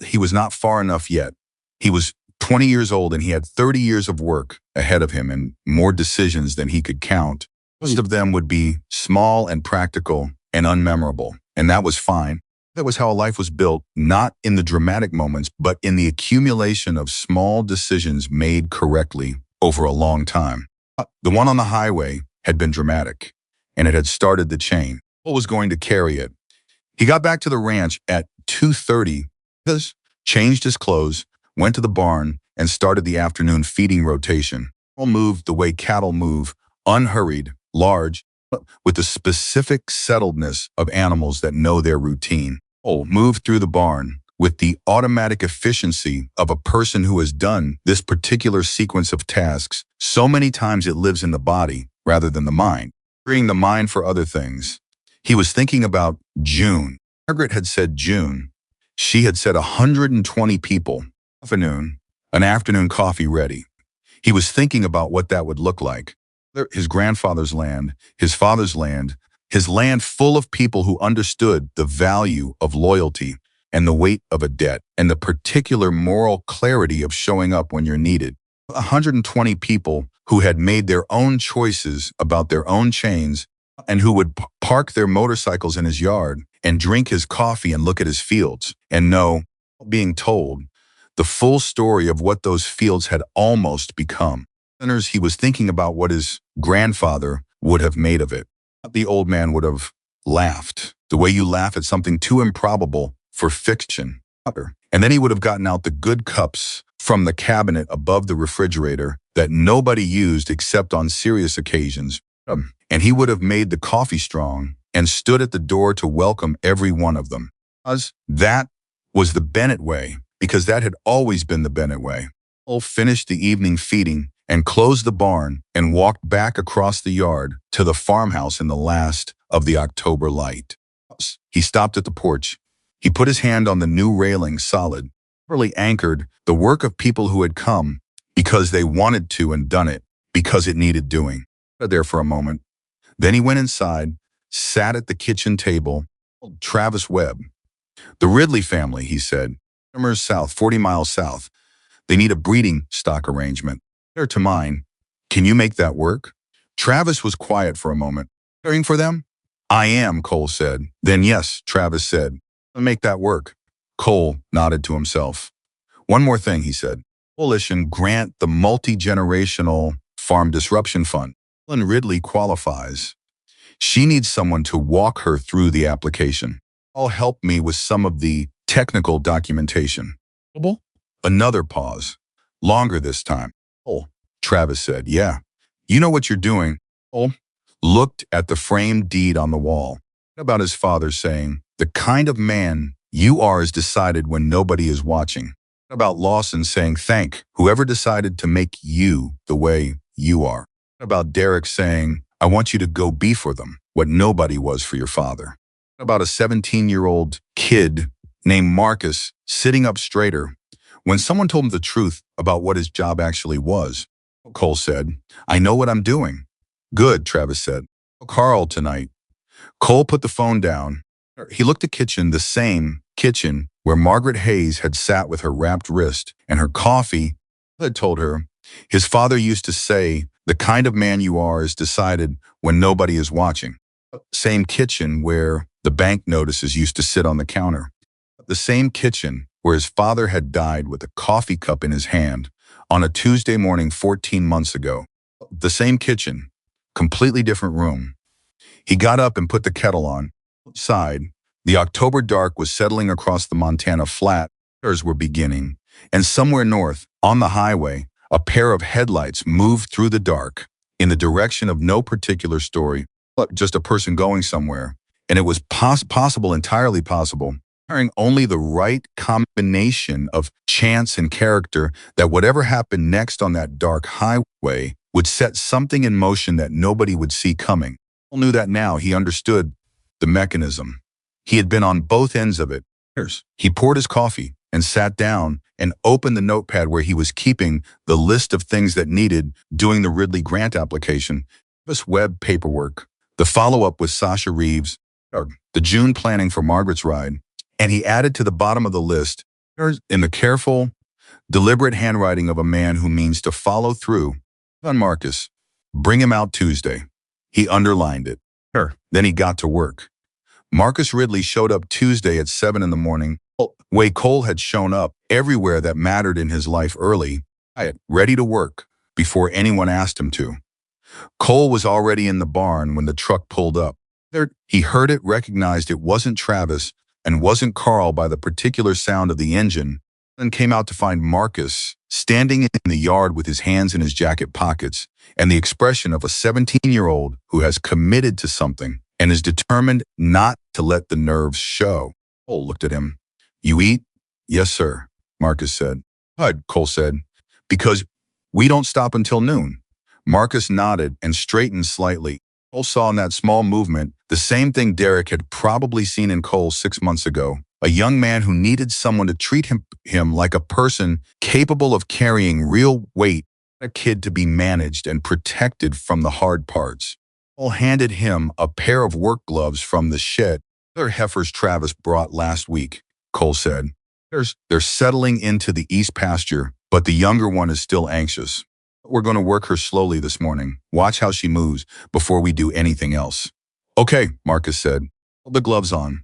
He was not far enough yet. He was 20 years old and he had 30 years of work ahead of him and more decisions than he could count. Most of them would be small and practical and unmemorable, and that was fine. That was how a life was built, not in the dramatic moments, but in the accumulation of small decisions made correctly over a long time. The one on the highway had been dramatic, and it had started the chain. What was going to carry it? He got back to the ranch at 2:30, changed his clothes, went to the barn, and started the afternoon feeding rotation. All moved the way cattle move, unhurried, large, with the specific settledness of animals that know their routine. Moved through the barn with the automatic efficiency of a person who has done this particular sequence of tasks so many times it lives in the body rather than the mind, freeing the mind for other things. He was thinking about June. Margaret had said June. She had said 120 people, an afternoon coffee ready. He was thinking about what that would look like. His grandfather's land, his father's land, his land full of people who understood the value of loyalty and the weight of a debt and the particular moral clarity of showing up when you're needed. 120 people who had made their own choices about their own chains and who would park their motorcycles in his yard and drink his coffee and look at his fields and know, being told, the full story of what those fields had almost become. He was thinking about what his grandfather would have made of it. The old man would have laughed, the way you laugh at something too improbable for fiction. And then he would have gotten out the good cups from the cabinet above the refrigerator that nobody used except on serious occasions. And he would have made the coffee strong and stood at the door to welcome every one of them. That was the Bennett way, because that had always been the Bennett way. Cole finished the evening feeding and closed the barn and walked back across the yard to the farmhouse in the last of the October light. He stopped at the porch. He put his hand on the new railing solid, properly anchored the work of people who had come because they wanted to and done it because it needed doing. There for a moment. Then he went inside, sat at the kitchen table, called Travis Webb. The Ridley family, he said, south, 40 miles south. They need a breeding stock arrangement. They're to mine. Can you make that work? Travis was quiet for a moment. Caring for them? I am, Cole said. Then yes, Travis said. I'll make that work. Cole nodded to himself. One more thing, he said. Coalition grant the multi-generational farm disruption fund. Helen Ridley qualifies. She needs someone to walk her through the application. I'll help me with some of the technical documentation. Another pause. Longer this time. Travis said, yeah. You know what you're doing. Looked at the framed deed on the wall. About his father saying, the kind of man you are is decided when nobody is watching. About Lawson saying, thank whoever decided to make you the way you are. About Derek saying, I want you to go be for them what nobody was for your father. About a 17-year-old kid named Marcus sitting up straighter when someone told him the truth about what his job actually was. Cole said, I know what I'm doing. Good, Travis said. Carl tonight. Cole put the phone down. He looked at kitchen, the same kitchen where Margaret Hayes had sat with her wrapped wrist and her coffee. Had told her, his father used to say, the kind of man you are is decided when nobody is watching. Same kitchen where the bank notices used to sit on the counter. The same kitchen where his father had died with a coffee cup in his hand on a Tuesday morning 14 months ago. The same kitchen, completely different room. He got up and put the kettle on. Outside, the October dark was settling across the Montana flat. Fires were beginning, and somewhere north, on the highway, a pair of headlights moved through the dark in the direction of no particular story, but just a person going somewhere. And it was possible, entirely possible, carrying only the right combination of chance and character that whatever happened next on that dark highway would set something in motion that nobody would see coming. Cole knew that now. He understood the mechanism. He had been on both ends of it. He poured his coffee and sat down and opened the notepad where he was keeping the list of things that needed doing the Ridley grant application, this web paperwork, the follow-up with Sasha Reeves, the June planning for Margaret's ride, and he added to the bottom of the list, in the careful, deliberate handwriting of a man who means to follow through, on Marcus, bring him out Tuesday. He underlined it. Then he got to work. Marcus Ridley showed up Tuesday at 7 in the morning. Way Cole had shown up everywhere that mattered in his life early, ready to work, before anyone asked him to. Cole was already in the barn when the truck pulled up. He heard it, recognized it wasn't Travis and wasn't Carl by the particular sound of the engine, and came out to find Marcus standing in the yard with his hands in his jacket pockets and the expression of a 17-year-old who has committed to something and is determined not to let the nerves show. Cole looked at him. You eat? Yes, sir, Marcus said. Good, Cole said, because we don't stop until noon. Marcus nodded and straightened slightly. Cole saw in that small movement the same thing Derek had probably seen in Cole 6 months ago, a young man who needed someone to treat him like a person capable of carrying real weight, a kid to be managed and protected from the hard parts. Cole handed him a pair of work gloves from the shed. Other heifers Travis brought last week, Cole said. They're settling into the east pasture, but the younger one is still anxious. We're going to work her slowly this morning. Watch how she moves before we do anything else. Okay, Marcus said. Put the gloves on.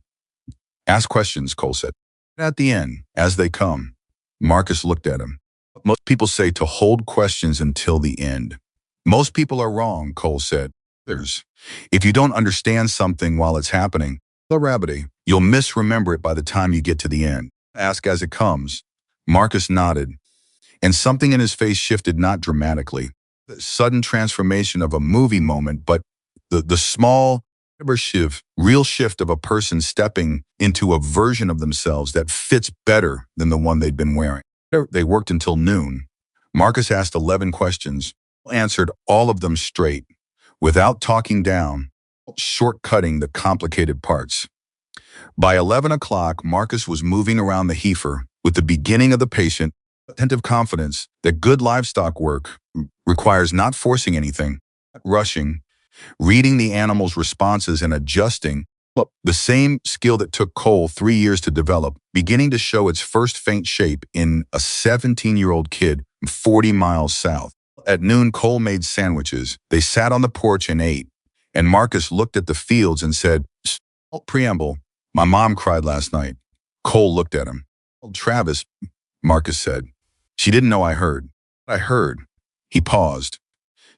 Ask questions, Cole said. At the end, as they come. Marcus looked at him. Most people say to hold questions until the end. Most people are wrong, Cole said. If you don't understand something while it's happening, you'll misremember it by the time you get to the end. Ask as it comes. Marcus nodded, and something in his face shifted, not dramatically. The sudden transformation of a movie moment, but the small, real shift of a person stepping into a version of themselves that fits better than the one they'd been wearing. They worked until noon. Marcus asked 11 questions, answered all of them straight, without talking down, shortcutting the complicated parts. By 11 o'clock, Marcus was moving around the heifer with the beginning of the patient, attentive confidence that good livestock work requires not forcing anything, rushing, reading the animal's responses and adjusting, the same skill that took Cole 3 years to develop, beginning to show its first faint shape in a 17-year-old kid 40 miles south. At noon, Cole made sandwiches. They sat on the porch and ate, and Marcus looked at the fields and said, preamble, my mom cried last night. Cole looked at him. Travis, Marcus said. She didn't know I heard. I heard. He paused.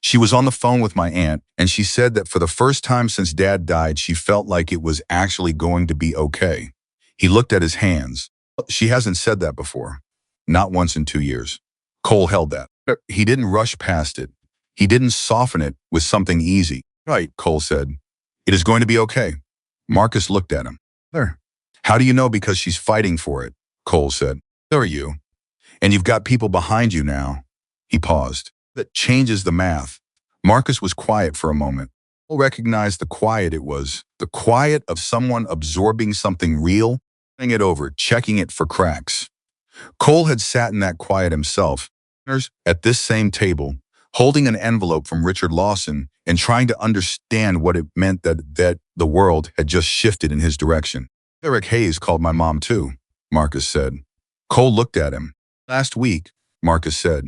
She was on the phone with my aunt, and she said that for the first time since Dad died, she felt like it was actually going to be okay. He looked at his hands. She hasn't said that before. Not once in 2 years. Cole held that. He didn't rush past it. He didn't soften it with something easy. Right, Cole said. It is going to be okay. Marcus looked at him. There. How do you know? Because she's fighting for it, Cole said. So are you. And you've got people behind you now. He paused. That changes the math. Marcus was quiet for a moment. Cole recognized the quiet it was, the quiet of someone absorbing something real, turning it over, checking it for cracks. Cole had sat in that quiet himself, at this same table, holding an envelope from Richard Lawson and trying to understand what it meant that the world had just shifted in his direction. Margaret Hayes called my mom too, Marcus said. Cole looked at him. Last week, Marcus said.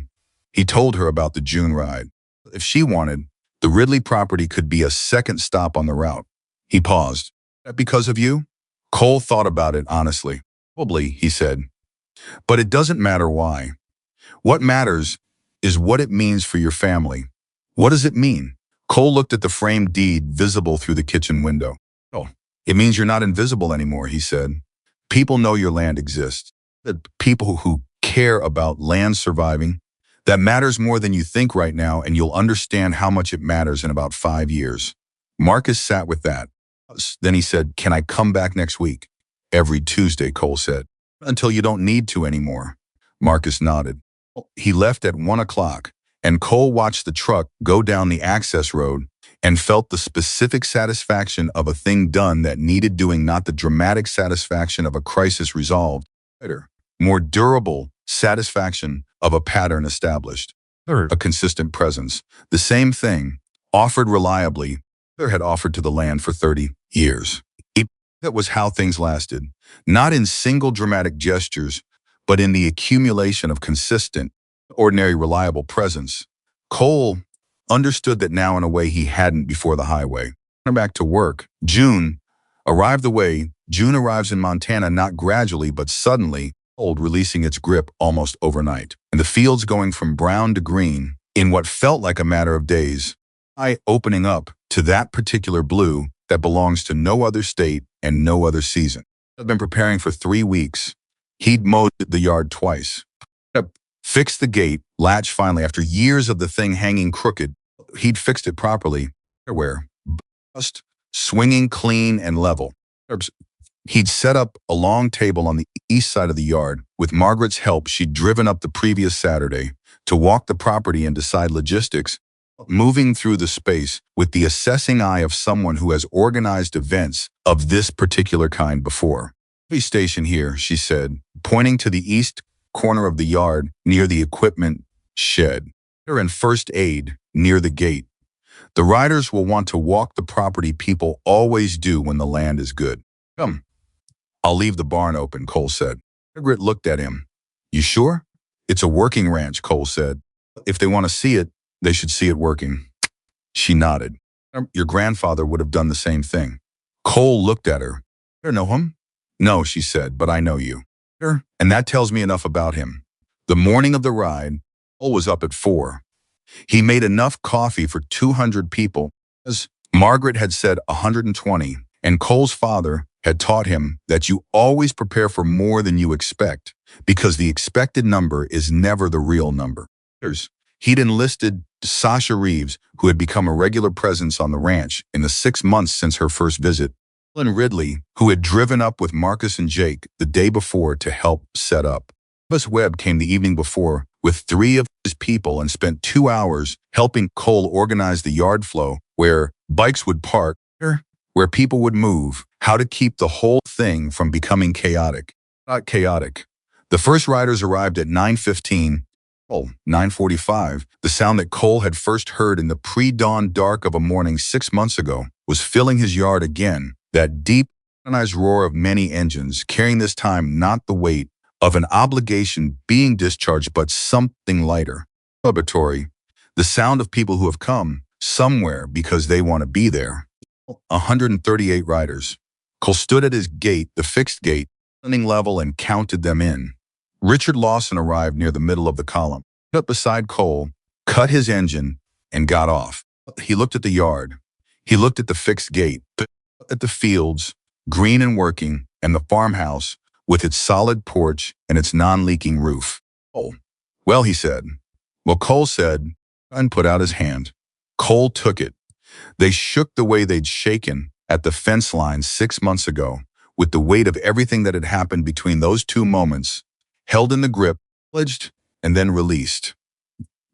He told her about the June ride. If she wanted, the Ridley property could be a second stop on the route. He paused. That because of you? Cole thought about it honestly. Probably, he said. But it doesn't matter why. What matters is what it means for your family. What does it mean? Cole looked at the framed deed visible through the kitchen window. Oh, it means you're not invisible anymore, he said. People know your land exists. That people who care about land surviving, that matters more than you think right now, and you'll understand how much it matters in about 5 years. Marcus sat with that. Then he said, can I come back next week? Every Tuesday, Cole said. Until you don't need to anymore. Marcus nodded. He left at 1 o'clock, and Cole watched the truck go down the access road and felt the specific satisfaction of a thing done that needed doing, not the dramatic satisfaction of a crisis resolved. More durable satisfaction of a pattern established. A consistent presence. The same thing, offered reliably, had offered to the land for 30 years. That was how things lasted, not in single dramatic gestures, but in the accumulation of consistent, ordinary, reliable presence. Cole understood that now in a way he hadn't before the highway. Back to work. June arrived the way June arrives in Montana, not gradually, but suddenly, cold, releasing its grip almost overnight. And the fields going from brown to green in what felt like a matter of days, opening up to that particular blue that belongs to no other state and no other season. I'd been preparing for 3 weeks. He'd mowed the yard twice. Fixed the gate, latch finally, after years of the thing hanging crooked. He'd fixed it properly. Where? Just swinging clean and level. He'd set up a long table on the east side of the yard. With Margaret's help, she'd driven up the previous Saturday to walk the property and decide logistics, moving through the space with the assessing eye of someone who has organized events of this particular kind before. Station here, she said, pointing to the east corner of the yard near the equipment shed, and first aid near the gate. The riders will want to walk the property people always do when the land is good. Come. I'll leave the barn open, Cole said. Margaret looked at him. You sure? It's a working ranch, Cole said. If they want to see it, they should see it working. She nodded. Your grandfather would have done the same thing. Cole looked at her. You know him? No, she said, but I know you. And that tells me enough about him. The morning of the ride, Cole was up at 4. He made enough coffee for 200 people, as Margaret had said 120, and Cole's father had taught him that you always prepare for more than you expect, because the expected number is never the real number. He'd enlisted Sasha Reeves, who had become a regular presence on the ranch in the 6 months since her first visit, and Ridley, who had driven up with Marcus and Jake the day before to help set up. Bus Webb came the evening before with 3 of his people and spent 2 hours helping Cole organize the yard flow, where bikes would park, where people would move, how to keep the whole thing from becoming chaotic. Not chaotic. The first riders arrived at 9:15. 9:45, the sound that Cole had first heard in the pre-dawn dark of a morning 6 months ago was filling his yard again, that deep, organized roar of many engines, carrying this time not the weight of an obligation being discharged, but something lighter. Celebratory, the sound of people who have come somewhere because they want to be there. 138 riders. Cole stood at his gate, the fixed gate, standing level, and counted them in. Richard Lawson arrived near the middle of the column, up beside Cole, cut his engine, and got off. He looked at the yard. He looked at the fixed gate, at the fields, green and working, and the farmhouse with its solid porch and its non-leaking roof. Oh, well, he said. Well, Cole said, and put out his hand. Cole took it. They shook the way they'd shaken at the fence line 6 months ago, with the weight of everything that had happened between those 2 moments, held in the grip, pledged, and then released.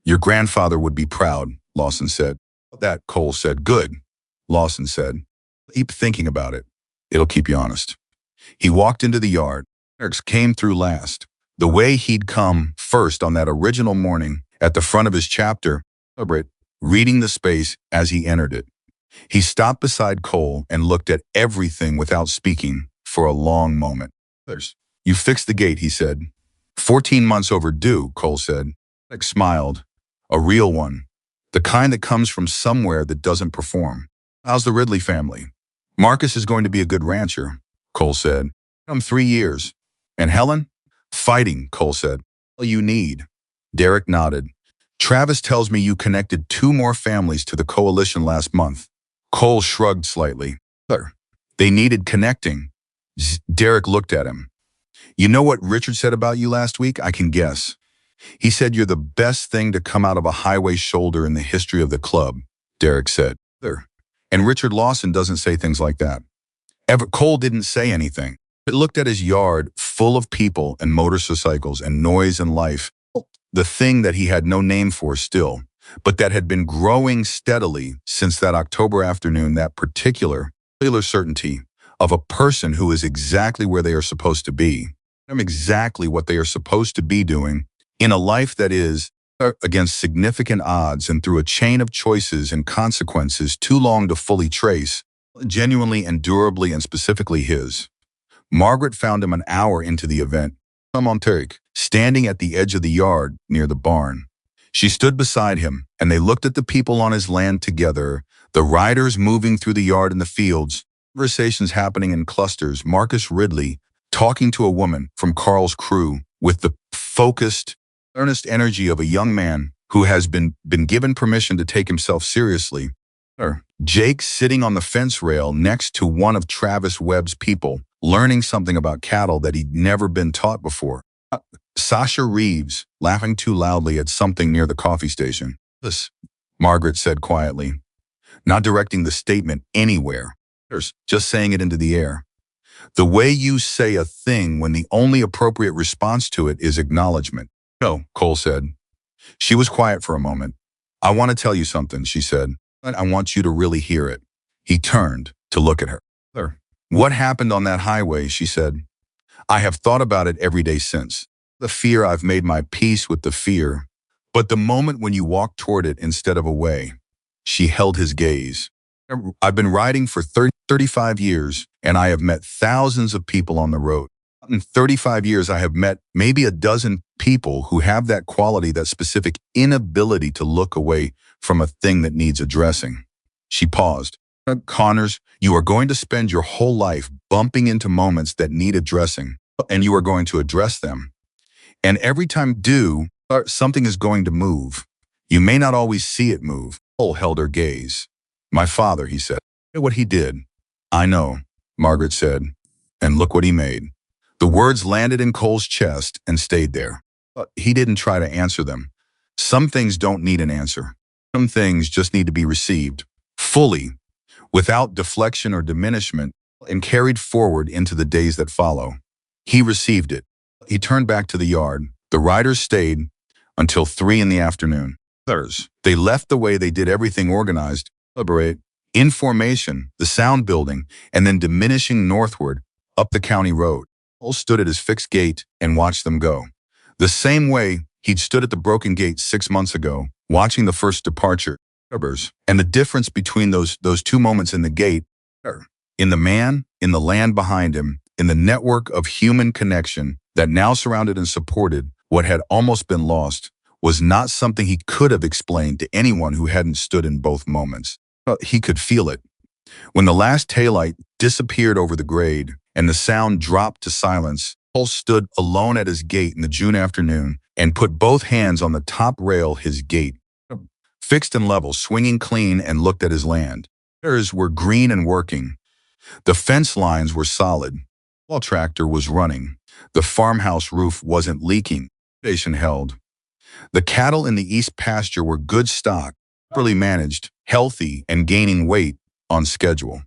Your grandfather would be proud, Lawson said. That, Cole said. Good. Lawson said. Keep thinking about it. It'll keep you honest. He walked into the yard. Eric's came through last. The way he'd come first on that original morning at the front of his chapter, celebrate, reading the space as he entered it. He stopped beside Cole and looked at everything without speaking for a long moment. You fixed the gate, he said. 14 months overdue, Cole said. Eric smiled. A real one. The kind that comes from somewhere that doesn't perform. How's the Ridley family? Marcus is going to be a good rancher, Cole said. 3 years. And Helen? Fighting, Cole said. All you need. Derek nodded. Travis tells me you connected 2 more families to the coalition last month. Cole shrugged slightly. They needed connecting. Derek looked at him. You know what Richard said about you last week? I can guess. He said you're the best thing to come out of a highway shoulder in the history of the club, Derek said. And Richard Lawson doesn't say things like that. Cole didn't say anything, but looked at his yard full of people and motorcycles and noise and life, the thing that he had no name for still, but that had been growing steadily since that October afternoon, that particular certainty of a person who is exactly where they are supposed to be, exactly what they are supposed to be doing in a life that is against significant odds and through a chain of choices and consequences too long to fully trace, genuinely and durably and specifically his. Margaret found him an hour into the event, standing at the edge of the yard near the barn. She stood beside him, and they looked at the people on his land together, the riders moving through the yard and the fields, conversations happening in clusters, Marcus Ridley talking to a woman from Carl's crew with the focused, earnest energy of a young man who has been given permission to take himself seriously. Jake sitting on the fence rail next to one of Travis Webb's people, learning something about cattle that he'd never been taught before. Sasha Reeves laughing too loudly at something near the coffee station. This, Margaret said quietly, not directing the statement anywhere, just saying it into the air. The way you say a thing when the only appropriate response to it is acknowledgement. No, Cole said. She was quiet for a moment. I want to tell you something, she said. I want you to really hear it. He turned to look at her. What happened on that highway, she said. I have thought about it every day since. The fear, I've made my peace with the fear. But the moment when you walk toward it instead of away, she held his gaze. I've been riding for 35 years, and I have met thousands of people on the road. In 35 years, I have met maybe a dozen people who have that quality, that specific inability to look away from a thing that needs addressing. She paused. Connors, you are going to spend your whole life bumping into moments that need addressing, and you are going to address them. And every time you do, something is going to move. You may not always see it move. Cole held her gaze. My father, he said. Look at what he did. I know, Margaret said. And look what he made. The words landed in Cole's chest and stayed there. But he didn't try to answer them. Some things don't need an answer. Some things just need to be received, fully, without deflection or diminishment, and carried forward into the days that follow. He received it. He turned back to the yard. The riders stayed until 3 in the afternoon. They left the way they did everything organized, deliberate, in formation, the sound building, and then diminishing northward up the county road. Cole stood at his fixed gate and watched them go. The same way he'd stood at the broken gate 6 months ago, watching the first departure. And the difference between those 2 moments in the gate, in the man, in the land behind him, in the network of human connection that now surrounded and supported what had almost been lost, was not something he could have explained to anyone who hadn't stood in both moments. He could feel it. When the last taillight disappeared over the grade and the sound dropped to silence, Cole stood alone at his gate in the June afternoon and put both hands on the top rail his gate, fixed and level, swinging clean, and looked at his land. Hers were green and working. The fence lines were solid. The tractor was running. The farmhouse roof wasn't leaking. Station held. The cattle in the east pasture were good stock, properly managed, healthy, and gaining weight on schedule.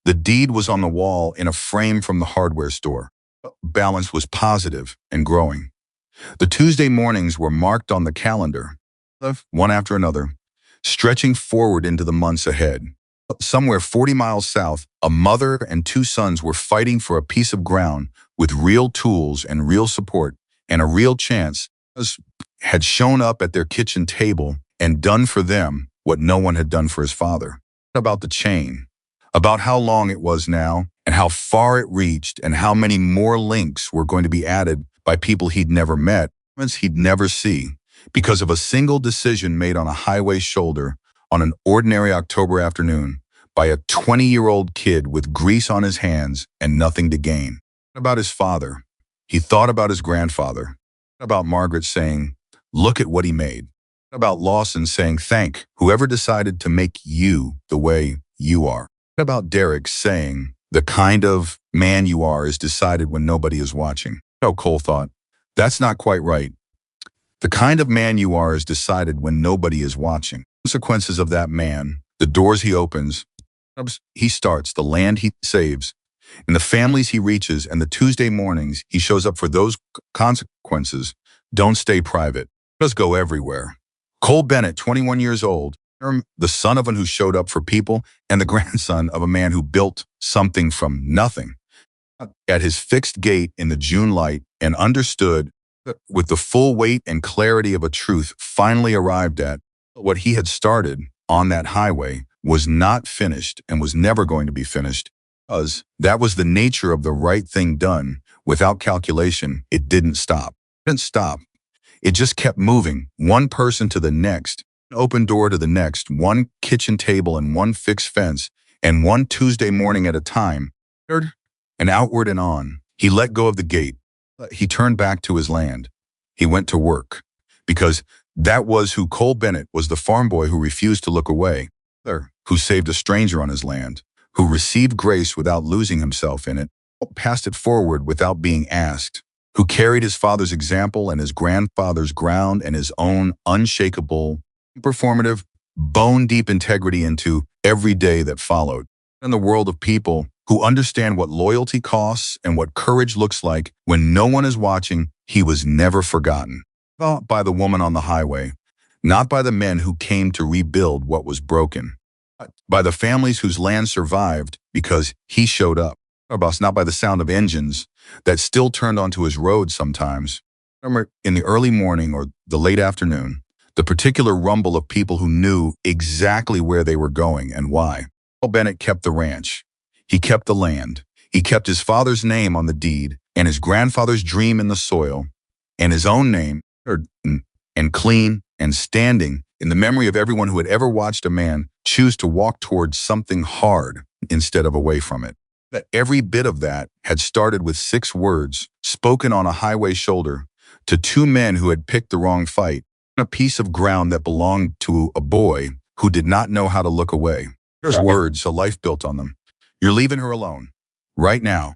The deed was on the wall in a frame from the hardware store. Balance was positive and growing. The Tuesday mornings were marked on the calendar, one after another, stretching forward into the months ahead. Somewhere 40 miles south, a mother and two sons were fighting for a piece of ground with real tools and real support and a real chance. Had shown up at their kitchen table and done for them what no one had done for his father. About the chain, about how long it was now and how far it reached and how many more links were going to be added by people he'd never met, he'd never see, because of a single decision made on a highway shoulder on an ordinary October afternoon by a 20-year-old kid with grease on his hands and nothing to gain. About his father. He thought about his grandfather. About Margaret saying, "Look at what he made." About Lawson saying, "Thank whoever decided to make you the way you are." About Derek saying, "The kind of man you are is decided when nobody is watching." No, Cole thought, that's not quite right. The kind of man you are is decided when nobody is watching. Consequences of that man, the doors he opens, he starts, the land he saves, and the families he reaches, and the Tuesday mornings he shows up for, those consequences don't stay private. Just go everywhere. Cole Bennett, 21 years old, the son of one who showed up for people and the grandson of a man who built something from nothing, at his fixed gate in the June light, and understood that with the full weight and clarity of a truth finally arrived at, what he had started on that highway was not finished and was never going to be finished, because that was the nature of the right thing done without calculation. It didn't stop. It didn't stop. It just kept moving, one person to the next, an open door to the next, one kitchen table and one fixed fence, and one Tuesday morning at a time, and outward and on. He let go of the gate. He turned back to his land. He went to work, because that was who Cole Bennett was, the farm boy who refused to look away, who saved a stranger on his land, who received grace without losing himself in it, passed it forward without being asked, who carried his father's example and his grandfather's ground and his own unshakable, performative, bone-deep integrity into every day that followed. In the world of people who understand what loyalty costs and what courage looks like when no one is watching, he was never forgotten. Not by the woman on the highway, not by the men who came to rebuild what was broken, but by the families whose land survived because he showed up. Not by the sound of engines that still turned onto his road sometimes. In the early morning or the late afternoon, the particular rumble of people who knew exactly where they were going and why. Cole Bennett kept the ranch. He kept the land. He kept his father's name on the deed and his grandfather's dream in the soil and his own name, and clean and standing in the memory of everyone who had ever watched a man choose to walk towards something hard instead of away from it. That every bit of that had started with 6 words spoken on a highway shoulder to 2 men who had picked the wrong fight, a piece of ground that belonged to a boy who did not know how to look away. There's words, a life built on them. You're leaving her alone. Right now.